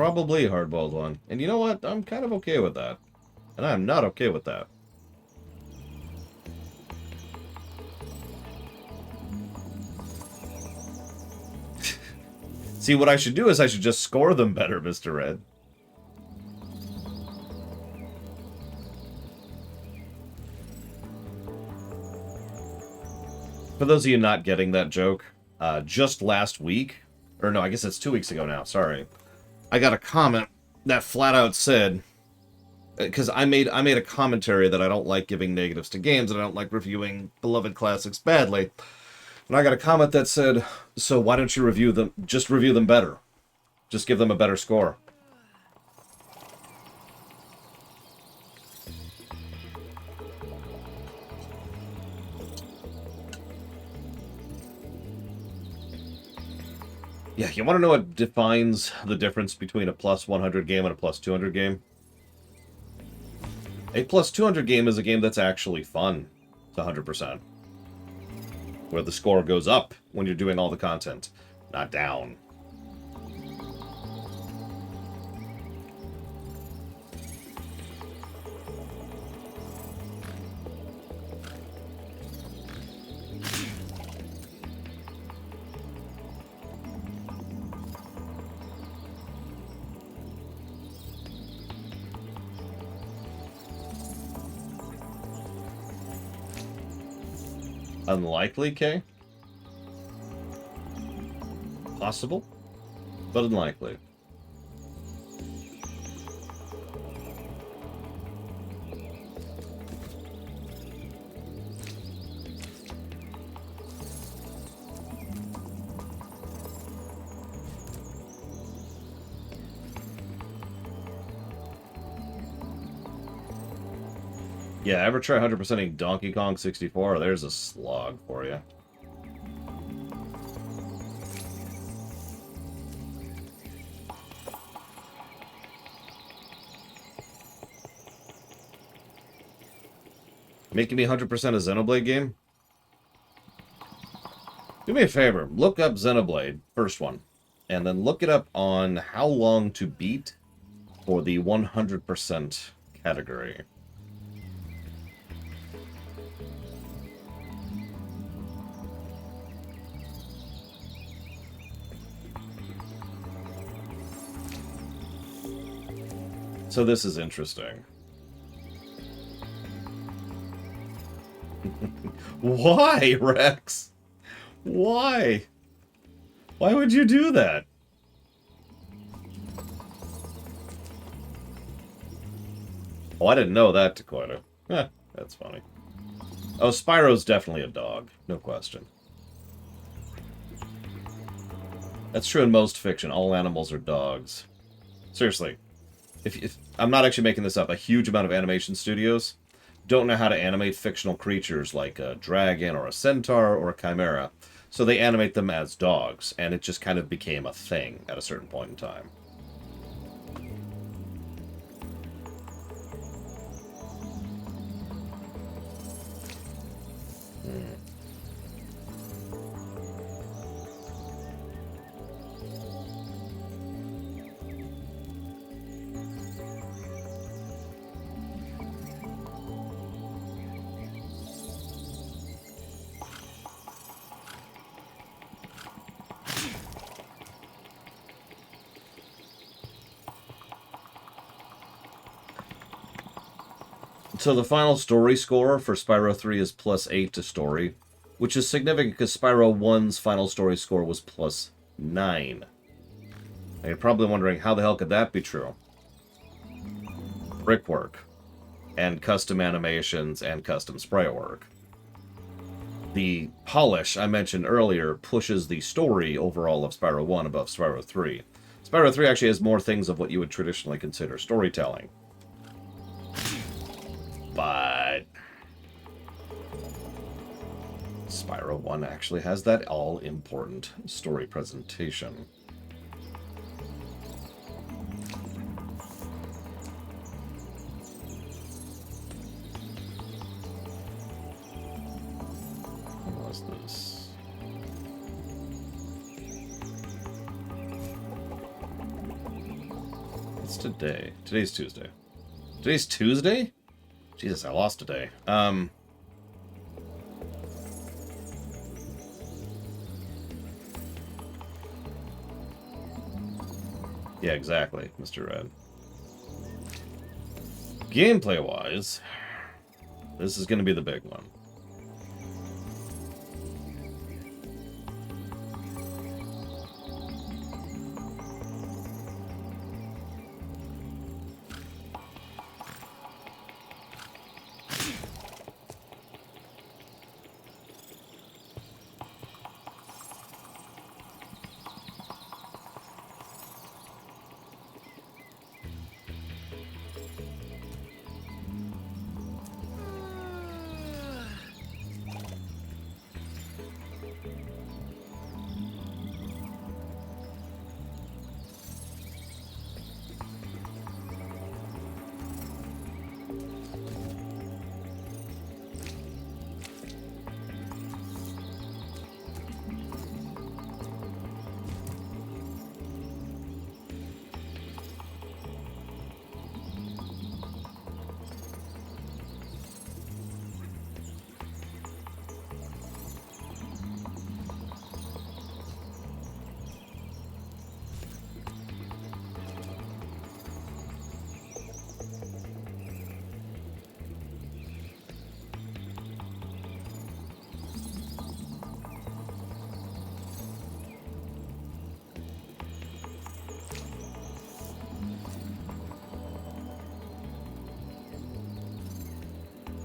Probably a hard-boiled one. And you know what? I'm kind of okay with that. And I'm not okay with that. See, what I should do is I should just score them better, Mr. Red. For those of you not getting that joke, just last week, or no, I guess it's 2 weeks ago now, sorry, I got a comment that flat out said, because I made a commentary that I don't like giving negatives to games and I don't like reviewing beloved classics badly. And I got a comment that said, so why don't you review them, just review them better. Just give them a better score. Yeah, you want to know what defines the difference between a plus 100 game and a plus 200 game? A plus 200 game is a game that's actually fun. It's 100%. Where the score goes up when you're doing all the content, not down. Unlikely, Kay? Possible, but unlikely. Yeah, ever try 100%ing Donkey Kong 64? There's a slog for you. Making me 100% a Xenoblade game? Do me a favor, look up Xenoblade, first one, and then look it up on how long to beat for the 100% category. So this is interesting. Why, Rex? Why? Why would you do that? Oh, I didn't know that, Dakota. Eh, that's funny. Oh, Spyro's definitely a dog. No question. That's true in most fiction. All animals are dogs. Seriously. If I'm not actually making this up, a huge amount of animation studios don't know how to animate fictional creatures like a dragon or a centaur or a chimera, so they animate them as dogs, and it just kind of became a thing at a certain point in time. So the final story score for Spyro 3 is +8 to story, which is significant because Spyro 1's final story score was +9. Now you're probably wondering, how the hell could that be true? Brickwork, and custom animations, and custom sprite work. The polish I mentioned earlier pushes the story overall of Spyro 1 above Spyro 3. Spyro 3 actually has more things of what you would traditionally consider storytelling. But Spyro 1 actually has that all-important story presentation. What was this? What's today? Today's Tuesday. Today's Tuesday? Jesus, I lost today. Yeah, exactly, Mr. Red. Gameplay-wise, this is going to be the big one.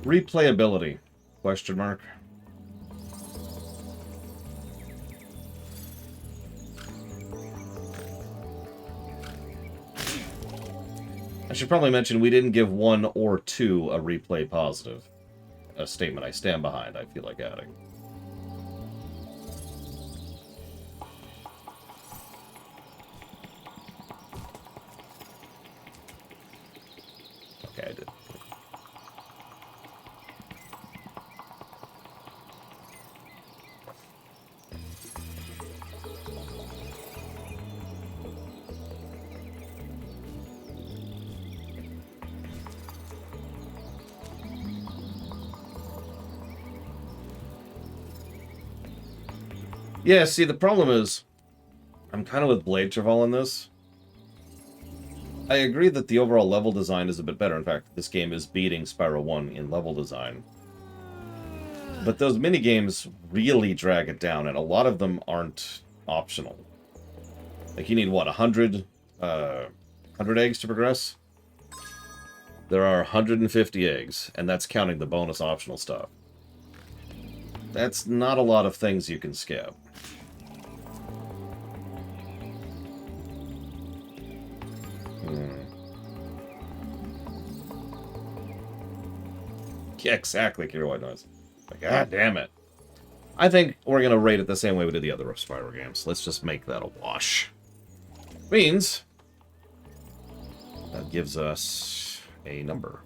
Replayability? Question mark. I should probably mention we didn't give 1 or 2 a replay positive. A statement I stand behind, I feel like adding. Okay, I did. Yeah, see, the problem is, I'm kind of with Blade Travel on this. I agree that the overall level design is a bit better. In fact, this game is beating Spyro 1 in level design. But those minigames really drag it down, and a lot of them aren't optional. Like, you need, what, 100 eggs to progress? There are 150 eggs, and that's counting the bonus optional stuff. That's not a lot of things you can skip. Yeah, exactly, Kira White Noise. Like, God damn it. I think we're going to rate it the same way we did the other Spyro games. Let's just make that a wash. Means that gives us a number.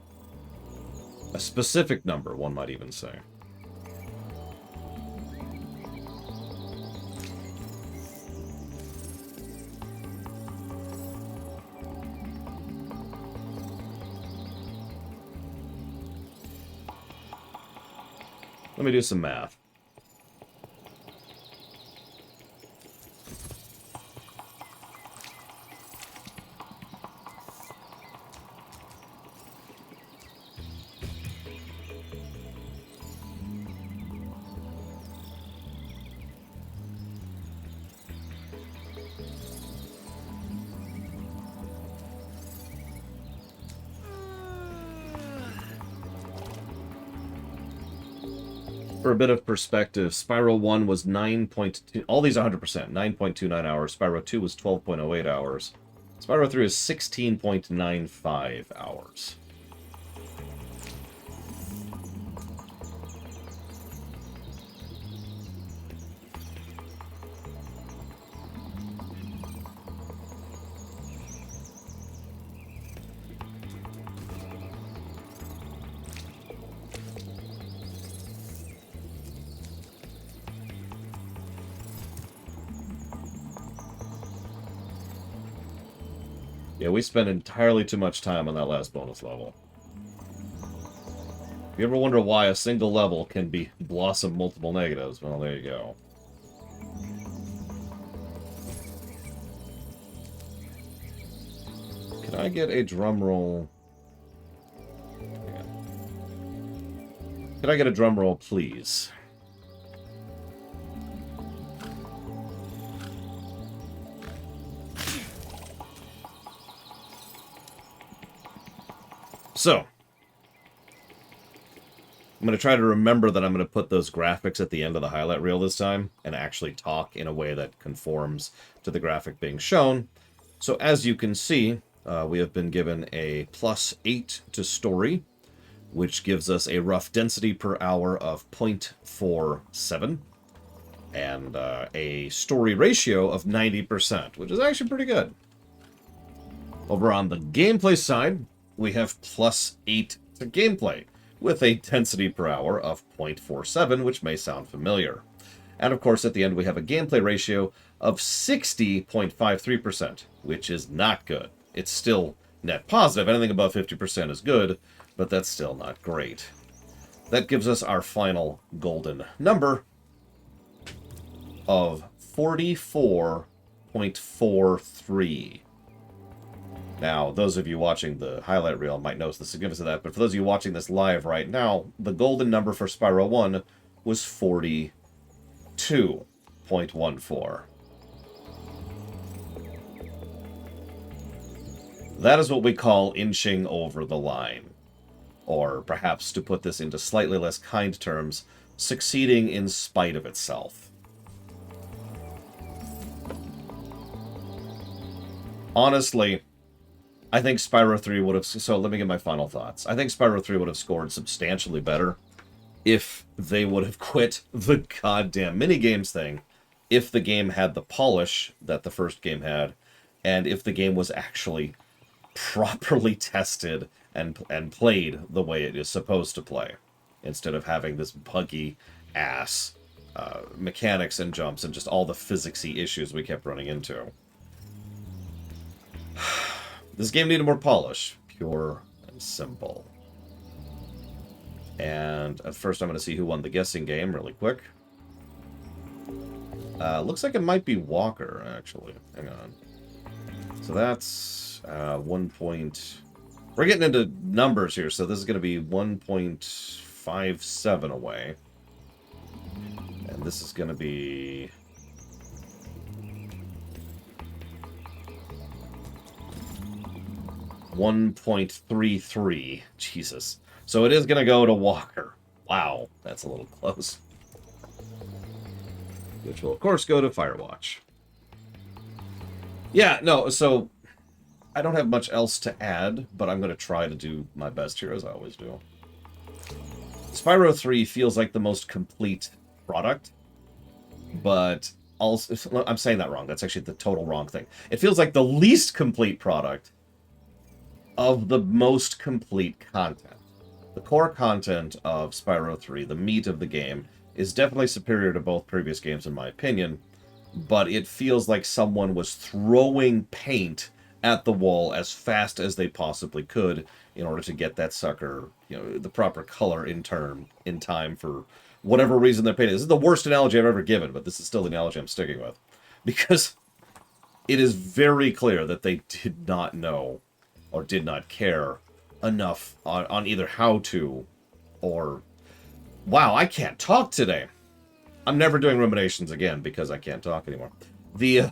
A specific number, one might even say. Let me do some math. For a bit of perspective, Spyro 1 was 9.2... All these are 100%. 9.29 hours. Spyro 2 was 12.08 hours. Spyro 3 is 16.95 hours. Yeah, we spent entirely too much time on that last bonus level. If you ever wonder why a single level can blossom multiple negatives, well, there you go. Can I get a drum roll? Can I get a drum roll, please? So, I'm going to try to remember that I'm going to put those graphics at the end of the highlight reel this time and actually talk in a way that conforms to the graphic being shown. So as you can see, we have been given a +8 to story, which gives us a rough density per hour of 0.47 and a story ratio of 90%, which is actually pretty good. Over on the gameplay side, we have +8 to gameplay, with a density per hour of 0.47, which may sound familiar. And of course, at the end, we have a gameplay ratio of 60.53%, which is not good. It's still net positive. Anything above 50% is good, but that's still not great. That gives us our final golden number of 44.43. Now, those of you watching the highlight reel might notice the significance of that, but for those of you watching this live right now, the golden number for Spyro 1 was 42.14. That is what we call inching over the line. Or perhaps, to put this into slightly less kind terms, succeeding in spite of itself. Honestly, I think Spyro 3 would have... So let me get my final thoughts. I think Spyro 3 would have scored substantially better if they would have quit the goddamn minigames thing, if the game had the polish that the first game had, and if the game was actually properly tested and played the way it is supposed to play, instead of having this buggy ass mechanics and jumps and just all the physicsy issues we kept running into. This game needed more polish, pure and simple. And at first I'm going to see who won the guessing game really quick. Looks like it might be Walker, actually. Hang on. So that's 1 point... We're getting into numbers here, so this is going to be 1.57 away. And this is going to be... $1.33. Jesus. So it is going to go to Walker. Wow, that's a little close. Which will, of course, go to Firewatch. Yeah, no, so I don't have much else to add, but I'm going to try to do my best here, as I always do. Spyro 3 feels like the most complete product, but also... I'm saying that wrong. That's actually the total wrong thing. It feels like the least complete product of the most complete content. The core content of Spyro 3, the meat of the game, is definitely superior to both previous games in my opinion, but it feels like someone was throwing paint at the wall as fast as they possibly could in order to get that sucker, you know, the proper color in time for whatever reason they're painting. This is the worst analogy I've ever given, but this is still the analogy I'm sticking with. Because it is very clear that they did not know or did not care enough on either how to or... Wow, I can't talk today. I'm never doing ruminations again because I can't talk anymore.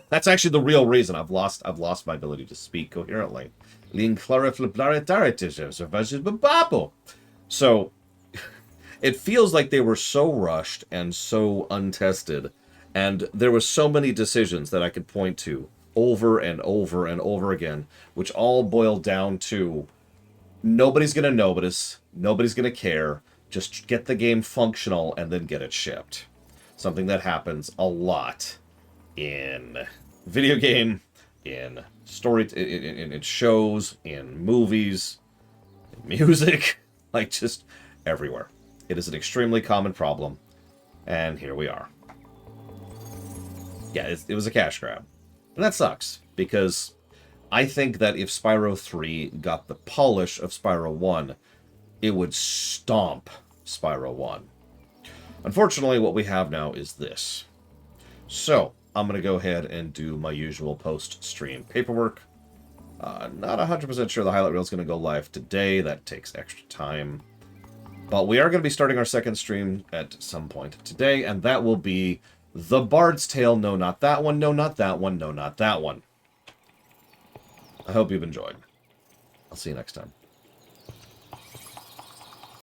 That's actually the real reason I've lost my ability to speak coherently. So it feels like they were so rushed and so untested, and there were so many decisions that I could point to over and over and over again, which all boiled down to nobody's going to notice, nobody's going to care, just get the game functional and then get it shipped. Something that happens a lot in video game, in story, in shows, in movies, in music, like just everywhere. It is an extremely common problem, and here we are. Yeah, it was a cash grab. And that sucks, because I think that if Spyro 3 got the polish of Spyro 1, it would stomp Spyro 1. Unfortunately, what we have now is this. So, I'm going to go ahead and do my usual post-stream paperwork. Not 100% sure the highlight reel is going to go live today. That takes extra time. But we are going to be starting our second stream at some point today, and that will be The Bard's Tale. No, not that one. No, not that one. No, not that one. I hope you've enjoyed. I'll see you next time.